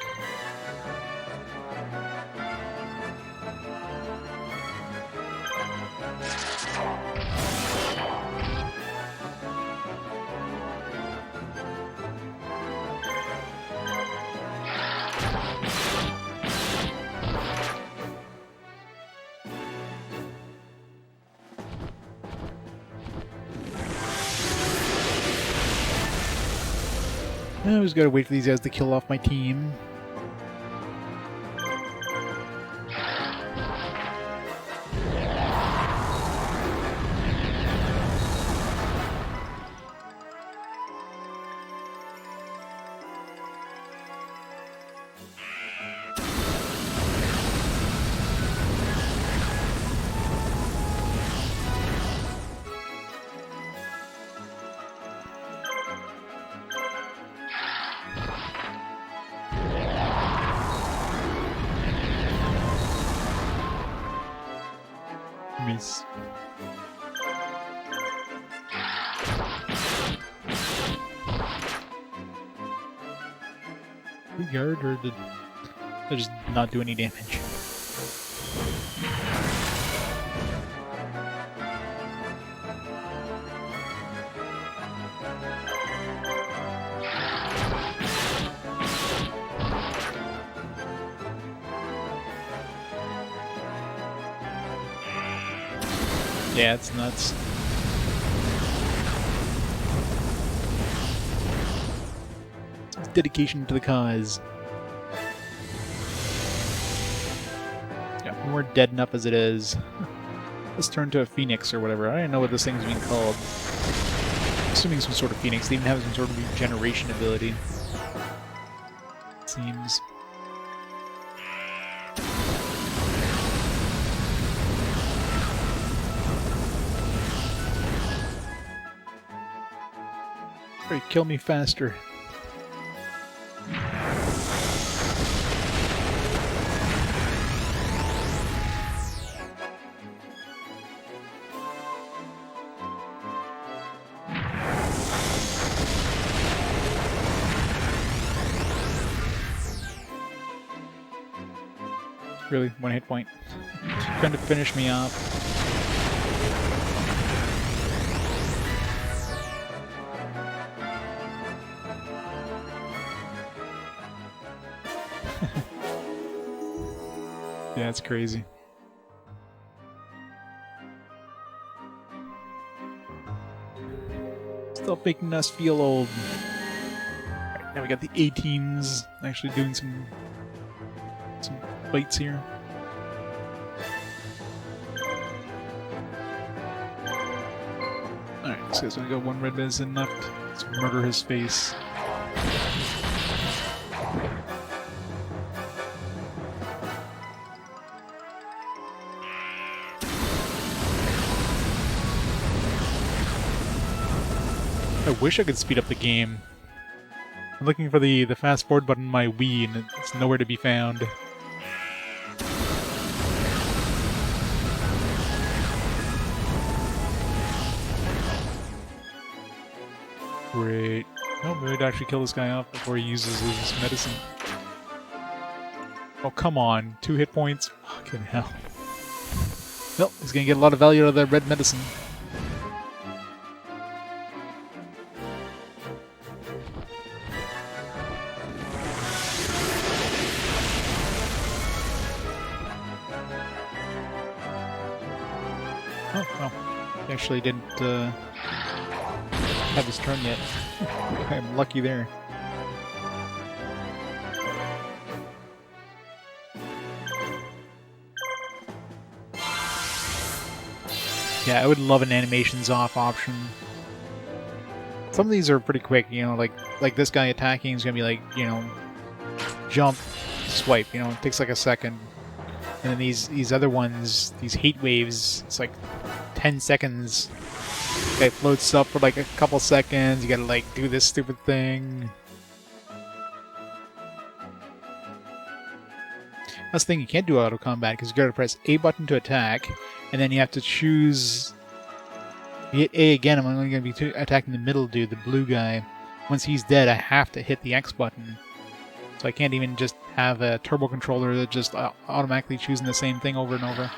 I just gotta wait for these guys to kill off my team. Miss. Guard, or did I just not do any damage? Yeah, it's nuts. It's dedication to the cause. Yeah, we're dead enough as it is. Let's turn to a phoenix or whatever. I don't know what this thing's being called. assuming some sort of phoenix. They even have some sort of regeneration ability. Seems. Hurry, kill me faster. Really, 1 hit point. Trying to finish me off. Yeah, it's crazy. Still making us feel old. Alright, now we got the 18s actually doing some fights here. Alright, so there's only got 1 red medicine left. Let's murder his face. I wish I could speed up the game. I'm looking for the fast forward button on my Wii and it's nowhere to be found. Great. Oh, maybe I'd actually kill this guy off before he uses his medicine. Oh, come on. 2 hit points? Fucking hell. Well, he's gonna get a lot of value out of that red medicine. Oh, well. He actually didn't, have his turn yet. I'm lucky there. Yeah, I would love an animations off option. Some of these are pretty quick, you know, like this guy attacking is gonna be like, you know, jump, swipe, you know, it takes like a second. And then these other ones, these heat waves, it's like 10 seconds. It floats up for like a couple seconds, you gotta like do this stupid thing. That's the thing, you can't do auto combat because you gotta press A button to attack, and then you have to choose. You hit A again, I'm only gonna be attacking the middle dude, the blue guy. Once he's dead, I have to hit the X button. So I can't even just have a turbo controller that just automatically choosing the same thing over and over.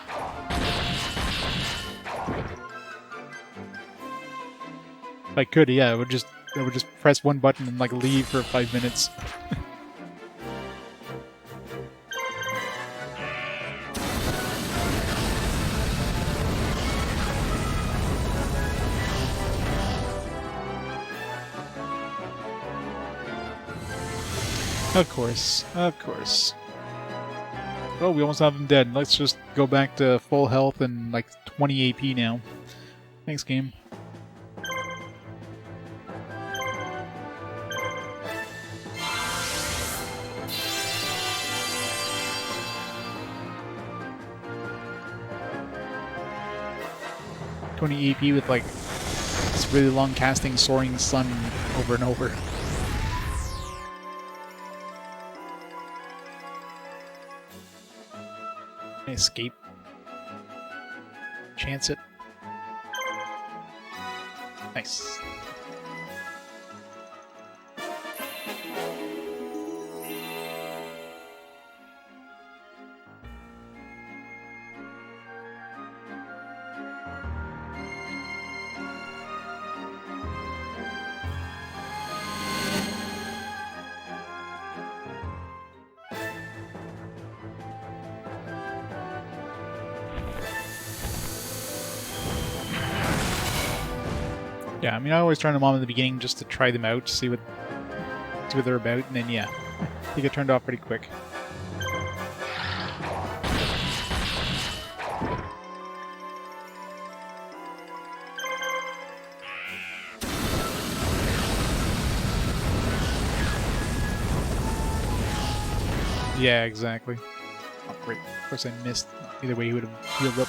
If I could, yeah, I would just press 1 button and like leave for 5 minutes. Of course, of course. Oh, we almost have him dead. Let's just go back to full health and like 20 AP now. Thanks, game. AP with like this really long casting soaring sun over and over. Can I escape? Chance it. Nice. Yeah, I mean, I always turn them on in the beginning just to try them out, see what they're about, and then yeah, they get turned off pretty quick. Yeah, exactly. Oh, great. Of course I missed. Either way, he would have healed up.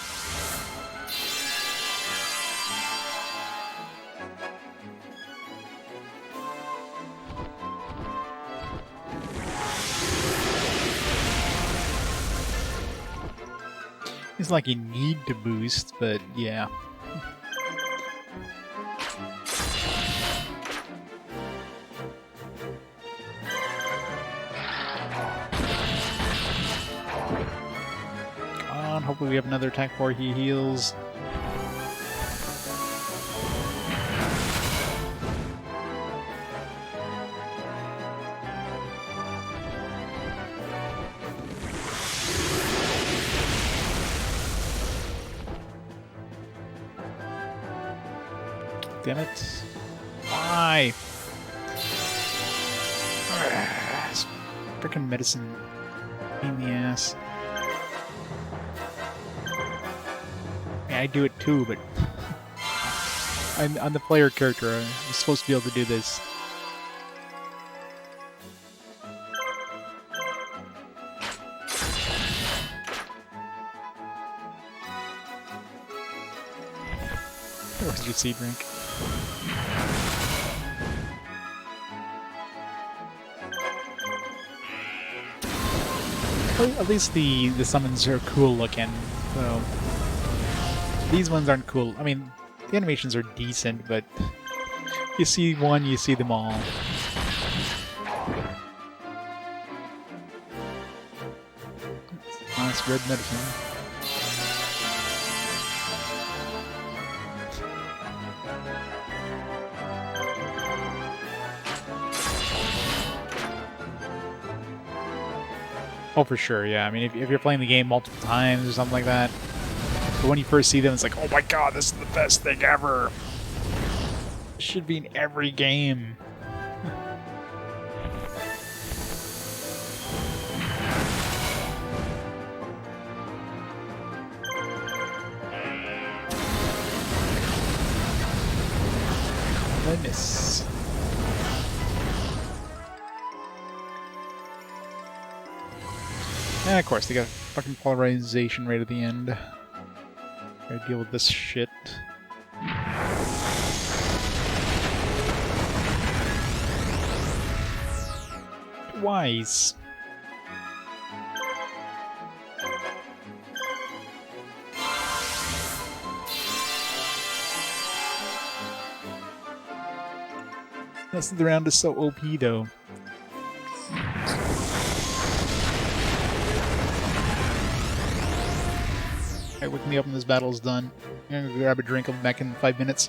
It's like you need to boost, but yeah. Come on, hopefully we have another attack before he heals. Damn it. Why? This frickin' medicine pain in the ass. Yeah, I do it too, but I'm the player character. I'm supposed to be able to do this. Where's your seed drink? Well, at least the summons are cool looking, so these ones aren't cool. I mean, the animations are decent, but you see one, you see them all. Nice red medicine. Oh, for sure, yeah. I mean, if you're playing the game multiple times or something like that, but when you first see them, it's like, oh my god, this is the best thing ever! It should be in every game. I miss. Yeah, of course, they got fucking polarization right at the end. Gotta deal with this shit. Twice. This round is so OP though. Alright, wake me up when this battle's done. I'm gonna grab a drink, I'll be back in 5 minutes.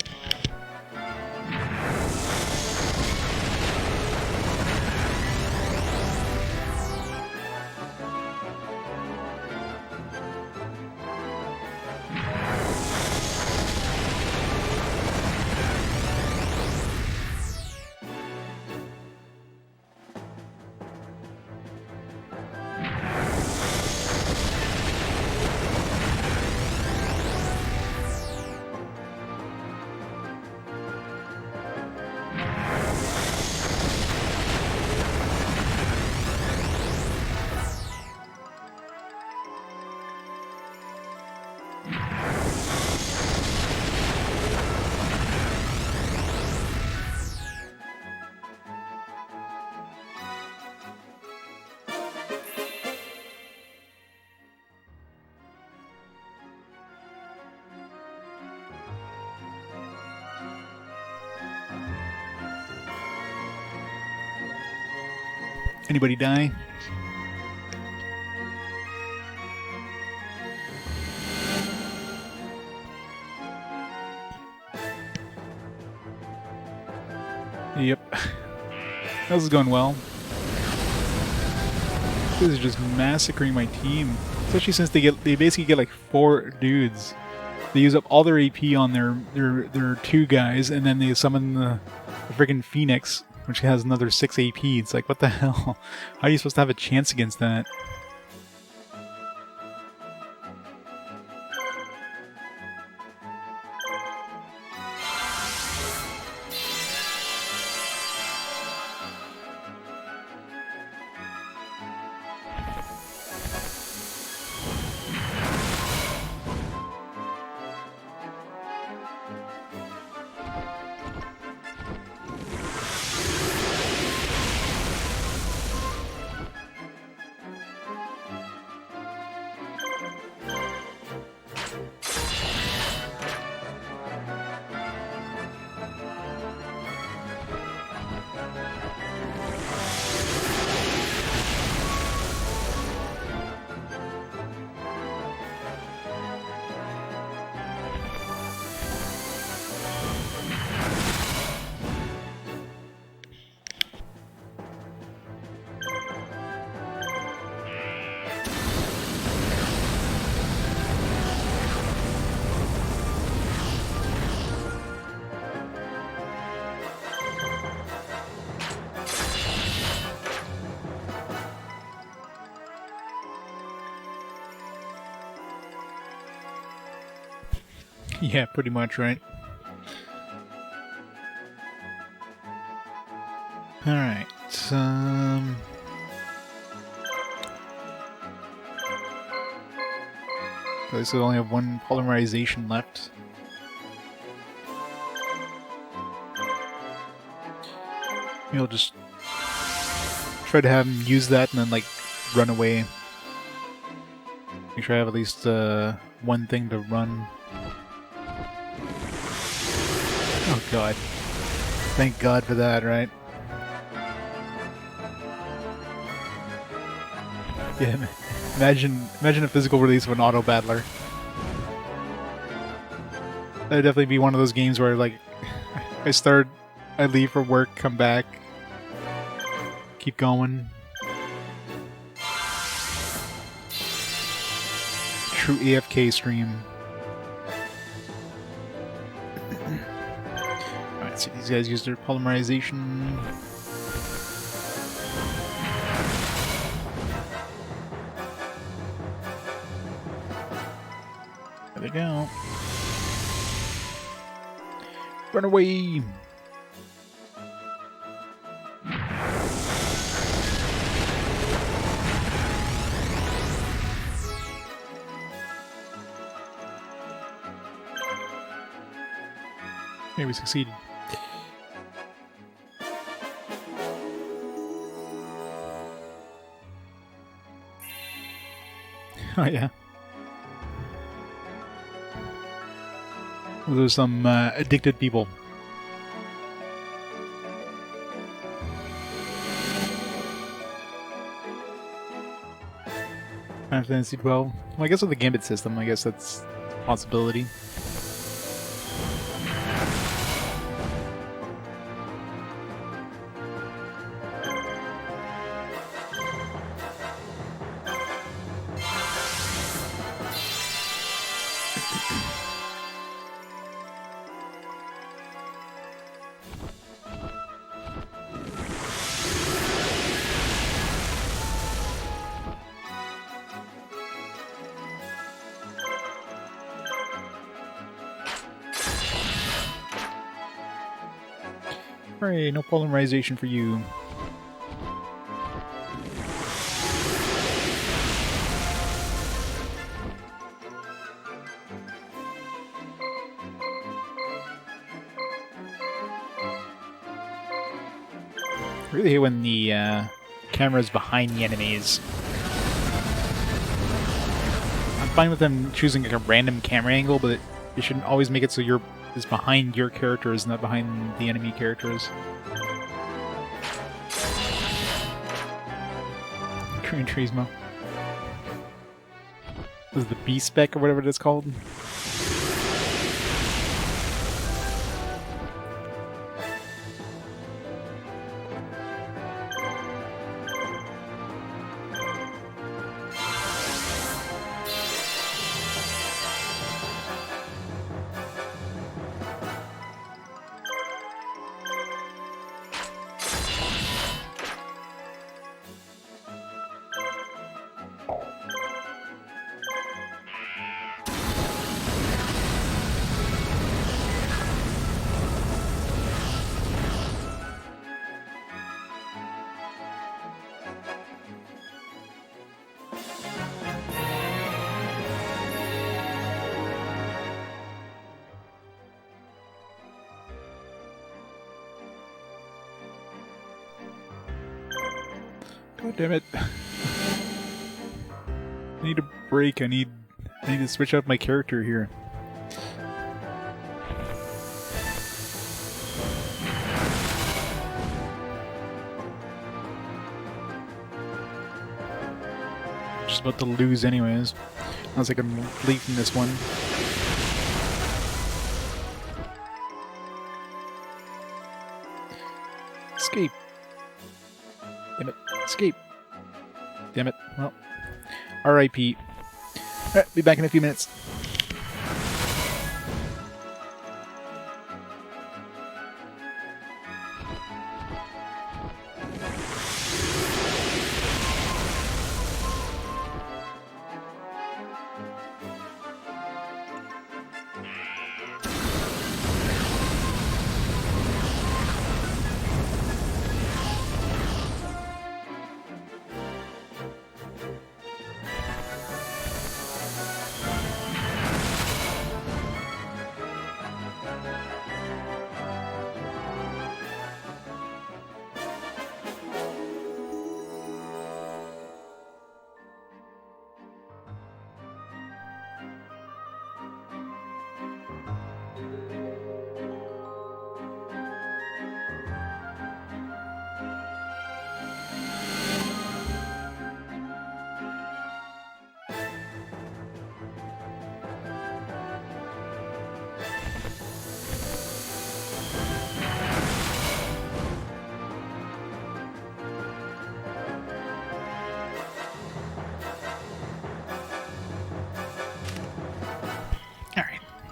Anybody die? Yep. This is going well. This is just massacring my team. Especially since they basically get like 4 dudes. They use up all their AP on their 2 guys, and then they summon the freaking Phoenix, which has another 6 AP. It's like, what the hell? How are you supposed to have a chance against that? Yeah, pretty much, right? Alright, I still only have one polymerization left. Maybe I'll just try to have him use that and then, like, run away. Make sure I have at least one thing to run. Oh god. Thank god for that, right? Yeah, imagine a physical release of an auto battler. That'd definitely be one of those games where, like, I leave for work, come back, keep going. True AFK stream. Alright, so these guys use their polymerization. There they go. Run away! Maybe we succeeded. Oh yeah. There's some addicted people. Final Fantasy 12. Well, I guess with the Gambit system, I guess that's a possibility. Hooray, no polymerization for you. I really hate when the camera's behind the enemies. I'm fine with them choosing like a random camera angle, but it shouldn't always make it so it's behind your characters, not behind the enemy characters. Gran Turismo. This is the B-Spec or whatever it's called. God damn it. I need a break. I need to switch out my character here. Just about to lose anyways. Unless I can leave from this one. Escape. Damn it. Escape. Damn it. Well, R.I.P. Alright, be back in a few minutes.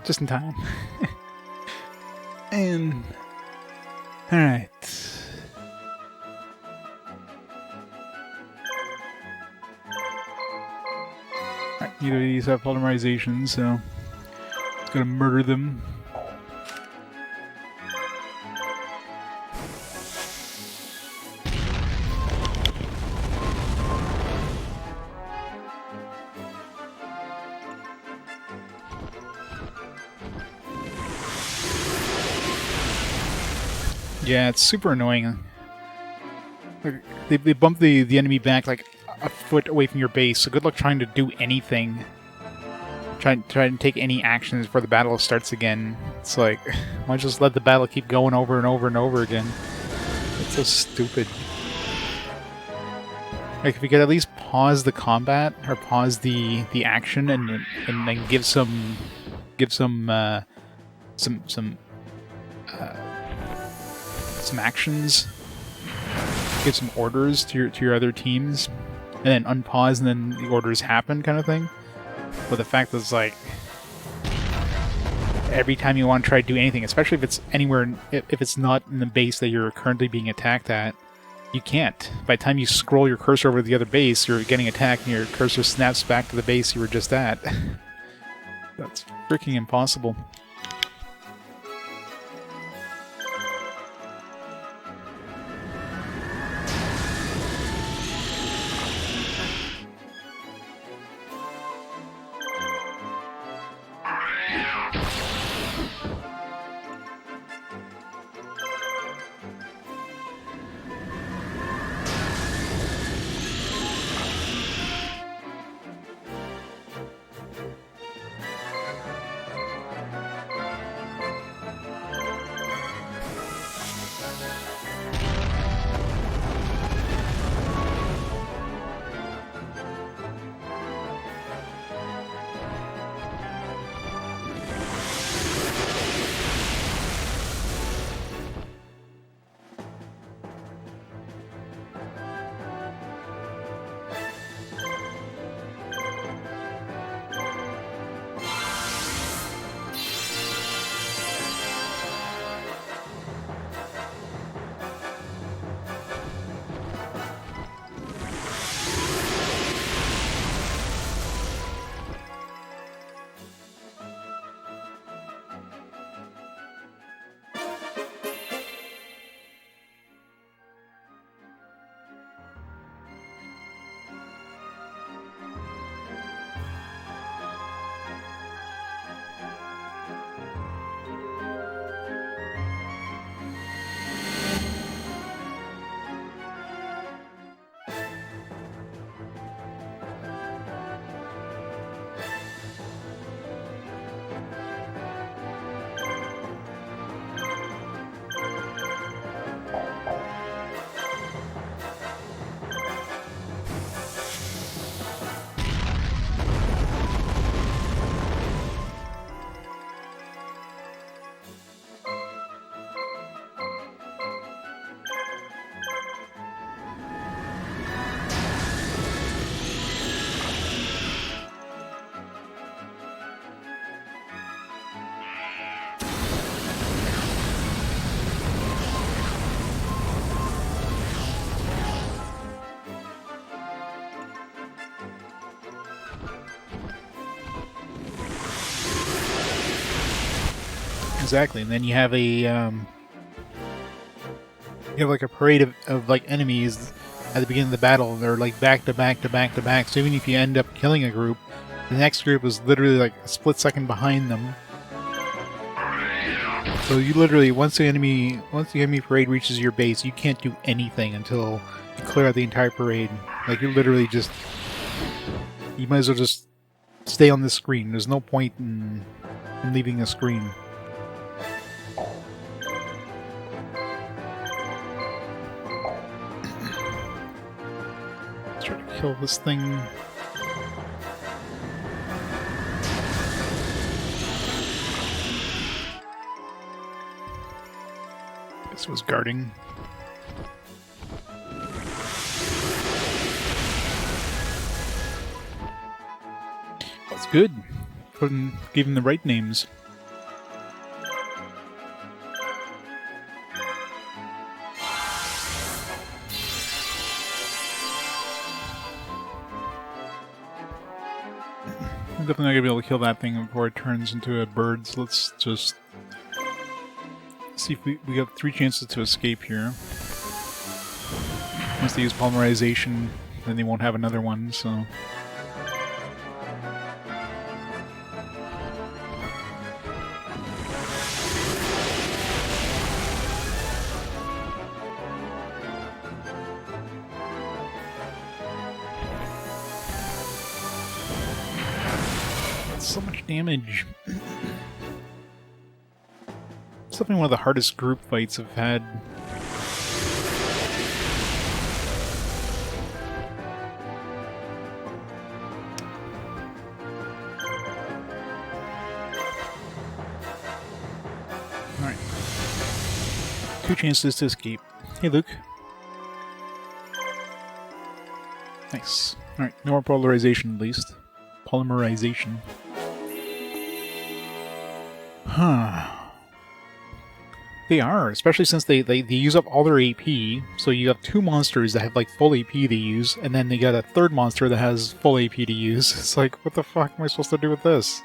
just in time. And alright. Alright, neither of these have polymerization, so it's gonna murder them. Yeah, it's super annoying. Like, they bump the enemy back like a foot away from your base, so good luck trying to do anything. Try to take any actions before the battle starts again. It's like, why don't you just let the battle keep going over and over and over again? It's so stupid. Like, if you could at least pause the combat, or pause the action, and then give some actions, give some orders to your other teams, and then unpause, and then the orders happen, kind of thing. But the fact that it's like every time you want to try to do anything, especially if it's anywhere, if it's not in the base that you're currently being attacked at, you can't. By the time you scroll your cursor over to the other base, you're getting attacked, and your cursor snaps back to the base you were just at. That's freaking impossible. Exactly, and then you have like a parade of like enemies at the beginning of the battle, and they're like back to back to back to back. So even if you end up killing a group, the next group is literally like a split second behind them. So you literally, once the enemy parade reaches your base, you can't do anything until you clear out the entire parade. Like, you're literally just, you might as well just stay on the screen. There's no point in leaving the screen. Let's try to kill this thing. This was guarding. That's good. Gave him the right names. definitely not gonna be able to kill that thing before it turns into a bird, so let's just see if we got 3 chances to escape here. Once they use polymerization, then they won't have another one, so... So much damage. It's definitely one of the hardest group fights I've had. Alright. 2 chances to escape. Hey, Luke. Nice. Alright, no more polarization at least. Polymerization. Huh. They are, especially since they use up all their AP, so you have 2 monsters that have like full AP to use, and then they got a 3rd monster that has full AP to use. It's like, what the fuck am I supposed to do with this?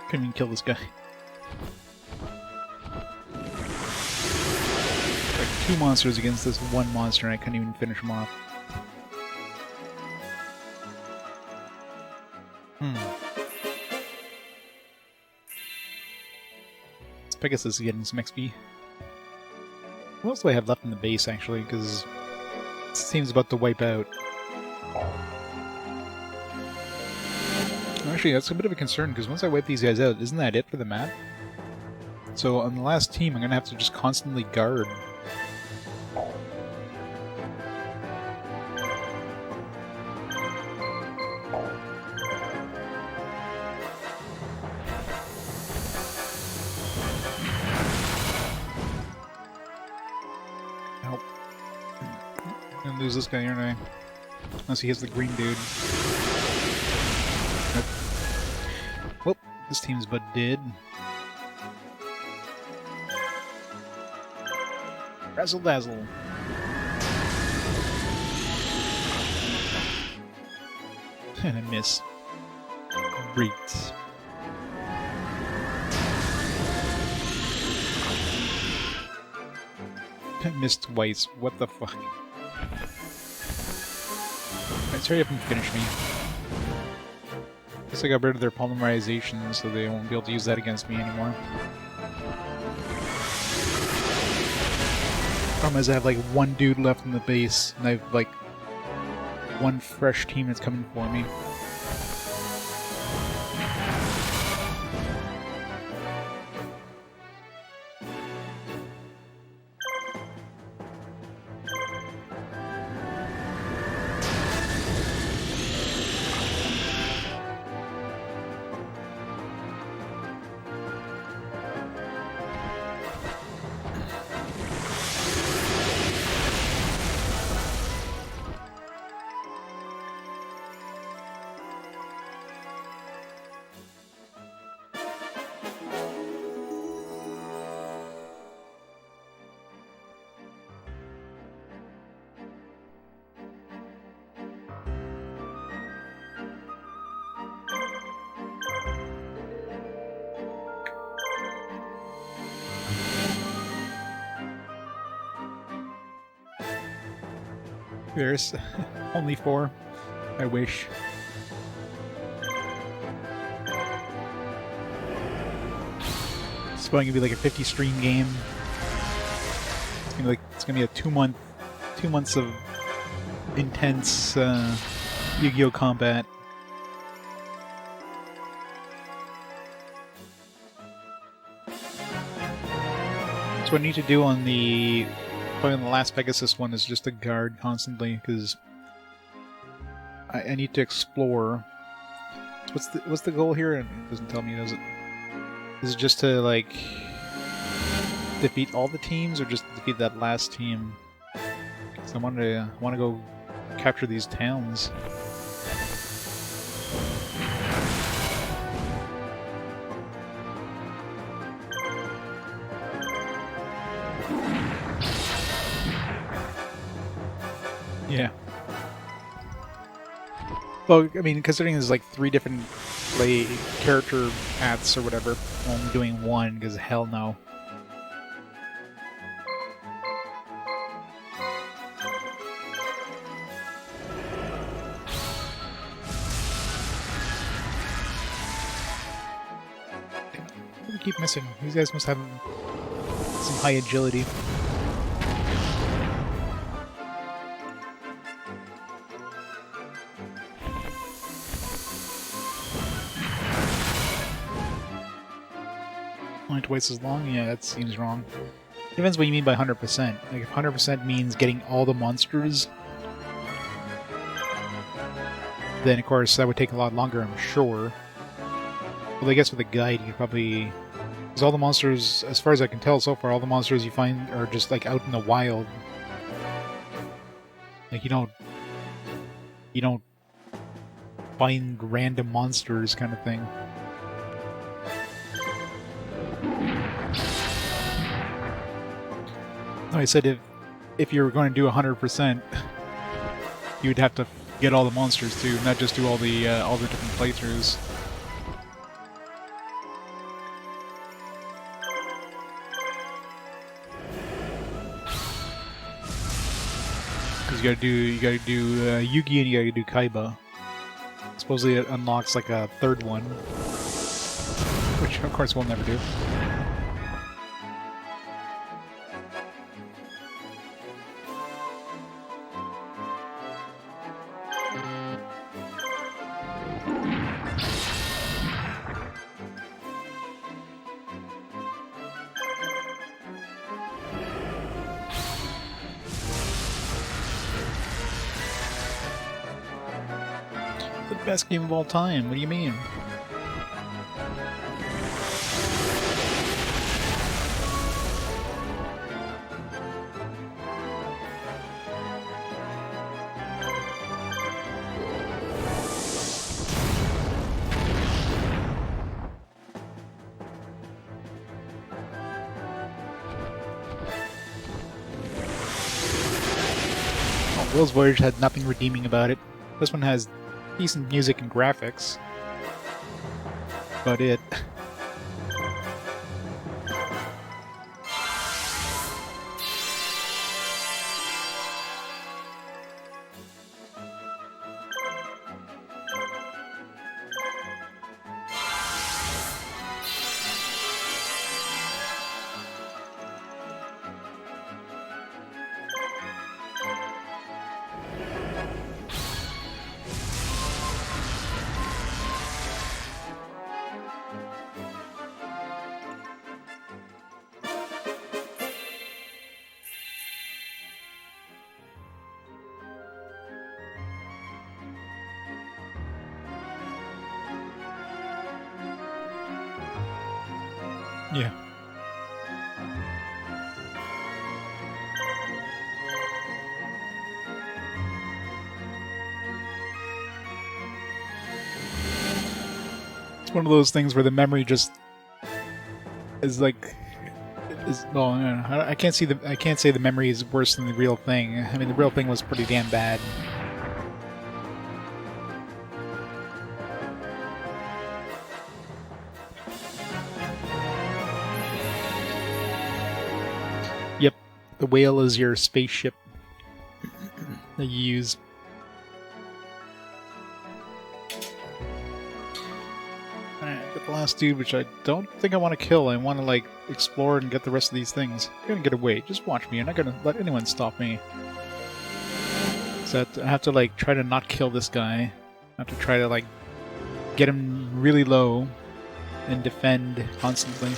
Couldn't even kill this guy. Like 2 monsters against this 1 monster and I couldn't even finish him off. This Pegasus is getting some XP. What else do I have left in the base, actually? Because it seems about to wipe out. Actually, that's a bit of a concern, because once I wipe these guys out, isn't that it for the map? So on the last team, I'm going to have to just constantly guard. Help. I'm going to lose this guy, aren't I? Unless he hits the green dude. Nope. Whoop, this team's but dead. Razzle dazzle. And I miss. Great. I missed twice. What the fuck? Alright, hurry up and finish me. Guess I got rid of their polymerization, so they won't be able to use that against me anymore. Problem is I have like 1 dude left in the base, and I have like 1 fresh team that's coming for me. There's only 4. I wish. It's going to be like a 50 stream game. It's gonna be a 2 months of intense Yu-Gi-Oh combat. So what I need to do on probably on the last Pegasus one is just to guard constantly, because I need to explore. What's the goal here? It doesn't tell me, does it? Is it just to like defeat all the teams, or just defeat that last team? Because I want to go capture these towns. Yeah. Well, I mean, considering there's like 3 different character paths or whatever, I'm only doing 1 because hell no. Damn it. I keep missing. These guys must have some high agility. Only twice as long? Yeah, that seems wrong. Depends what you mean by 100%. Like, if 100% means getting all the monsters, then of course that would take a lot longer, I'm sure. Well, I guess with a guide, you could probably... Because all the monsters, as far as I can tell so far, all the monsters you find are just, like, out in the wild. Like, you don't find random monsters kind of thing. I said if you were going to do 100%, you would have to get all the monsters too, not just do all the different playthroughs. Because you gotta do Yugi and you gotta do Kaiba. Supposedly it unlocks like a 3rd one, which of course we'll never do. Best game of all time. What do you mean? Oh, Will's Voyage had nothing redeeming about it. This one has decent music and graphics. But it... yeah. It's one of those things where the memory just is like well, I can't say the memory is worse than the real thing. I mean, the real thing was pretty damn bad. Yep, the whale is your spaceship. that you use. Alright, get the last dude, which I don't think I want to kill. I want to, like, explore and get the rest of these things. I'm gonna get away. Just watch me. I'm not gonna let anyone stop me. So I have to, like, try to not kill this guy. I have to try to, like, get him really low and defend constantly.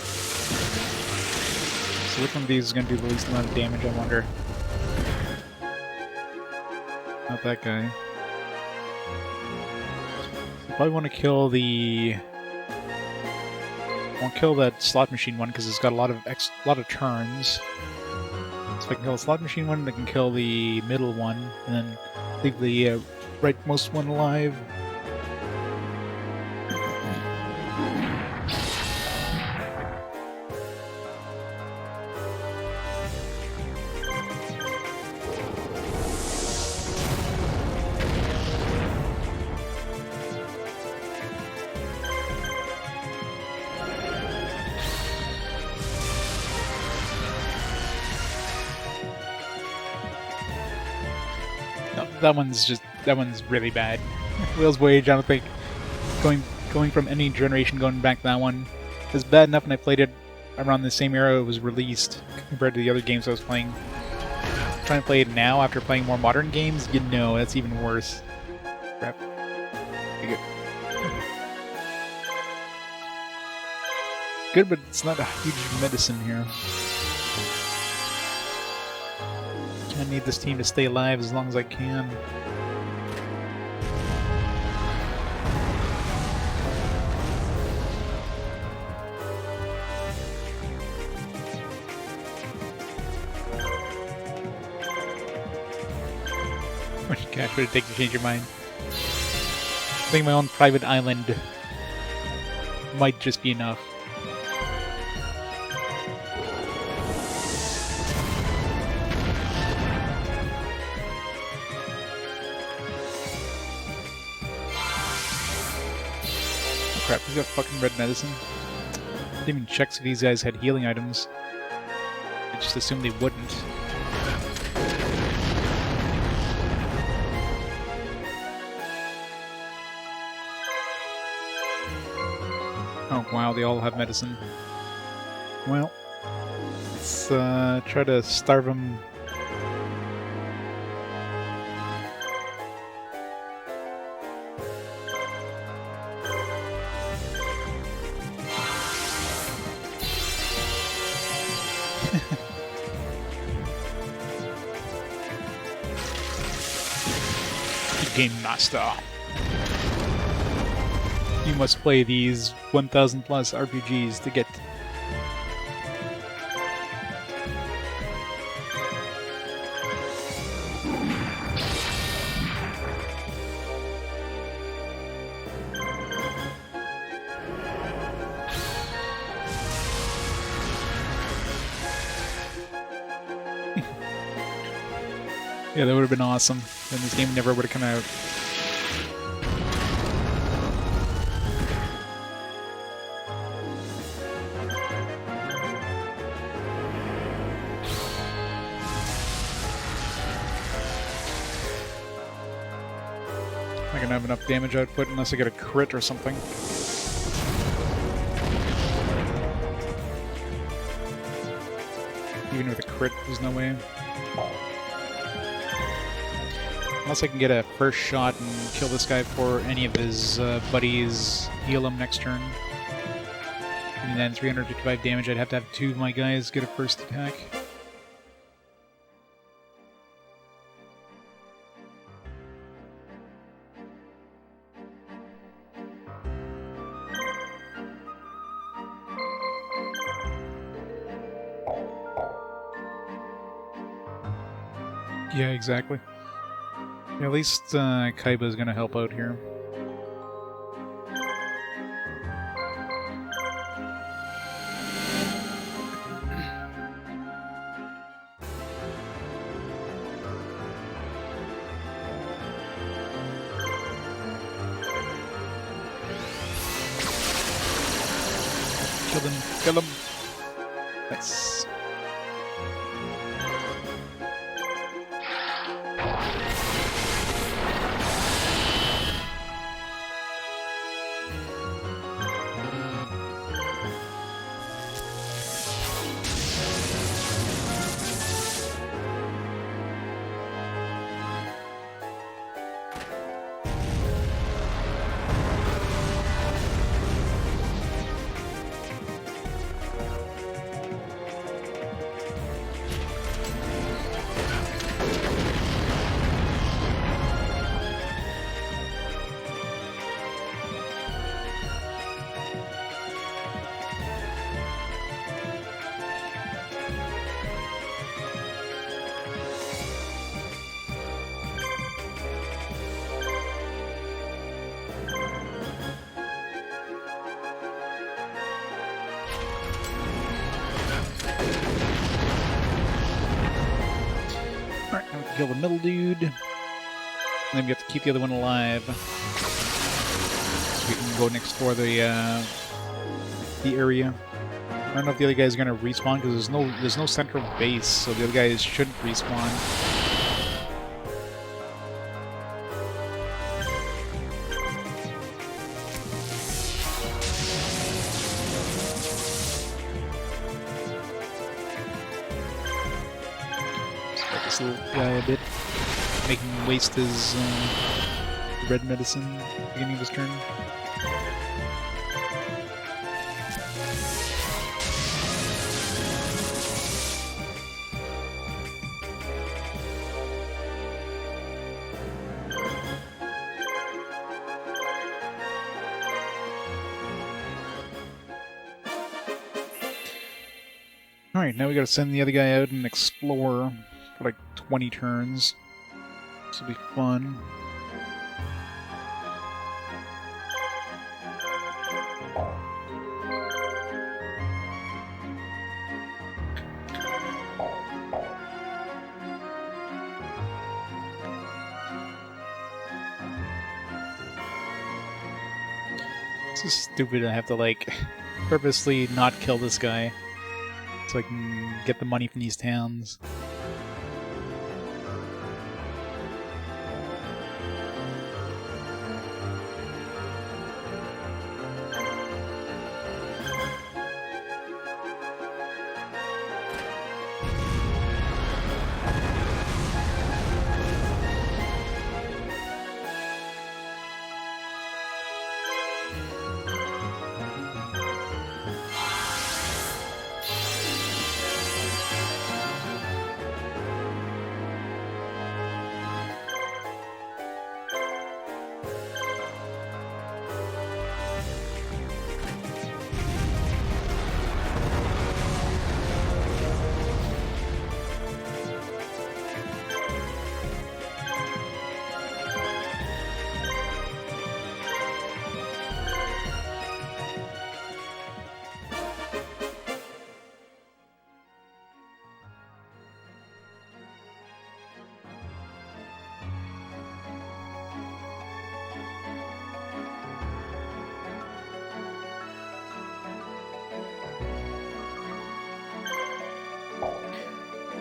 So which one of these is going to do the least amount of damage, I wonder? Not that guy. So I probably want to kill the... I won't kill that slot machine one because it's got a lot of turns. So if I can kill the slot machine one, I can kill the middle one, and then leave the rightmost one alive. That one's really bad. Wheel's Wage, I don't think going from any generation going back that one is bad enough, and I played it around the same era it was released compared to the other games I was playing. Trying to play it now after playing more modern games, you know, that's even worse. Crap. Good, but it's not a huge medicine here. I need this team to stay alive as long as I can. What cash would it take to change your mind? I think my own private island might just be enough. Crap, he's got fucking red medicine. I didn't even check if these guys had healing items. I just assumed they wouldn't. Oh wow, they all have medicine. Well, let's try to starve them. Game Master. You must play these 1,000 plus RPGs to get... Yeah, that would have been awesome. Then this game never would have come out. I'm not gonna have enough damage output unless I get a crit or something. Even with a crit, there's no way. Unless I can get a first shot and kill this guy before any of his buddies heal him next turn. And then 355 damage, I'd have to have 2 of my guys get a first attack. Yeah, exactly. Yeah, at least Kaiba is going to help out here. Kill him! Kill him! Nice. kill the middle dude. And then we have to keep the other one alive. So we can go and explore the area. I don't know if the other guys are gonna respawn because there's no central base, so the other guys shouldn't respawn. Spike this little guy a bit, make him waste his red medicine at the beginning of his turn. Alright, now we gotta send the other guy out and explore for like 20 turns. This will be fun. This is stupid. I have to like purposely not kill this guy so I can get the money from these towns.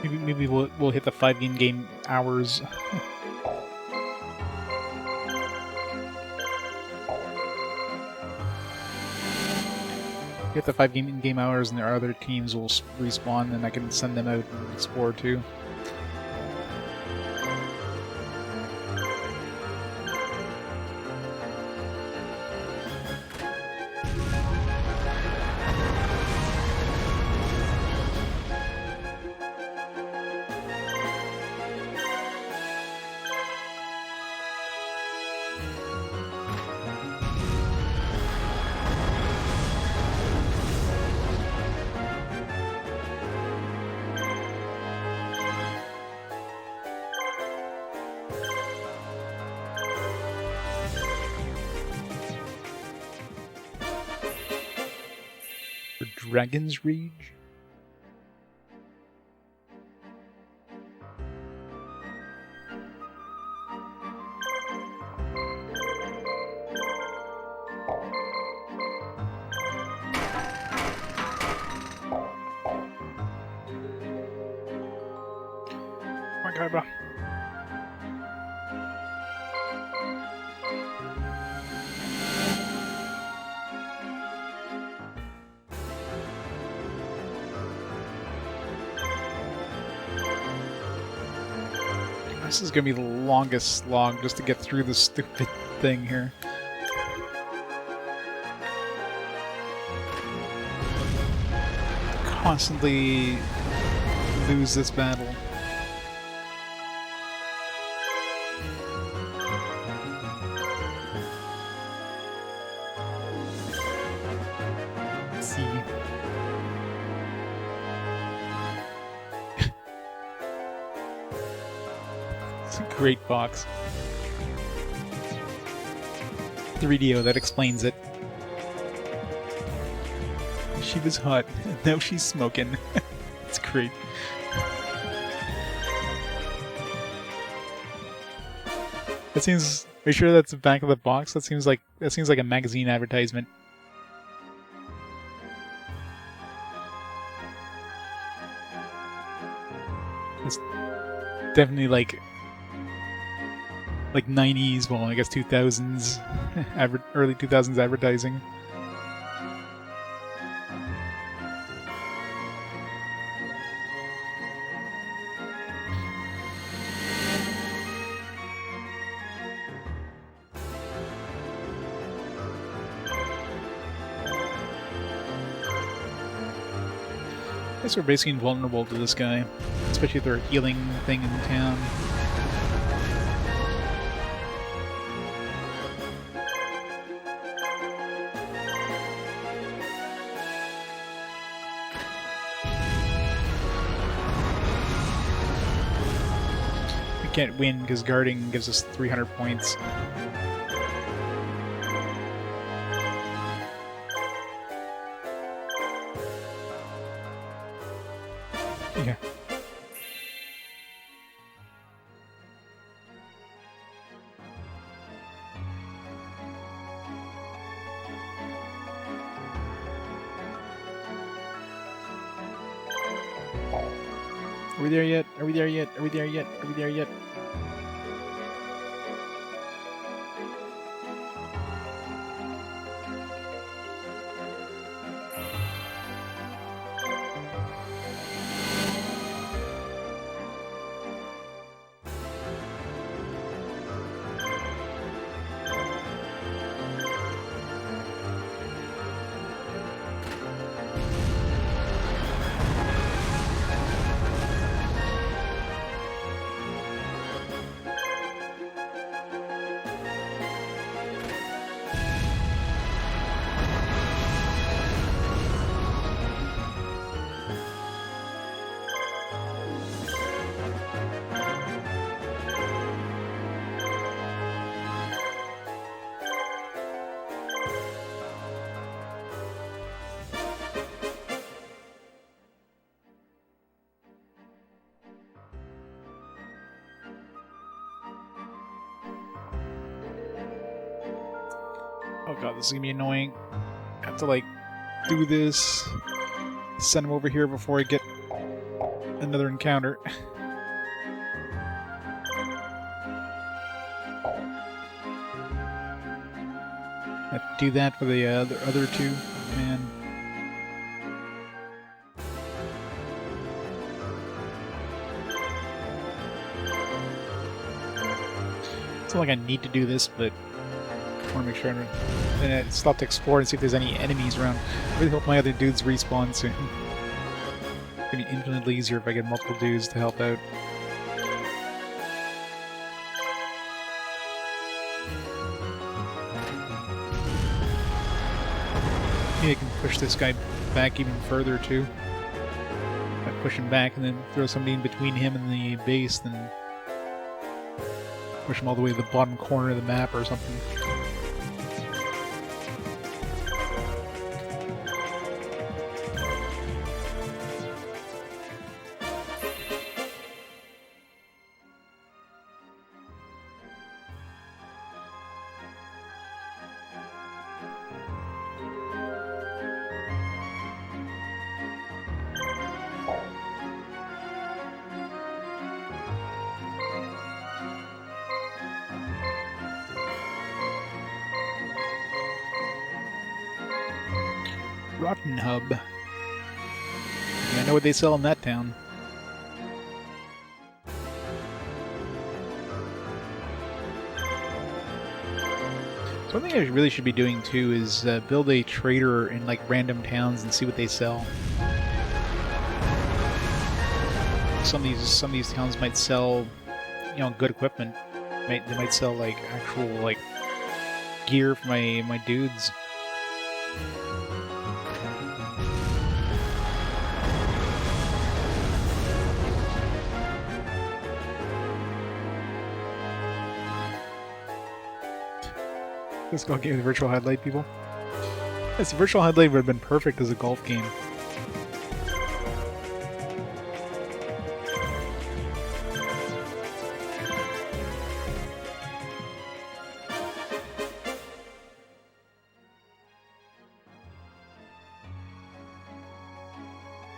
Maybe we'll hit the 5 in-game hours. Hit the 5 in-game hours, and there are other teams will respawn, and I can send them out and explore too. Dragon's Rage? Come on, Kaiba. This is gonna be the longest slog just to get through this stupid thing here. Constantly lose this battle. Let's see. Great box. 3DO, that explains it. She was hot, now she's smoking. It's great. That seems. Are you sure that's the back of the box? That seems like a magazine advertisement. It's definitely like 90s, well, I guess 2000s, early 2000s advertising. I guess we're basically invulnerable to this guy, especially if they're a healing thing in town. We can't win because guarding gives us 300 points. Yeah. Are we there yet? Are we there yet? Are we there yet? Are we there yet? Oh god, this is gonna be annoying. I have to like do this, send him over here before I get another encounter. I have to do that for the other two. Oh, man. It's not like I need to do this, but I want to make sure I stop to explore and see if there's any enemies around. I really hope my other dudes respawn soon. It's gonna be infinitely easier if I get multiple dudes to help out. Maybe I can push this guy back even further too. If I push him back and then throw somebody in between him and the base, then push him all the way to the bottom corner of the map or something. Rotten Hub. Yeah, I know what they sell in that town. So one thing I really should be doing too is build a trader in like random towns and see what they sell. Some of these towns might sell, you know, good equipment. They might sell like actual like gear for my dudes. Let's go get the virtual highlight, people. Yes, the virtual highlight would have been perfect as a golf game.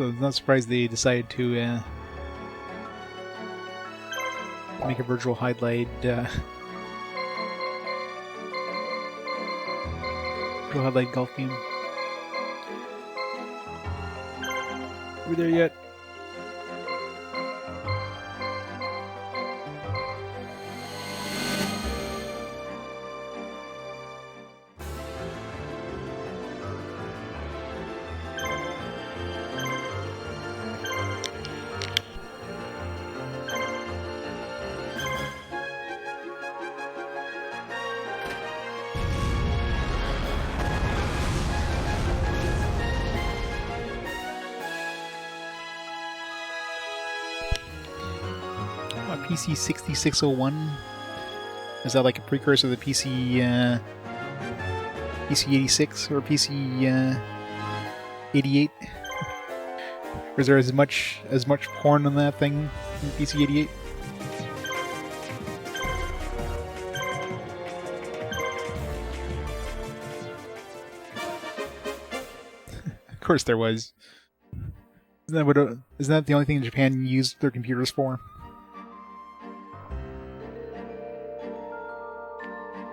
So I'm not surprised they decided to make a virtual highlight golf game. Are we there yet? PC 6601? Is that like a precursor to the PC PC 86 or PC 88? Or is there as much porn on that thing in PC 88? Of course there was. Isn't that the only thing Japan used their computers for?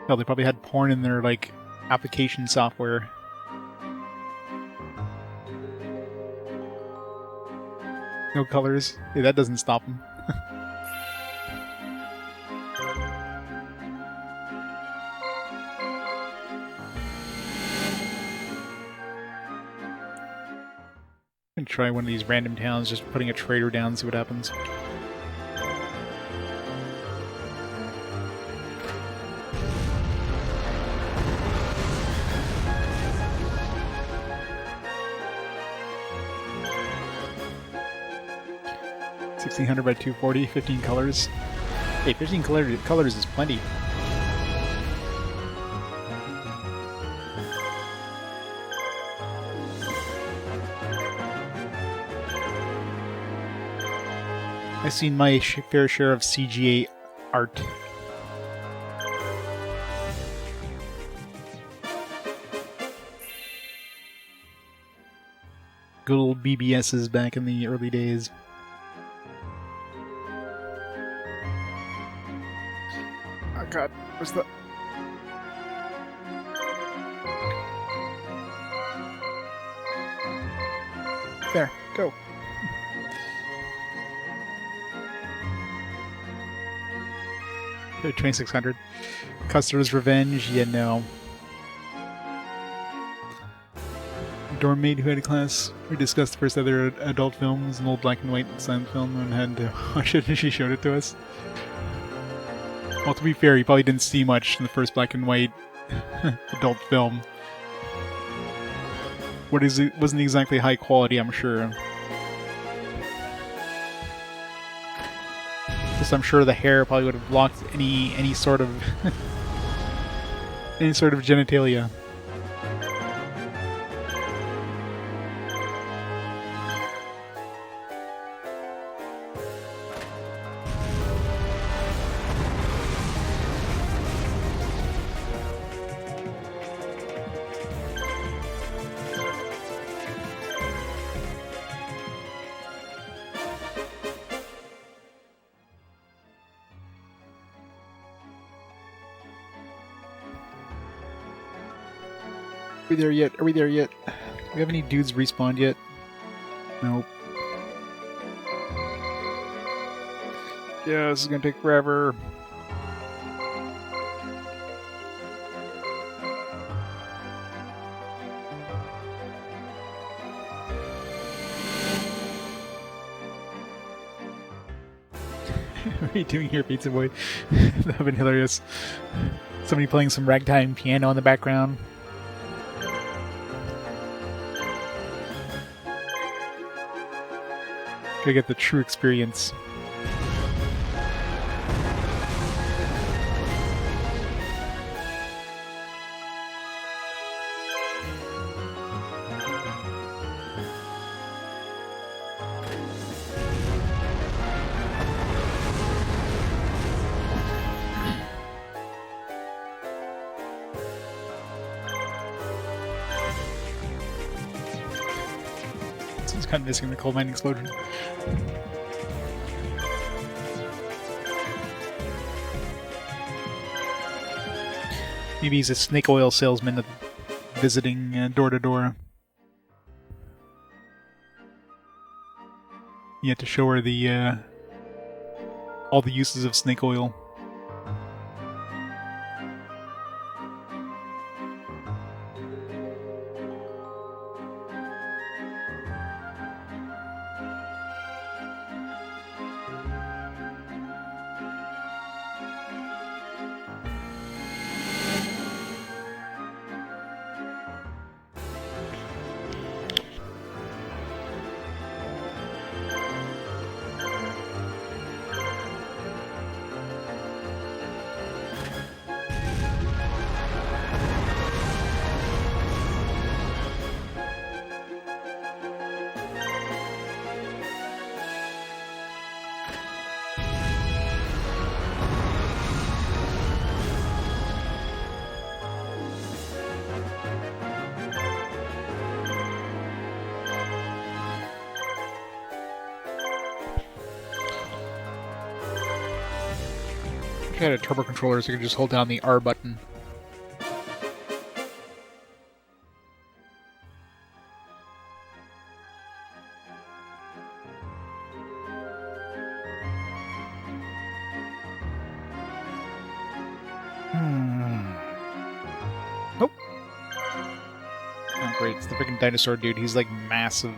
Hell, they probably had porn in their, like, application software. No colors? Hey, that doesn't stop them. I'm gonna try one of these random towns, just putting a trader down, see what happens. by 240, 15 colors. Hey, 15 colors is plenty. I've seen my fair share of CGA art. Good old BBSs back in the early days. Oh god, where's the... There, go. Okay, 2600. Custer's Revenge, yeah, no. Dorm mate who had a class. We discussed the first other adult film. It was an old black and white silent film and had to watch it and she showed it to us. Well, to be fair, you probably didn't see much in the first black and white adult film. What is it wasn't exactly high quality, I'm sure. Plus, I'm sure the hair probably would have blocked any sort of any sort of genitalia. Are we there yet? Are we there yet? Do we have any dudes respawned yet? Nope. Yeah, this is gonna take forever. What are you doing here, Pizza Boy? That would have been hilarious. Somebody playing some ragtime piano in the background. Gotta get the true experience. kind of missing the coal mining explosion. Maybe he's a snake oil salesman visiting door to door. You have to show her the all the uses of snake oil. I had a turbo controller, so I could just hold down the R button. Nope. Oh, great. It's the freaking dinosaur dude. He's like massive.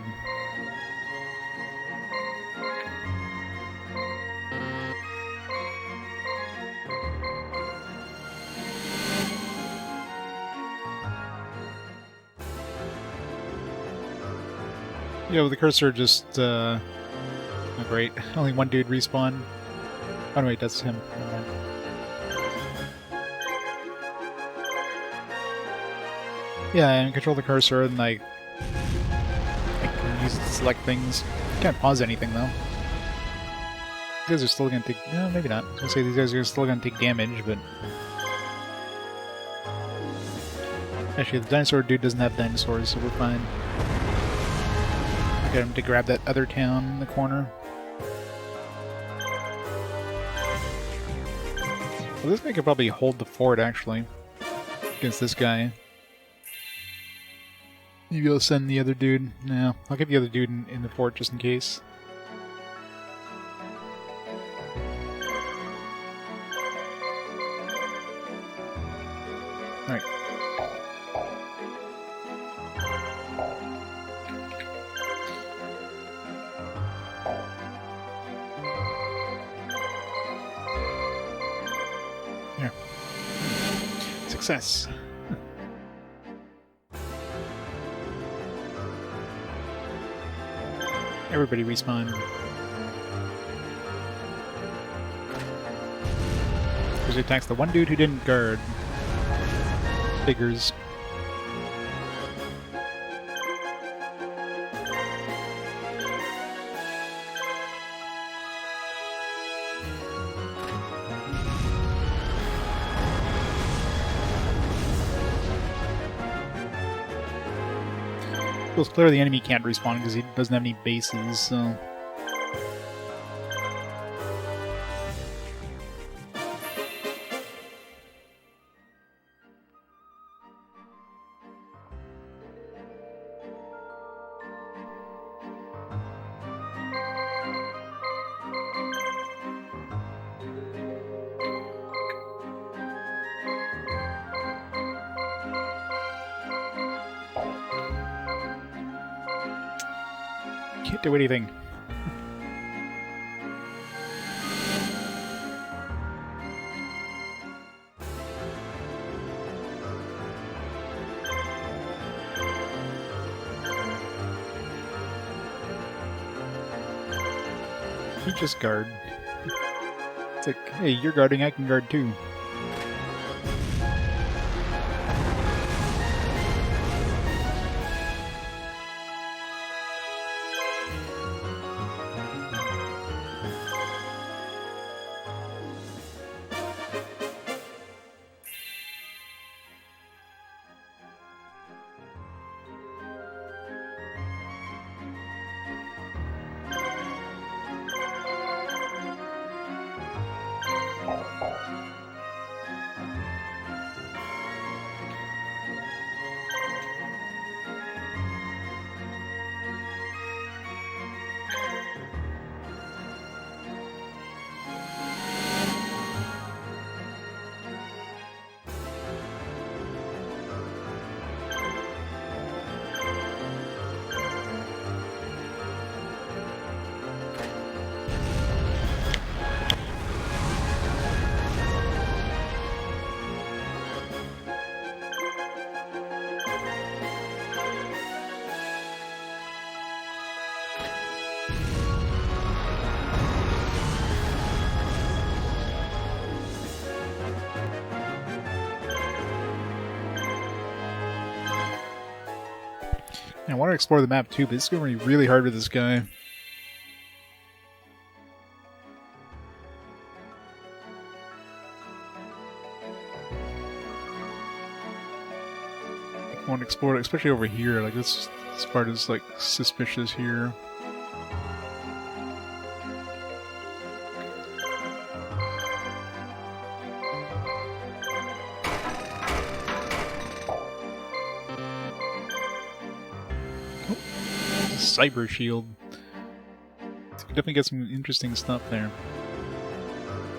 Yeah, with the cursor just, oh great. Only one dude respawn. Oh no, wait, that's him. Never mind. Yeah, and control the cursor and like use it to select things. Can't pause anything though. These guys are still gonna take, no, maybe not. I was gonna say these guys are still gonna take damage, but actually the dinosaur dude doesn't have dinosaurs, so we're fine. Get him to grab that other town in the corner. Well, this guy could probably hold the fort, actually, against this guy. Maybe I'll send the other dude. No, I'll get the other dude in the fort just in case. Alright. There. Success. Everybody respawn. Because it attacks the one dude who didn't guard. Figures. Well, it's clear the enemy can't respawn because he doesn't have any bases, so... Can't do anything. You just guard. It's like, hey, you're guarding, I can guard too. I want to explore the map too, but it's going to be really hard with this guy. I want to explore it, especially over here. Like this part is like suspicious here. Cyber shield. So we definitely get some interesting stuff there.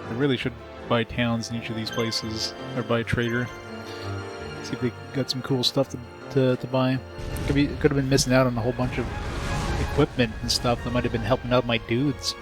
I really should buy towns in each of these places, or buy a trader. See if they got some cool stuff to buy. Could have been missing out on a whole bunch of equipment and stuff that might have been helping out my dudes.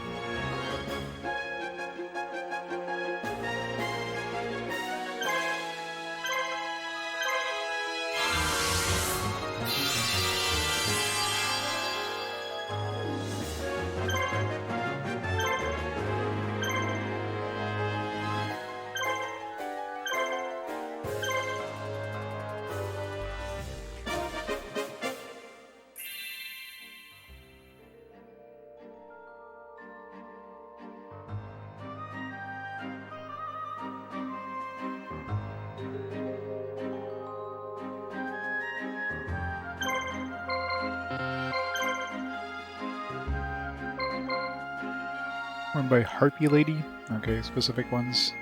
Run by Harpy Lady. Okay, specific ones.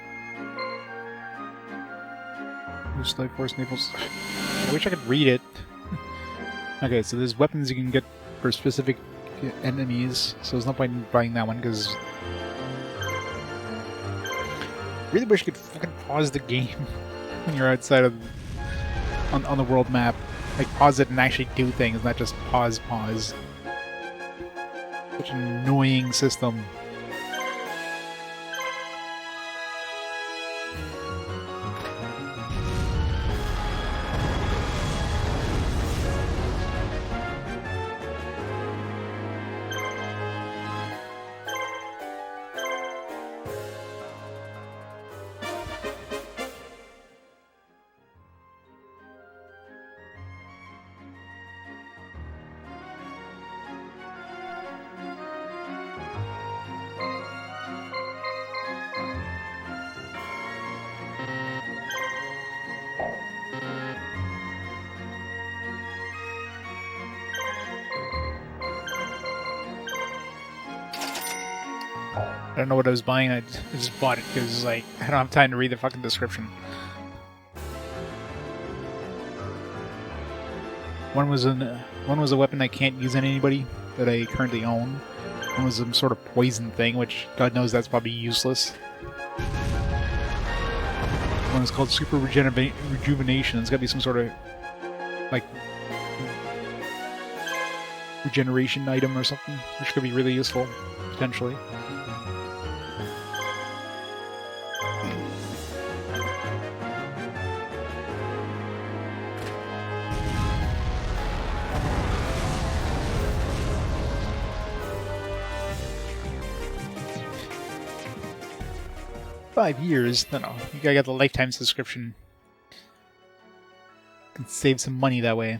Boost Life Force Naples. I wish I could read it. Okay, so there's weapons you can get for specific enemies, so there's no point in buying that one, because really wish you could fucking pause the game when you're outside of on the world map. Like, pause it and actually do things, not just pause. Such an annoying system. I don't know what I was buying, I just bought it because, like, I don't have time to read the fucking description. One was a weapon I can't use on anybody that I currently own. One was some sort of poison thing, which God knows that's probably useless. One is called Super Rejuvenation. It's gotta be some sort of, like, regeneration item or something, which could be really useful, potentially. $5? No. You gotta get the lifetime subscription. You can save some money that way.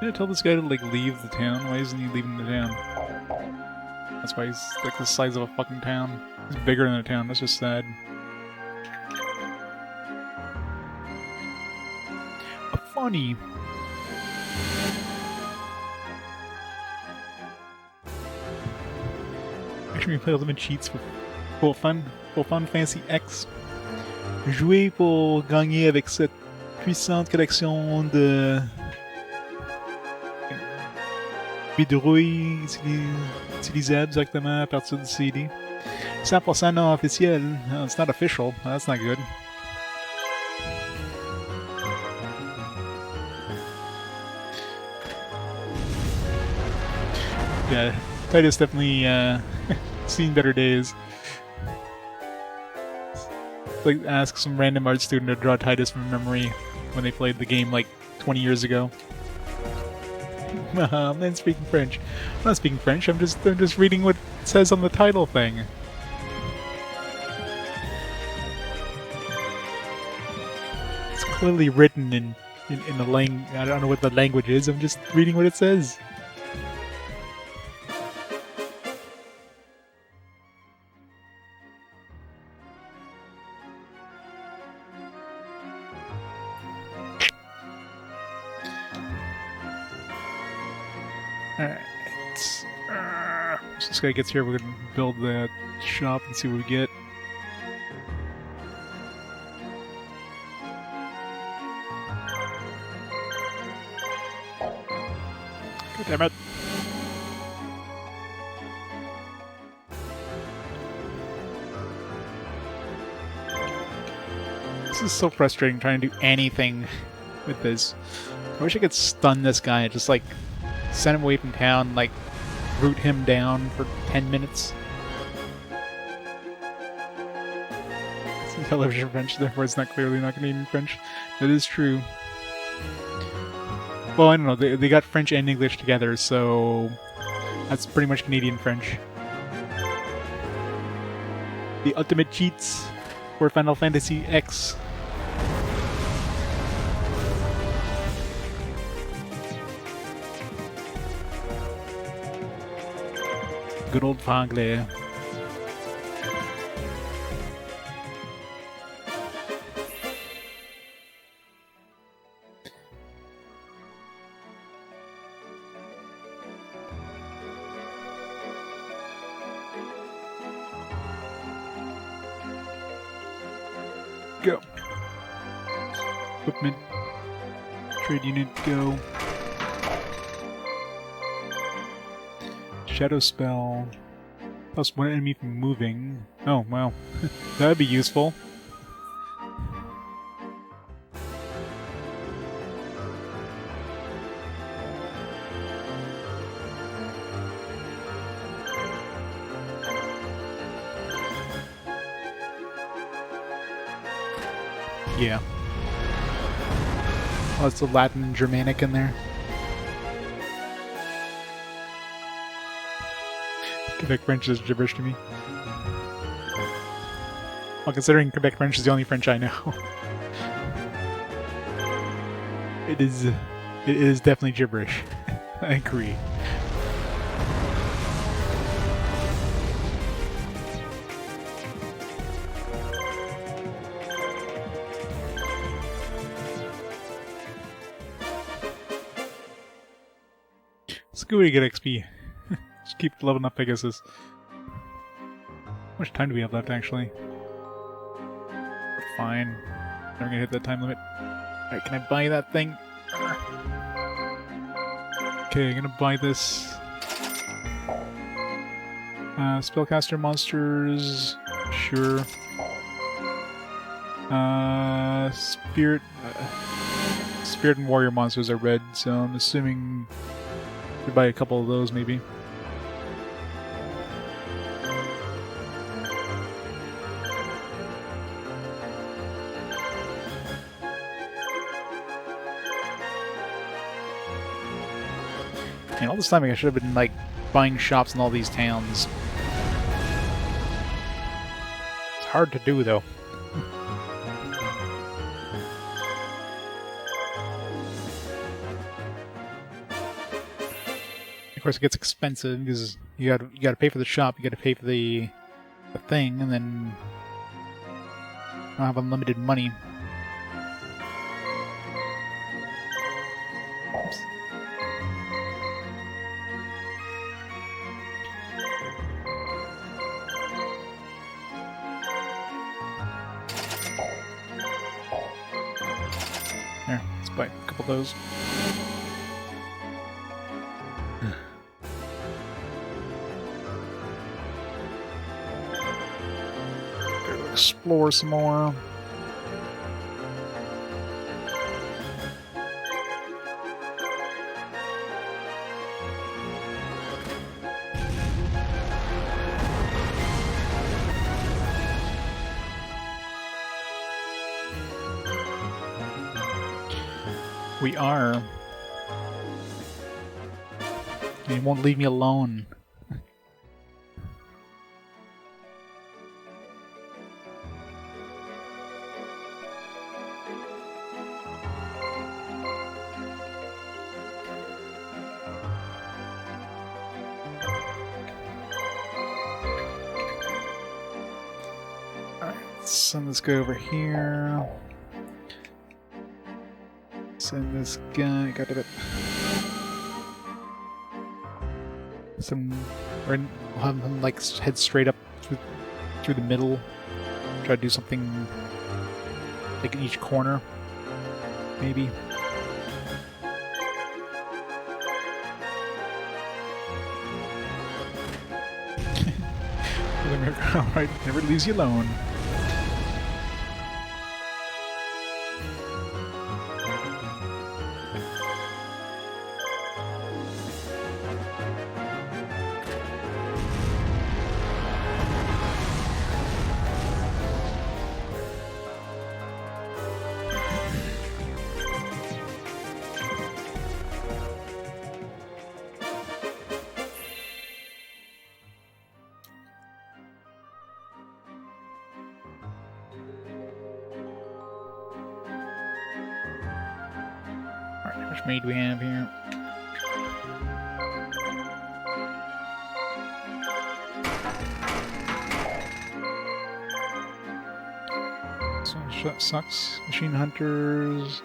Did I tell this guy to, like, leave the town? Why isn't he leaving the town? That's why he's, like, the size of a fucking town. It's bigger than a town, that's just sad. Funny. Actually, we play Ultimate Cheats pour Fun Fantasy X. Jouez pour gagner avec cette puissante collection de bidrouilles utilisables directement à partir du CD. 100% non officiel. No, it's not official. That's not good. Yeah, Titus definitely seen better days. Like, ask some random art student to draw Titus from memory when they played the game like 20 years ago. I'm not speaking French. I'm not speaking French. I'm just reading what it says on the title thing. It's clearly written in the language. I don't know what the language is. I'm just reading what it says. Alright. Once this guy gets here, we're gonna build that shop and see what we get. God damn it. This is so frustrating trying to do anything with this. I wish I could stun this guy and just like send him away from town, like root him down for 10 minutes. It's television French, therefore it's not clearly not Canadian French. That is true. Well, I don't know, they got French and English together, so that's pretty much Canadian French. The ultimate cheats for Final Fantasy X. Good old Franglais. Go. Equipment. Trade unit, go. Shadow spell. Plus one enemy from moving. Oh, wow. That would be useful. Yeah. Lots of Latin and Germanic in there. Quebec French is gibberish to me. Well, considering Quebec French is the only French I know. It is definitely gibberish. I agree. Let's go to get XP. Just keep leveling up Pegasus. How much time do we have left, actually? We're fine. Never gonna hit that time limit. Alright, can I buy that thing? Okay, I'm gonna buy this. Spellcaster monsters. Sure. Spirit and warrior monsters are red, so I'm assuming we buy a couple of those, maybe. And all this time I should have been, like, buying shops in all these towns. It's hard to do, though. Of course, it gets expensive because you gotta pay for the shop, you gotta pay for the thing, and then I'll have unlimited money. Oops. There, let's buy a couple of those. Explore some more. We are. He won't leave me alone. Send this guy over here. Send this guy. Got it. We'll have him like head straight up through the middle. Try to do something like in each corner, maybe. Alright, never leaves you alone. Alright, how much maid do we have here? So that sucks. Machine hunters.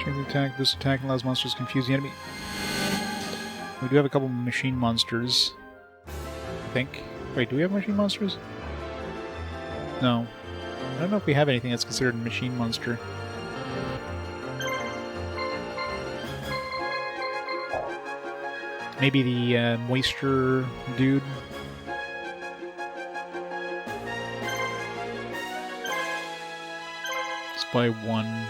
Change attack, boost attack, allows monsters to confuse the enemy. We do have a couple machine monsters. I think. Wait, do we have machine monsters? No. I don't know if we have anything that's considered a machine monster. Maybe the moisture dude. Let's buy one.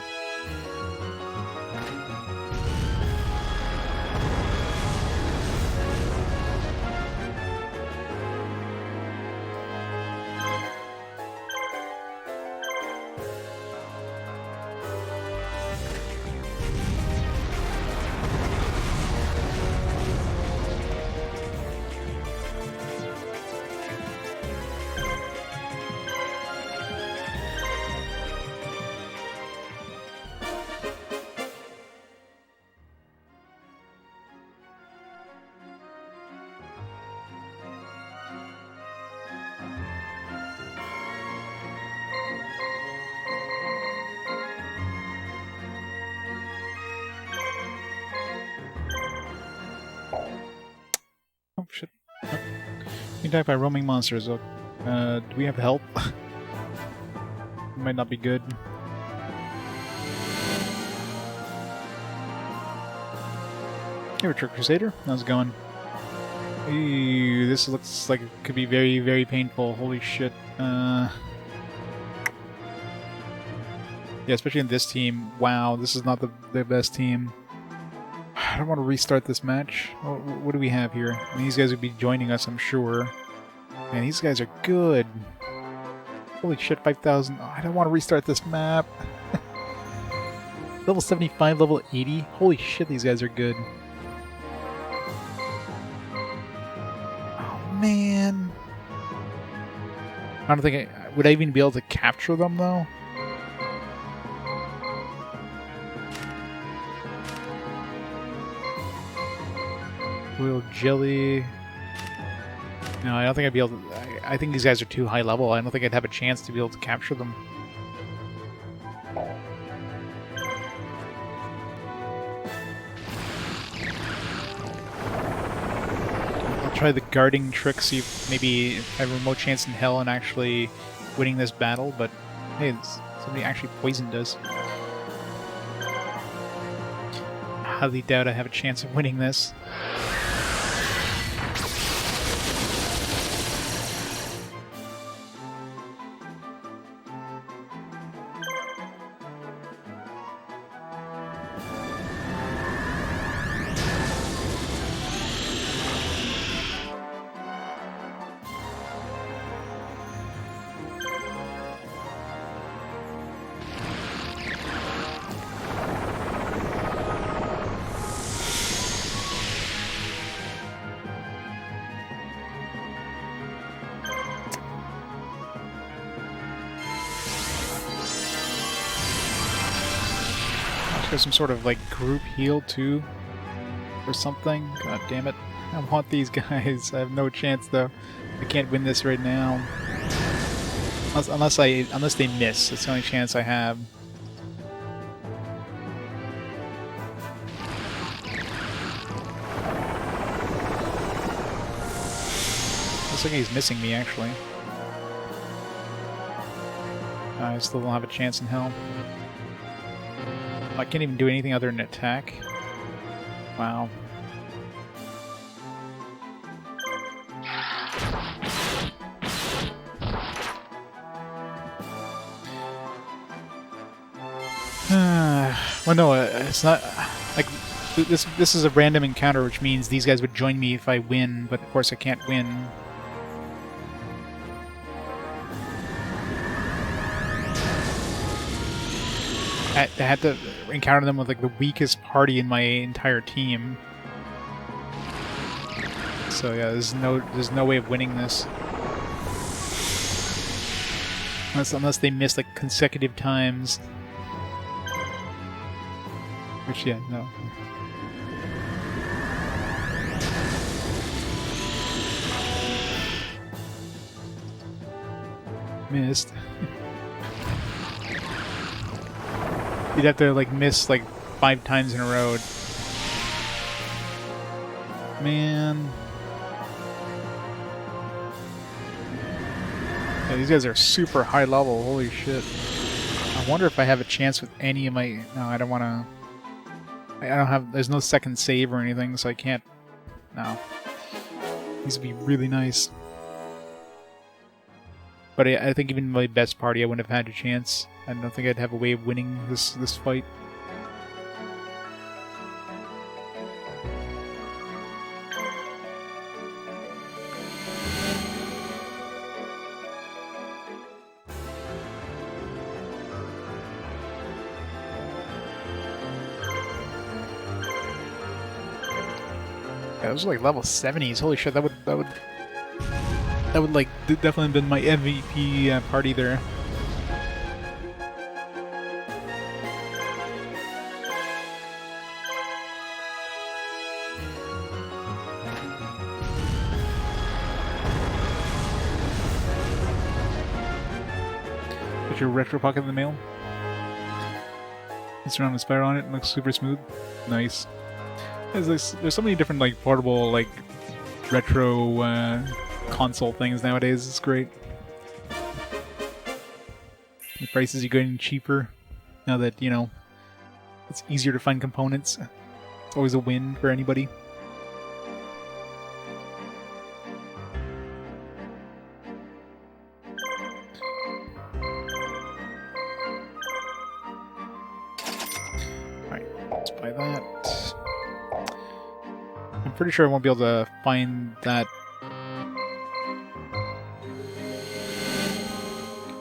Oh shit. Oh. You attacked by roaming monsters. Do we have help? Might not be good. Hey, Richard Crusader. How's it going? Ew, this looks like it could be very, very painful. Holy shit. Yeah, especially in this team. Wow, this is not the best team. I don't want to restart this match. What do we have here? I mean, these guys would be joining us, I'm sure. Man, these guys are good. Holy shit, 5,000. Oh, I don't want to restart this map. Level 75, level 80. Holy shit, these guys are good. Oh, man. I don't think would I even be able to capture them, though? Royal jelly. No, I don't think I'd be able to... I think these guys are too high level. I don't think I'd have a chance to be able to capture them. I'll try the guarding trick, see if maybe I have a remote chance in hell in actually winning this battle, but hey, somebody actually poisoned us. I highly doubt I have a chance of winning this. Some sort of like group heal too or something. God damn it. I want these guys. I have no chance though. I can't win this right now. Unless they miss. That's the only chance I have. Looks like he's missing me actually. I still don't have a chance in hell. I can't even do anything other than attack. Wow. Well, no, it's not... Like, this is a random encounter, which means these guys would join me if I win, but of course I can't win. I had to encounter them with like the weakest party in my entire team. So yeah, there's no way of winning this. Unless they miss like consecutive times. Which yeah, no. Missed. You'd have to like miss like 5 times in a row. Man. Yeah, these guys are super high level, holy shit. I wonder if I have a chance with any of my... No, I don't want to... I don't have... There's no second save or anything, so I can't... No. These would be really nice. But I think even my best party, I wouldn't have had a chance. I don't think I'd have a way of winning this fight. Yeah, those are like level 70s. Holy shit, that would like definitely been my MVP party there. Put your retro pocket in the mail. It's around the spiral on it. It looks super smooth. Nice. There's so many different like portable like retro console things nowadays. It's great. The prices are getting cheaper now that, you know, it's easier to find components. It's always a win for anybody. Alright, let's buy that. I'm pretty sure I won't be able to find that.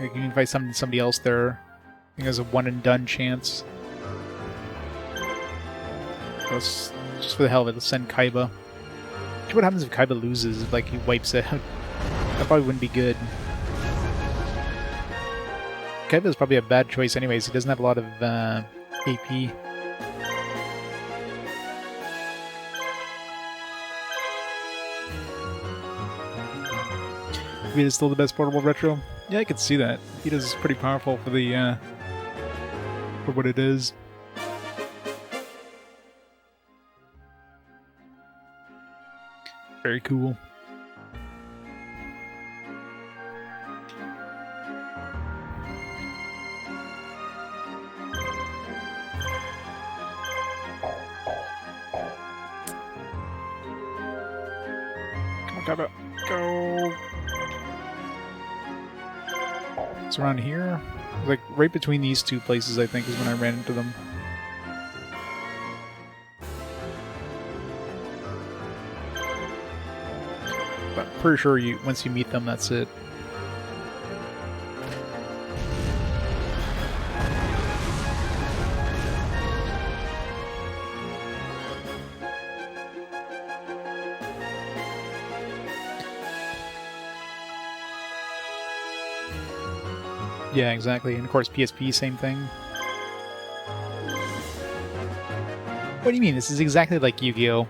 I can find somebody else there. I think there's a one and done chance. Let's, just for the hell of it, let's send Kaiba. What happens if Kaiba loses? If like he wipes out? That probably wouldn't be good. Kaiba is probably a bad choice anyways. He doesn't have a lot of AP. Vita's still the best portable retro. Yeah, I could see that. Vita's pretty powerful for the for what it is. Very cool. Kaiba, go! It's around here. Like right between these two places, I think, is when I ran into them. But I'm pretty sure once you meet them, that's it. Yeah, exactly. And of course, PSP, same thing. What do you mean? This is exactly like Yu-Gi-Oh!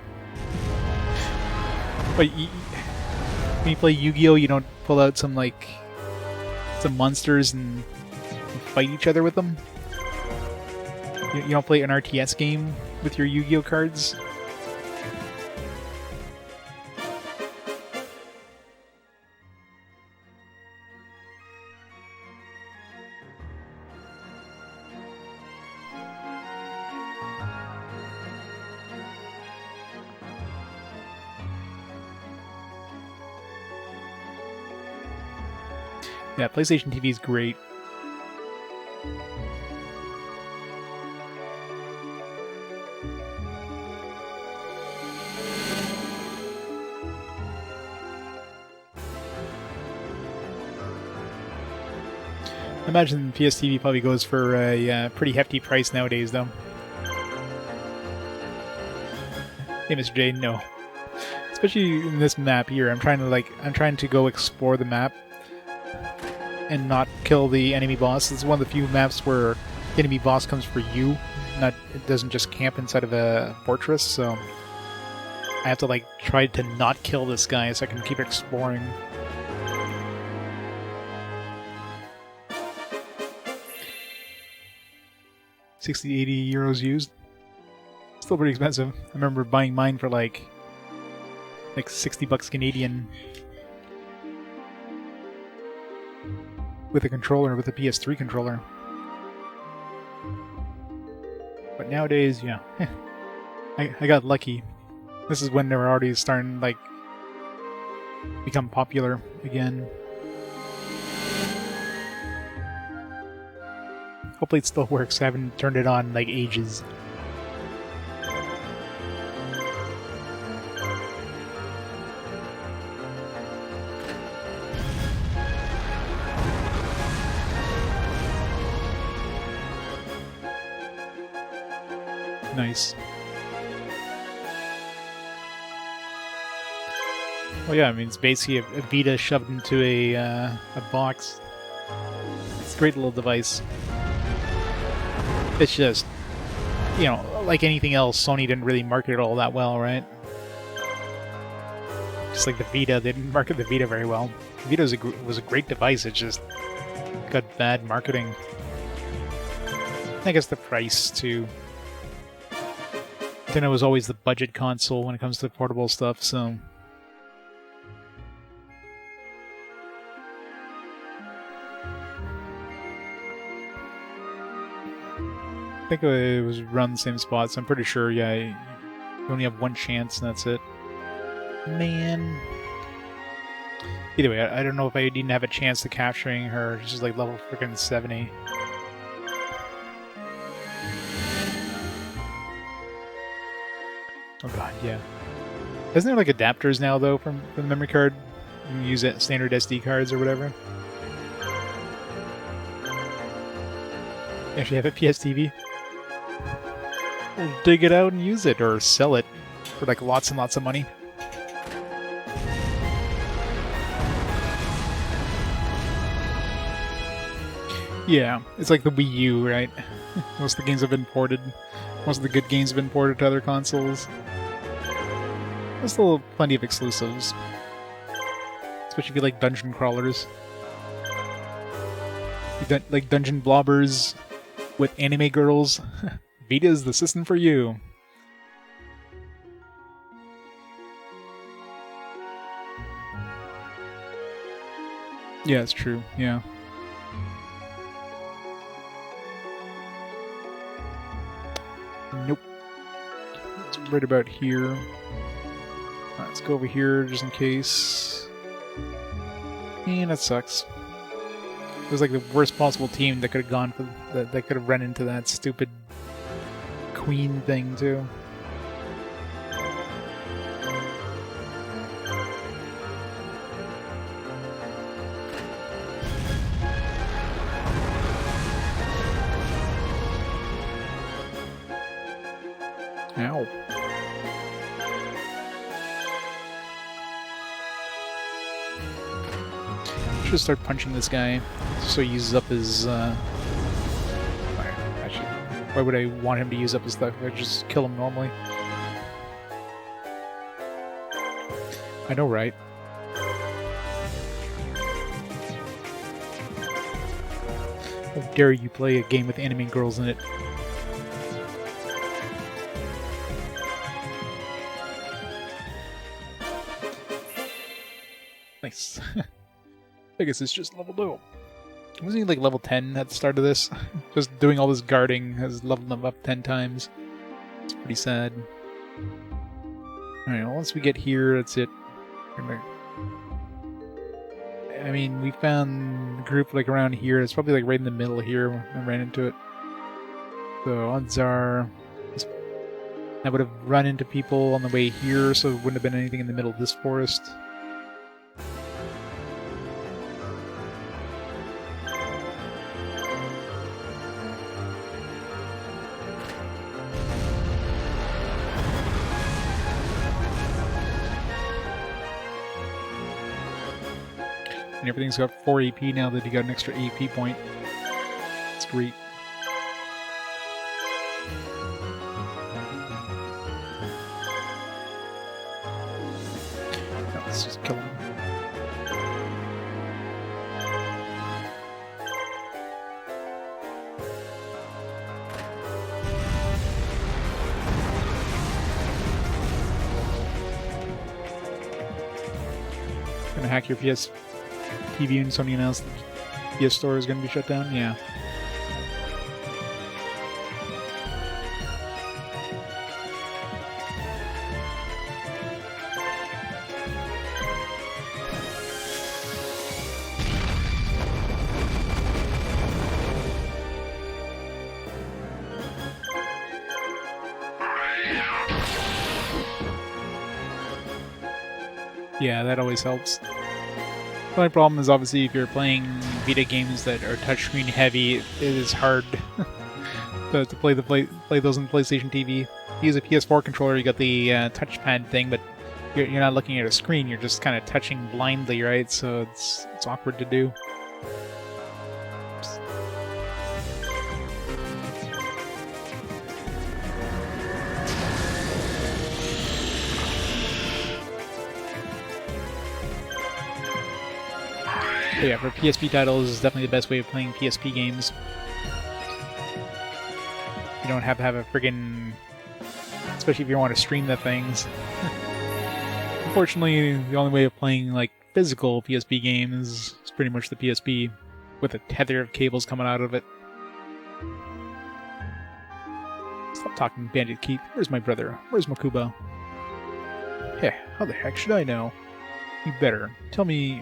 But when you play Yu-Gi-Oh!, you don't pull out some monsters and fight each other with them? You don't play an RTS game with your Yu-Gi-Oh! Cards? Yeah, PlayStation TV is great. I imagine PS TV probably goes for a pretty hefty price nowadays, though. Hey, Mr. J, no. Especially in this map here, I'm trying to go explore the map and not kill the enemy boss. It's one of the few maps where the enemy boss comes for you, it doesn't just camp inside of a fortress, so I have to try to not kill this guy so I can keep exploring. €60-80 used. Still pretty expensive. I remember buying mine for like $60 Canadian. With a controller, with a PS3 controller. But nowadays, yeah. I got lucky. This is when they were already starting become popular again. Hopefully it still works. I haven't turned it on ages. Nice. Well, yeah, I mean, it's basically a Vita shoved into a box. It's a great little device. It's just, like anything else, Sony didn't really market it all that well, right? Just like the Vita, they didn't market the Vita very well. The Vita was a great device, it just got bad marketing. I guess the price, too. Nintendo was always the budget console when it comes to portable stuff, so... I think it was around the same spot, so I'm pretty sure, yeah, you only have one chance and that's it. Man... Either way, I don't know if I didn't have a chance to capturing her. She's level freaking 70. Oh god, yeah. Isn't there adapters now though from the memory card? You can use it standard SD cards or whatever. You actually have a PS TV. We'll dig it out and use it, or sell it for lots and lots of money. Yeah, it's like the Wii U, right? Most of the games have been ported. Most of the good games have been ported to other consoles. There's still plenty of exclusives. Especially if you like dungeon crawlers. Like dungeon blobbers with anime girls. Vita's the system for you. Yeah, it's true. Yeah. Nope. It's right about here. Alright, let's go over here just in case. And that sucks. It was like the worst possible team that could have gone for that could have run into that stupid queen thing too. Ow. Should start punching this guy so he uses up his actually, why would I want him to use up his stuff? I just kill him normally. I know, right? How dare you play a game with anime girls in it? Nice. I guess it's just leveled up. Wasn't he like level 10 at the start of this? Just doing all this guarding has leveled him up 10 times. It's pretty sad. Alright, well, once we get here, that's it. I mean, we found a group like around here. It's probably like right in the middle here when I ran into it. So odds are I would have run into people on the way here, so it wouldn't have been anything in the middle of this forest. And everything's got 4 AP now that you got an extra AP point. It's great. Let's just kill him. Gonna hack your PS TV and Sony announced the PS Store is going to be shut down? Yeah. Yeah, that always helps. The only problem is obviously if you're playing Vita games that are touchscreen heavy, it is hard to play those on PlayStation TV. If you use a PS4 controller, you got the touchpad thing, but you're not looking at a screen. You're just kind of touching blindly, right? So it's awkward to do. But yeah, for PSP titles, it's definitely the best way of playing PSP games. You don't have to have a friggin'... especially if you want to stream the things. Unfortunately, the only way of playing, like, physical PSP games is pretty much the PSP, with a tether of cables coming out of it. Stop talking, Bandit Keith. Where's my brother? Where's Makuba? Hey, how the heck should I know? You better tell me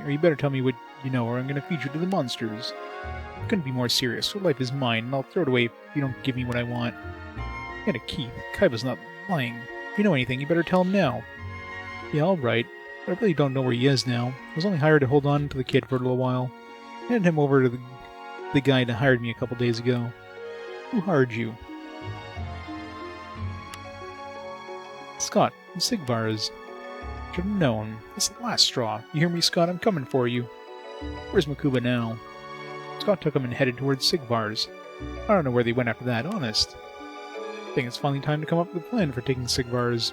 what you know, or I'm gonna feed you to the monsters. I couldn't be more serious. So life is mine, and I'll throw it away if you don't give me what I want. And a Keith, Kaiba's not lying. If you know anything, you better tell him now. Yeah, alright. But I really don't know where he is now. I was only hired to hold on to the kid for a little while. I handed him over to the guy that hired me a couple days ago. Who hired you? Scott, from Sigvar's. Should have known. It's the last straw. You hear me, Scott? I'm coming for you. Where's Makuba now? Scott took him and headed towards Sigvar's. I don't know where they went after that, honest. I think it's finally time to come up with a plan for taking Sigvar's.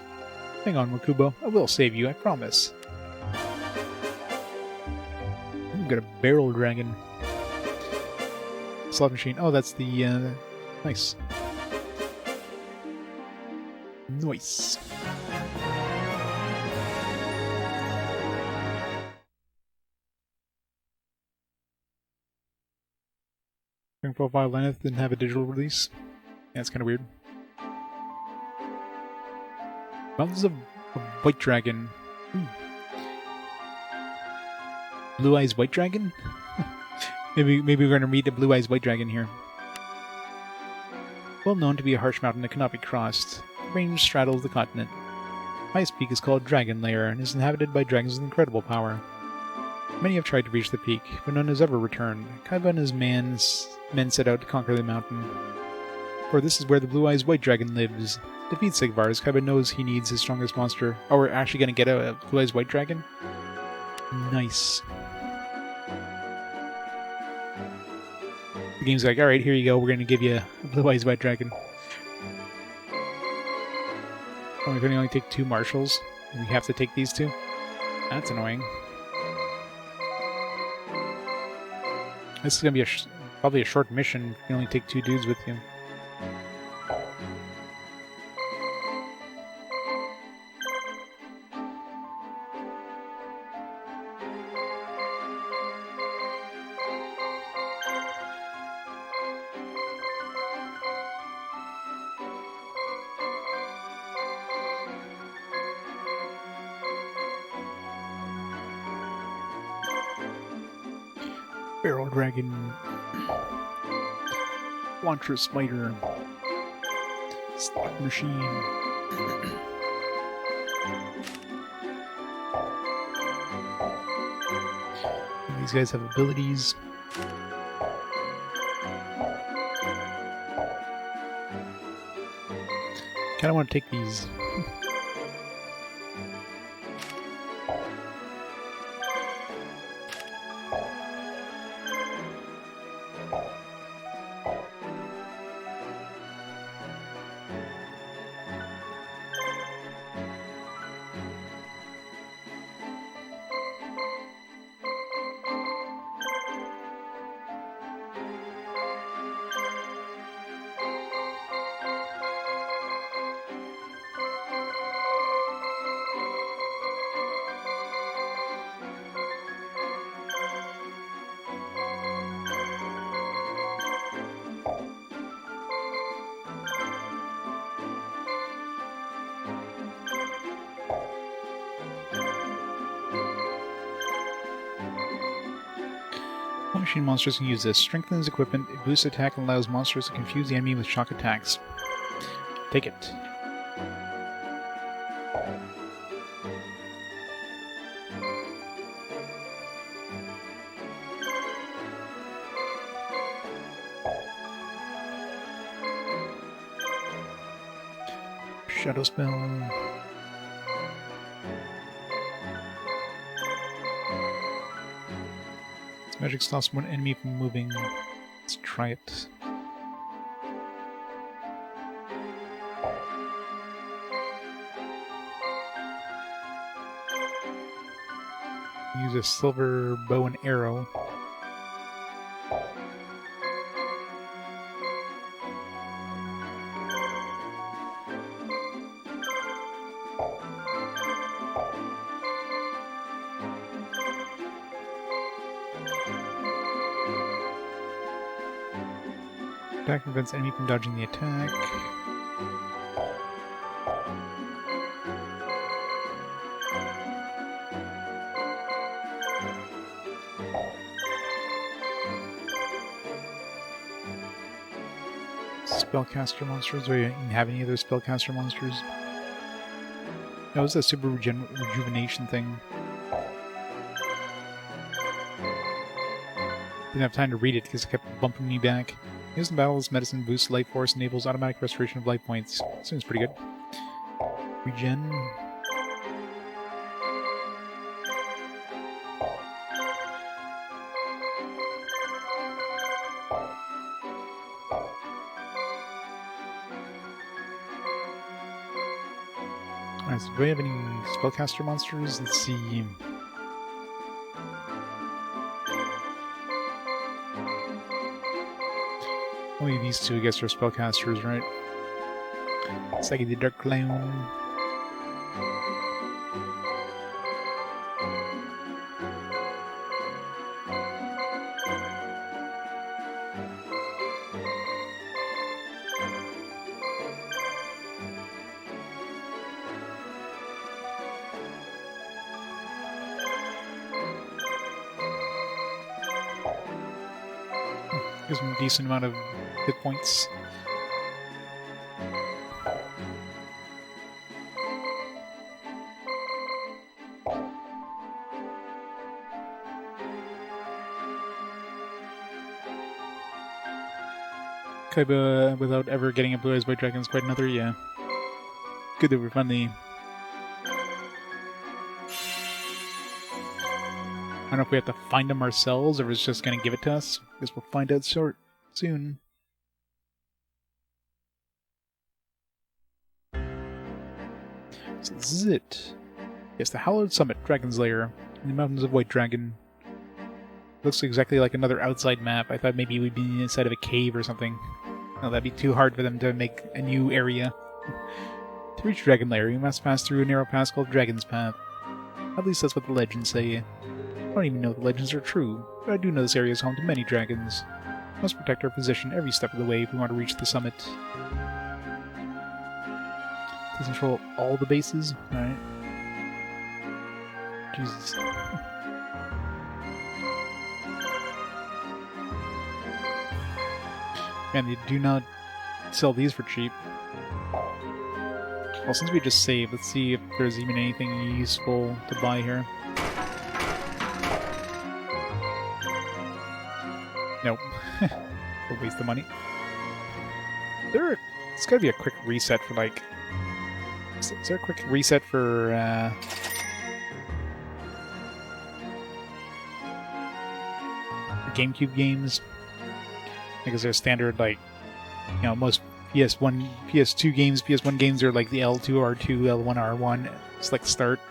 Hang on, Makuba. I will save you, I promise. got a barrel dragon. Slot machine. Oh, that's the, nice. Nice. Ring profile Lenneth didn't have a digital release. Yeah, it's kind of weird. Mountains of White Dragon. Blue Eyes White Dragon? maybe we're going to meet a Blue Eyes White Dragon here. Well known to be a harsh mountain that cannot be crossed, the range straddles the continent. Highest peak is called Dragon Lair and is inhabited by dragons with incredible power. Many have tried to reach the peak, but none has ever returned. Kaiba and his men set out to conquer the mountain. For this is where the Blue Eyes White Dragon lives. Defeat Sigvar, as Kaiba knows he needs his strongest monster. Oh, we're actually going to get a Blue Eyes White Dragon? Nice. The game's like, alright, here you go, we're going to give you a Blue Eyes White Dragon. Oh, we can only take 2 marshals. We have to take these 2? That's annoying. This is going to be probably a short mission. You can only take 2 dudes with you. Barrel Dragon, Launcher Spider, Slot Machine. These guys have abilities. Kinda want to take these. Machine monsters can use this. Strengthens equipment, it boosts attack, and allows monsters to confuse the enemy with shock attacks. Take it. Shadow spell. Magic stops one enemy from moving. Let's try it. Use a silver bow and arrow. Attack prevents enemy from dodging the attack. Spellcaster monsters? Do you have any other spellcaster monsters? That was a super rejuvenation thing. Didn't have time to read it because it kept bumping me back. Used in battle, this medicine boosts life force, enables automatic restoration of life points. Seems pretty good. Regen. Alright, so do we have any spellcaster monsters? Let's see. Only these two, I guess, are spellcasters, right? Sagi the Dark Clown. Gives him a decent amount of hit points. Kaiba without ever getting a Blue Eyes White Dragon is quite another, yeah. Good that we're finally... I don't know if we have to find them ourselves or if it's just going to give it to us. I guess we'll find out soon. So this is it. Yes, the Hallowed Summit, Dragon's Lair, in the Mountains of White Dragon. Looks exactly like another outside map. I thought maybe we'd be inside of a cave or something. No, that'd be too hard for them to make a new area. To reach Dragon Lair, you must pass through a narrow pass called Dragon's Path. At least that's what the legends say. I don't even know if the legends are true, but I do know this area is home to many dragons. We must protect our position every step of the way if we want to reach the summit. To control all the bases? Alright. Jesus. Man, they do not sell these for cheap. Well, since we just saved, let's see if there's even anything useful to buy here. Nope. We'll waste the money. It's gotta be a quick reset for, like... Is there a quick reset for, GameCube games? Because they're standard, like, you know, most PS1, PS2 games, PS1 games are like the L2, R2, L1, R1, select start.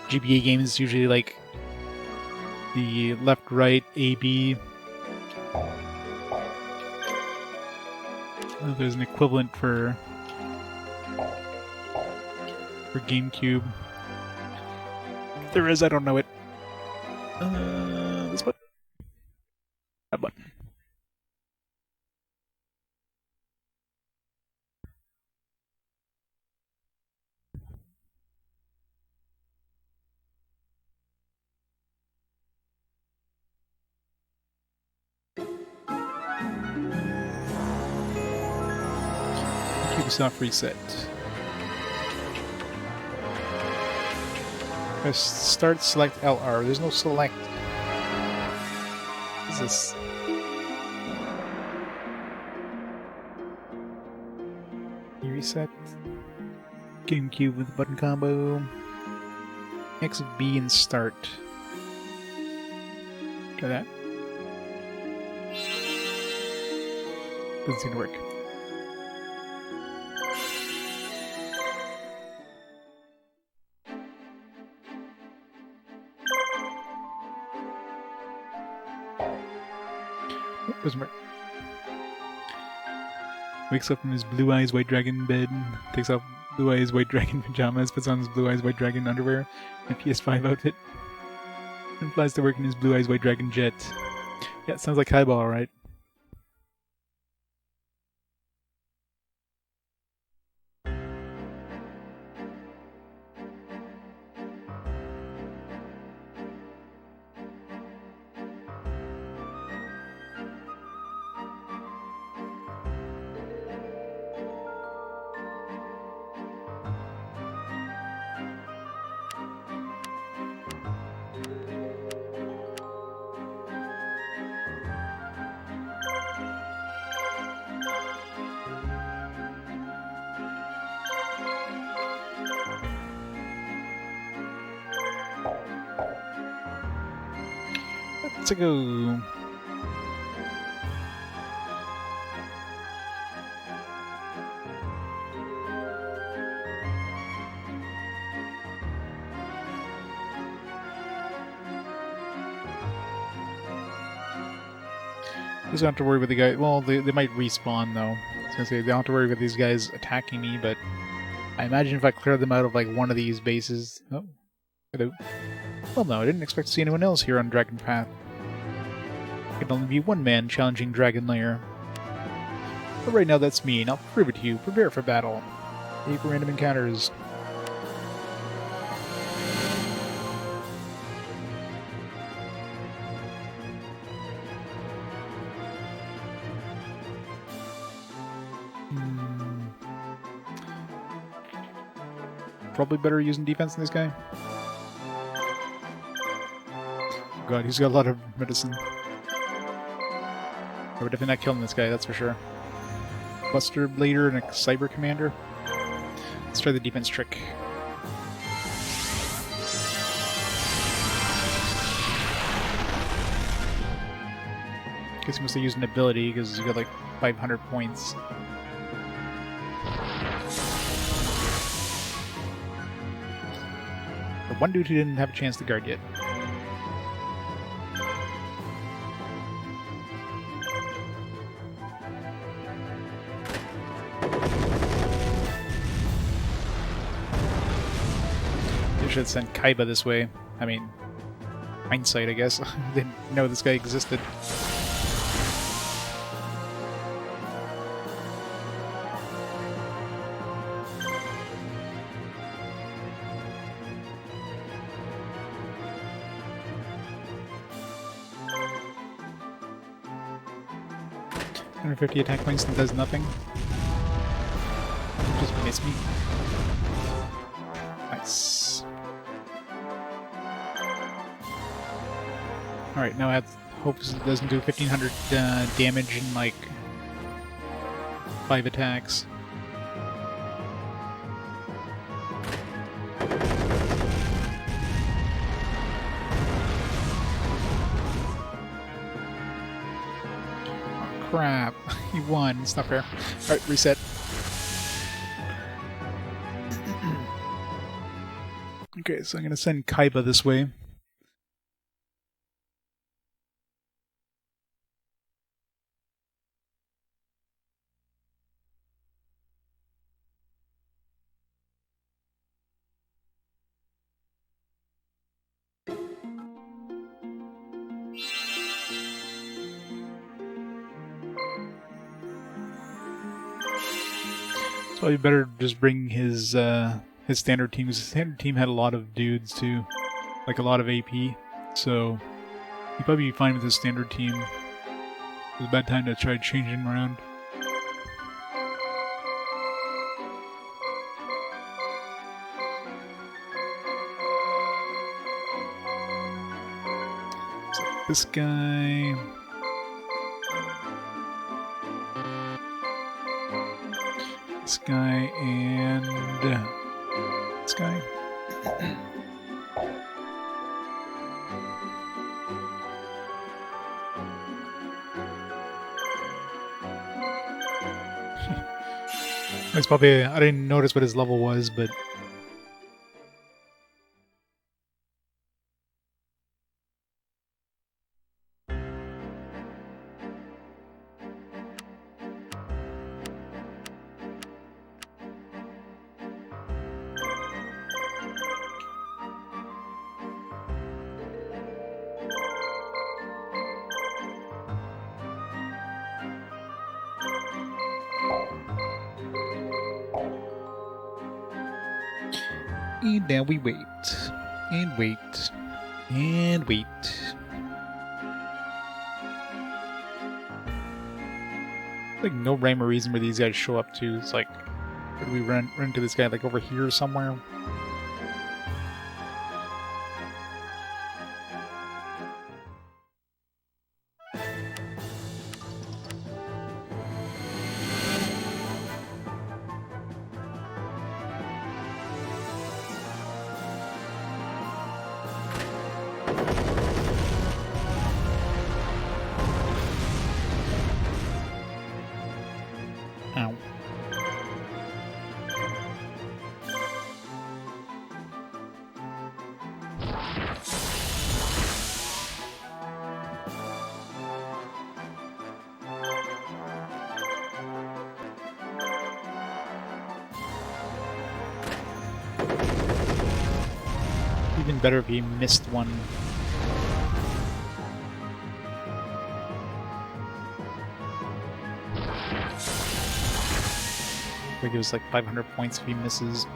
GBA games usually like the left, right, A, B. There's an equivalent for GameCube. If there is, I don't know it. This button? That button. Cube's not reset. Press start, select LR. There's no select. What is this? Reset. GameCube with button combo. X, B, and start. Try that. Doesn't seem to work. Oh, doesn't work. Wakes up from his Blue Eyes White Dragon bed, takes off Blue Eyes White Dragon pajamas, puts on his Blue Eyes White Dragon underwear and PS5 outfit, and flies to work in his Blue Eyes White Dragon jet. Yeah, sounds like Kaiba, alright. Let's go. Just don't have to worry about the guy. Well, they might respawn though. I was gonna say they don't have to worry about these guys attacking me, but I imagine if I clear them out of like one of these bases. Oh, hello. Well, no, I didn't expect to see anyone else here on Dragon Path. There can only be one man challenging Dragon Lair. But right now, that's me, and I'll prove it to you. Prepare for battle. Aim for random encounters. Probably better using defense than this guy. God, he's got a lot of medicine. I would definitely not killing this guy, that's for sure. Buster Blader and a Cyber Commander. Let's try the defense trick. Guess he must have used an ability because he got like 500 points. The one dude who didn't have a chance to guard yet. They should have sent Kaiba this way. I mean, hindsight, I guess. They didn't know this guy existed. $150 attack points and does nothing. Just miss me. Nice. Alright, now I hope it doesn't do 1500 damage in like 5 attacks. Crap, he won. It's not fair. Alright, reset. Okay, so I'm gonna send Kaiba this way. It's probably better just bring his standard team, because his standard team had a lot of dudes too, like a lot of AP, so he'd probably be fine with his standard team. It was a bad time to try changing him around. So this guy. This guy and this guy. It's probably, I didn't notice what his level was, but and now we wait, and wait, and wait. Like no rhyme or reason where these guys show up to. It's like, where do we run into this guy? Like over here somewhere? Even better if he missed one. I think it was like 500 points if he misses.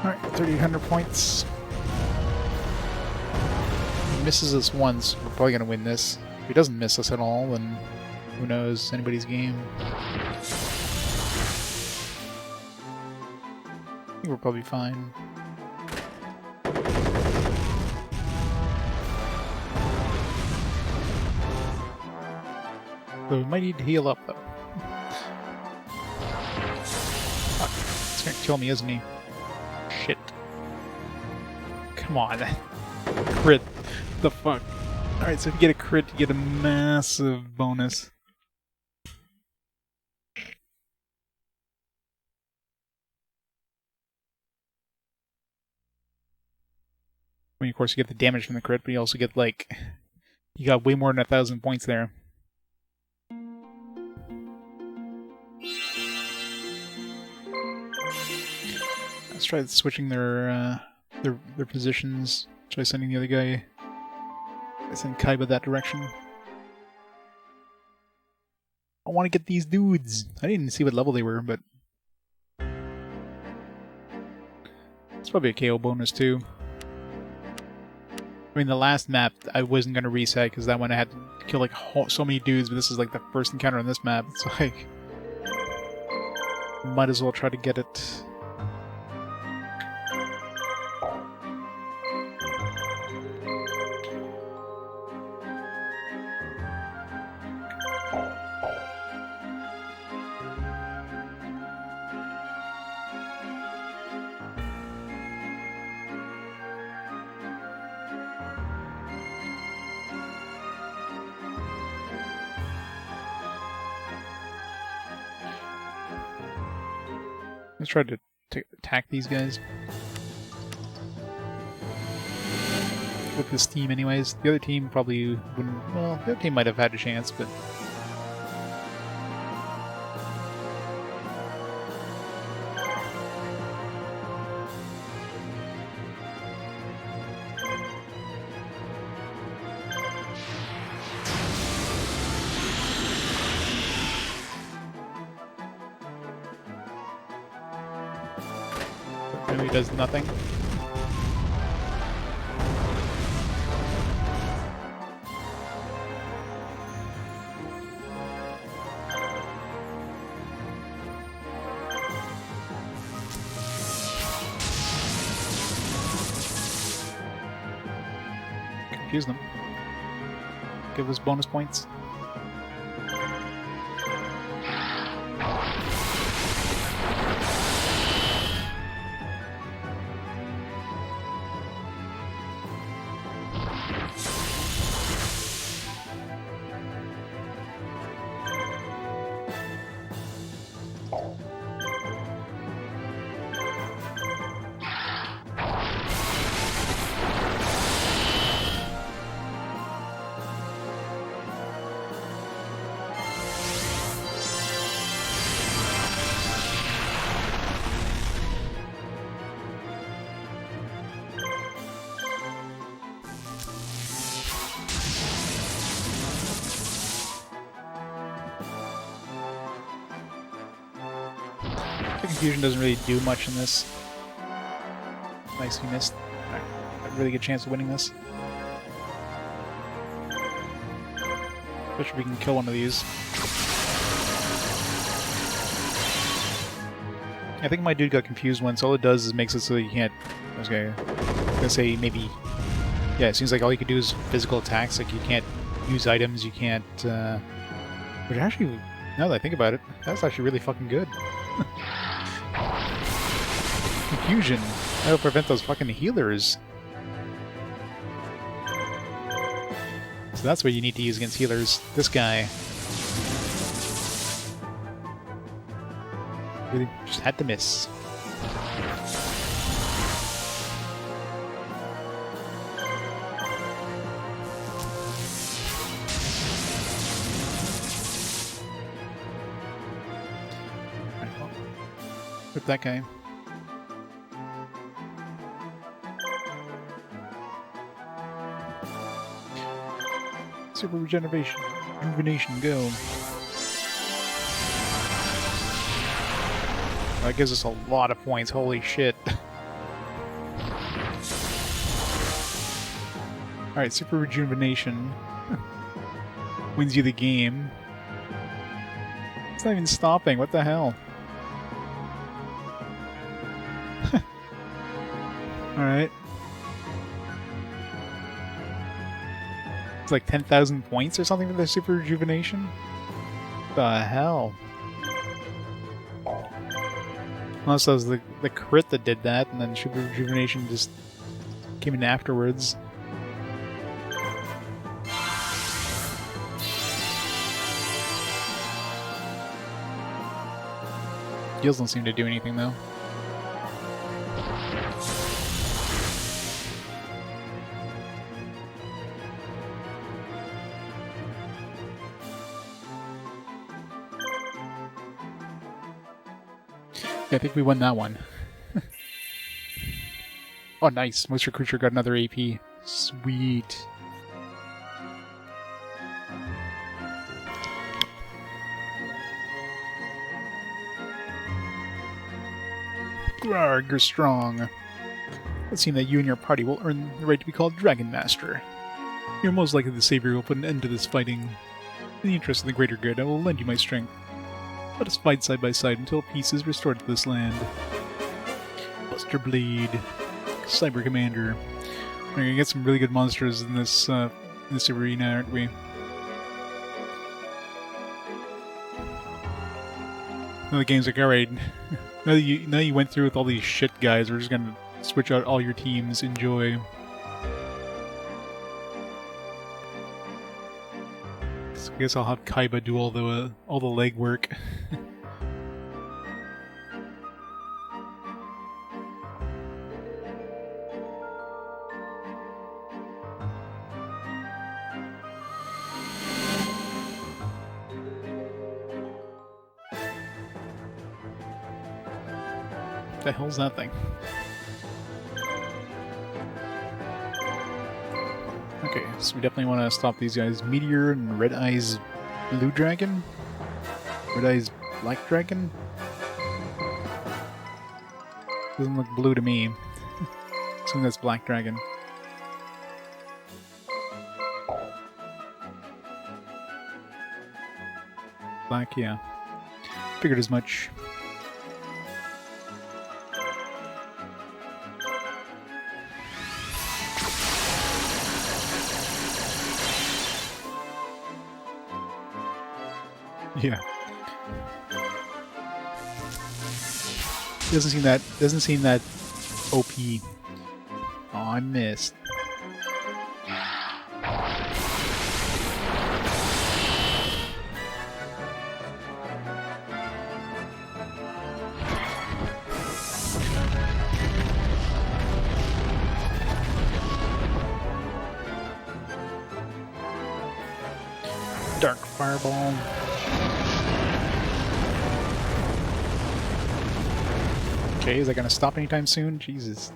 Alright, 3,800 points. If he misses us once, we're probably going to win this. If he doesn't miss us at all, then who knows, anybody's game. I think we're probably fine. But we might need to heal up, though. Fuck, it's going to kill me, isn't he? Shit. Come on. Crit. The fuck? Alright, so if you get a crit, you get a massive bonus. I mean, of course, you get the damage from the crit, but you also get, like... You got way more than 1,000 points there. Let's try switching their positions. Try sending the other guy. I send Kaiba that direction. I want to get these dudes. I didn't see what level they were, but it's probably a KO bonus too. I mean, the last map I wasn't gonna reset because that one I had to kill like so many dudes, but this is like the first encounter on this map. It's like might as well try to get it. Let's try to attack these guys. With this team anyways. The other team probably wouldn't... Well, the other team might have had a chance, but... Maybe he does nothing. Confuse them. Give us bonus points. The confusion doesn't really do much in this. Nice, we missed. Right. A really good chance of winning this. Especially if we can kill one of these. I think my dude got confused once. All it does is makes it so that you can't... I was gonna say maybe... Yeah, it seems like all you can do is physical attacks. Like you can't use items, you can't... Which actually, now that I think about it, that's actually really fucking good. Confusion. That'll prevent those fucking healers. So that's what you need to use against healers. This guy. Really just had to miss. Whip that guy. Super regeneration. Rejuvenation, go. That gives us a lot of points, holy shit. Alright, super rejuvenation. Wins you the game. It's not even stopping, what the hell? Alright. It's like 10,000 points or something for the super rejuvenation? The hell? Unless that was the crit that did that, and then super rejuvenation just came in afterwards. Heals don't seem to do anything though. Yeah, I think we won that one. Oh, nice. Monster creature got another AP. Sweet. Grarg, you're strong. Let's seem that you and your party will earn the right to be called Dragon Master. You're most likely the savior who will put an end to this fighting. In the interest of the greater good, I will lend you my strength. Let us fight side by side until peace is restored to this land. Buster Blade, Cyber Commander. We're gonna get some really good monsters in this arena, aren't we? Now the game's like, alright, now you went through with all these shit guys, we're just gonna switch out all your teams, enjoy. So I guess I'll have Kaiba do all the legwork. What the hell's that thing? Okay, so we definitely want to stop these guys. Meteor and Red Eyes Blue Dragon? Red Eyes Black Dragon? Doesn't look blue to me. Assume that's Black Dragon. Black, yeah. Figured as much. Yeah. Doesn't seem that OP. Oh, I missed. Dark Fireball. Okay, is that gonna stop anytime soon? Jesus.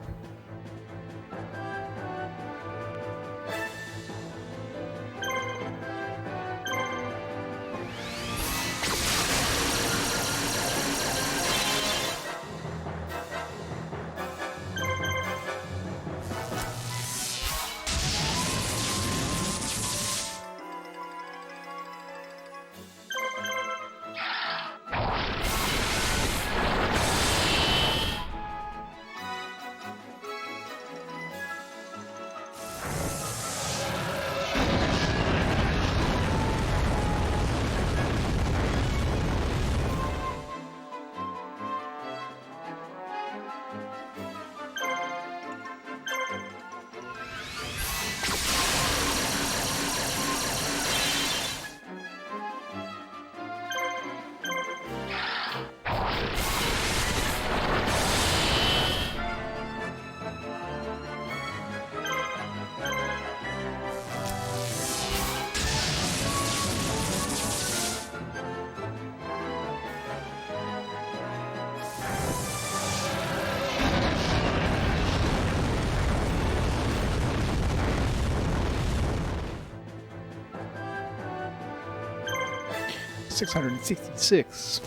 666.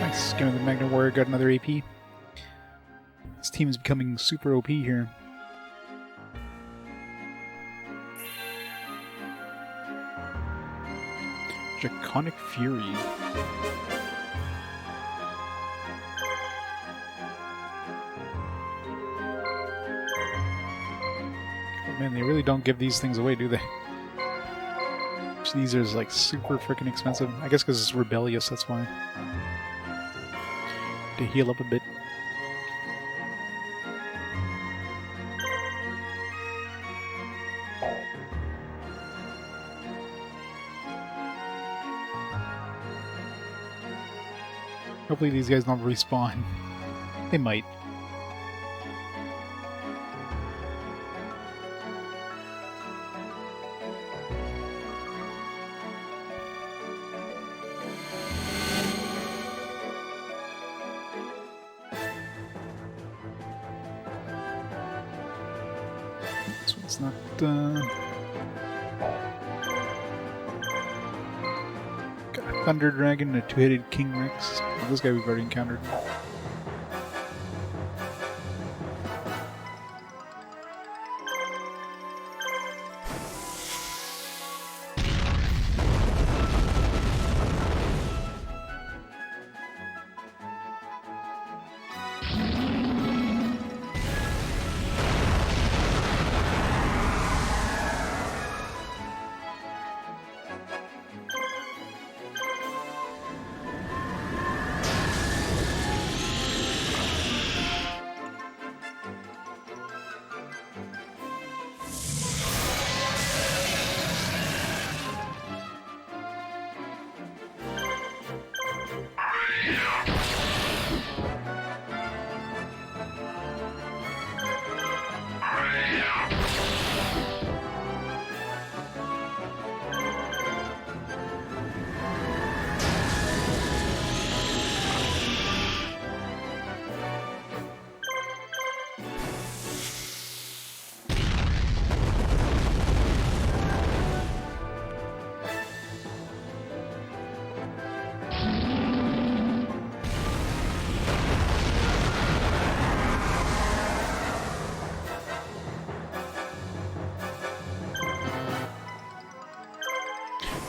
Nice, getting the Magna Warrior, got another AP. This team is becoming super OP here. Draconic Fury. Oh man, they really don't give these things away, do they? These are like super freaking expensive. I guess because it's rebellious, that's why. To heal up a bit. Hopefully these guys don't respawn. They might. This one's not got a Thunder Dragon and a two-headed King Rex. Well, this guy we've already encountered.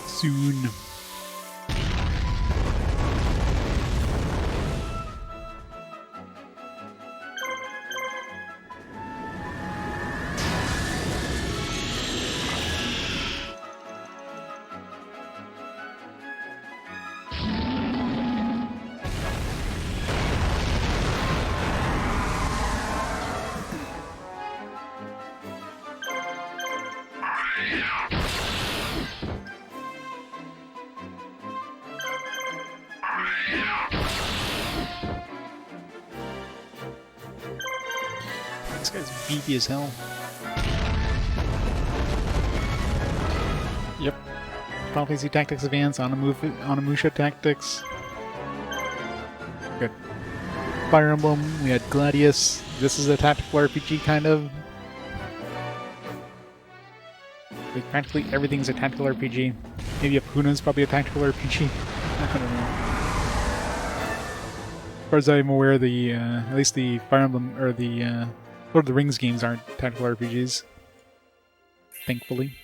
Soon. This guy's beefy as hell. Yep. Final Fantasy Tactics Advance, Onimusha Tactics. Good. Fire Emblem, we had Gladius. This is a tactical RPG, kind of. Like, practically everything's a tactical RPG. Maybe Apuna's probably a tactical RPG. I don't know. As far as I'm aware, the at least the Fire Emblem or the Lord of the Rings games aren't tactical RPGs. Thankfully.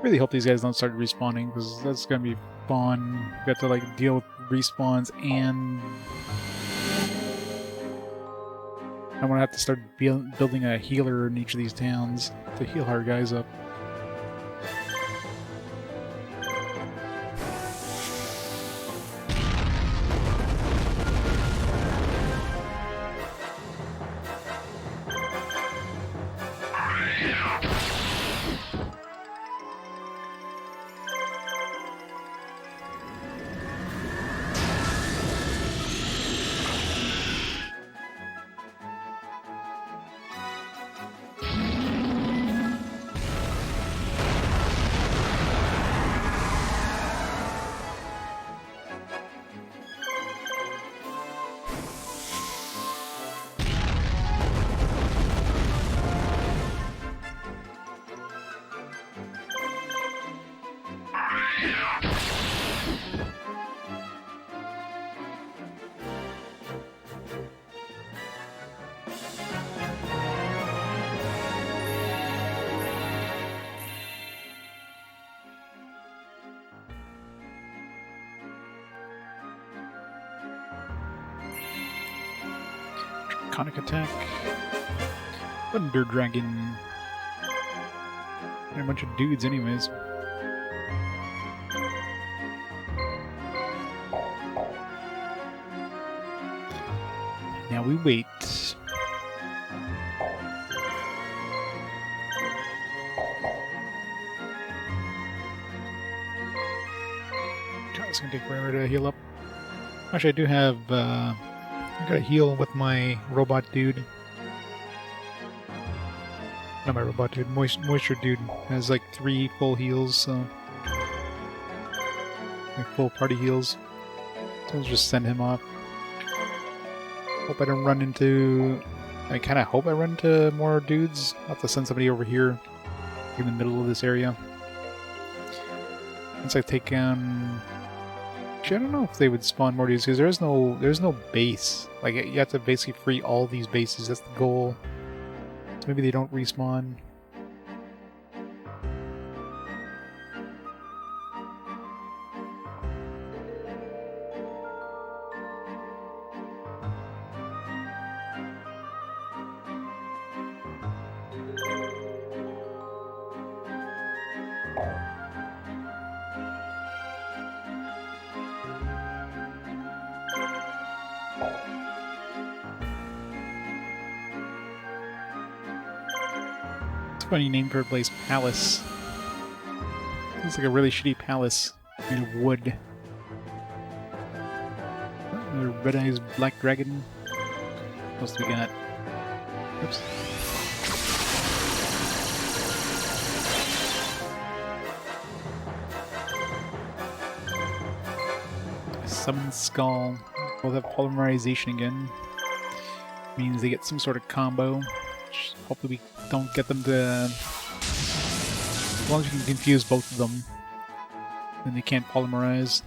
Really hope these guys don't start respawning, because that's gonna be fun. You have to like deal with respawns, and I'm gonna have to start building a healer in each of these towns to heal our guys up. Draconic attack. Thunder Dragon. And a bunch of dudes anyways. Now we wait. God, it's gonna take forever to heal up. Actually, I do have, I gotta heal with my robot dude. Not my robot dude, moisture dude has like 3 full heals, so... like full party heals. So I'll just send him off. Hope I don't run into... I kinda hope I run into more dudes. I'll have to send somebody over here in the middle of this area. Once I take down... Actually, I don't know if they would spawn more dudes, because there's no base. Like, you have to basically free all these bases, that's the goal. So maybe they don't respawn. Funny name for a place, Palace. It's like a really shitty palace made of wood. Another red-eyes black dragon. What else do we got? Oops. Summon Skull. We'll have polymerization again. Means they get some sort of combo. Hopefully we don't get them to... As long as you can confuse both of them, then they can't polymerize.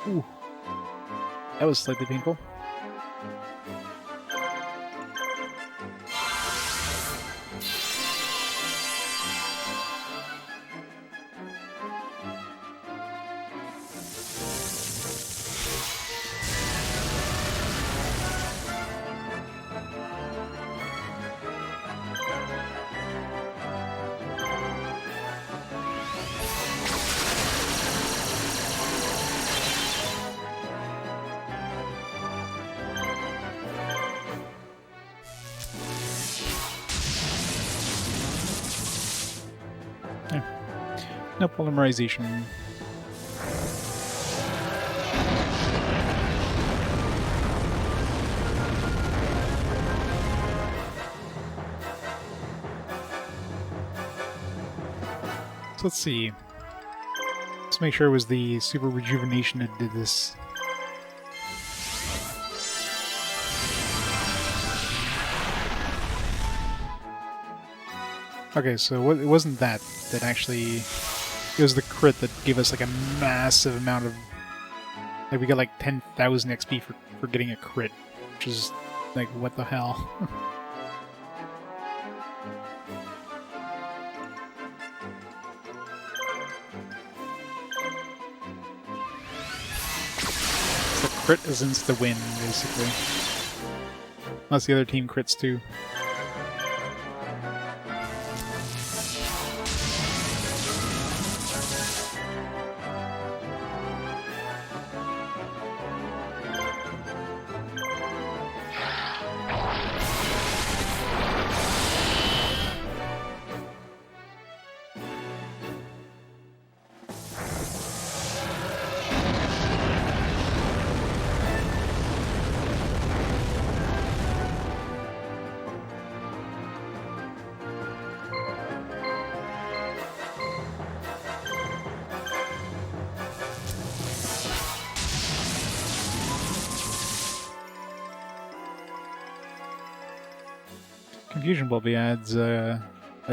Ooh. That was slightly painful. No polymerization. So let's see. Let's make sure it was the super rejuvenation that did this. Okay, so it wasn't that actually... It was the crit that gave us like a massive amount of... Like we got like 10,000 XP for getting a crit, which is like, what the hell? The crit is insta-win, basically. Unless the other team crits too. Fusion Bulb adds a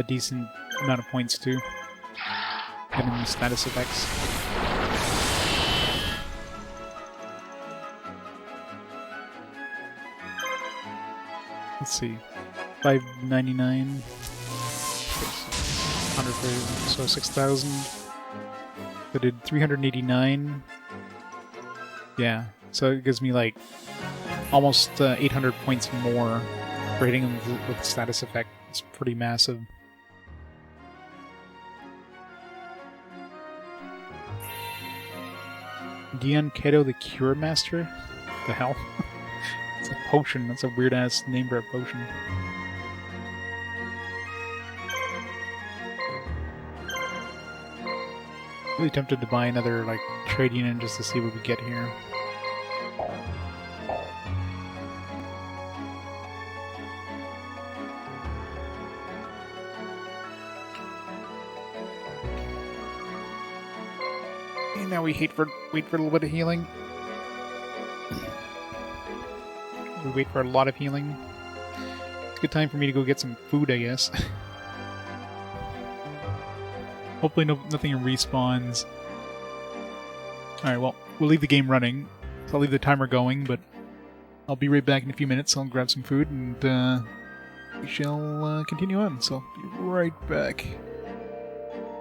decent amount of points too. Getting the status effects. Let's see. 599. 100 for, so 6,000. I did 389. Yeah, so it gives me like almost 800 points more for hitting him with the status effect. It's pretty massive. Dion Keto the Cure Master? The hell? It's a potion. That's a weird ass name for a potion. Really tempted to buy another like trade unit just to see what we get here. And now we wait for a little bit of healing. We wait for a lot of healing. It's a good time for me to go get some food, I guess. Hopefully nothing respawns. Alright, well, we'll leave the game running. So I'll leave the timer going, but I'll be right back in a few minutes. I'll grab some food and we shall continue on. So I'll be right back.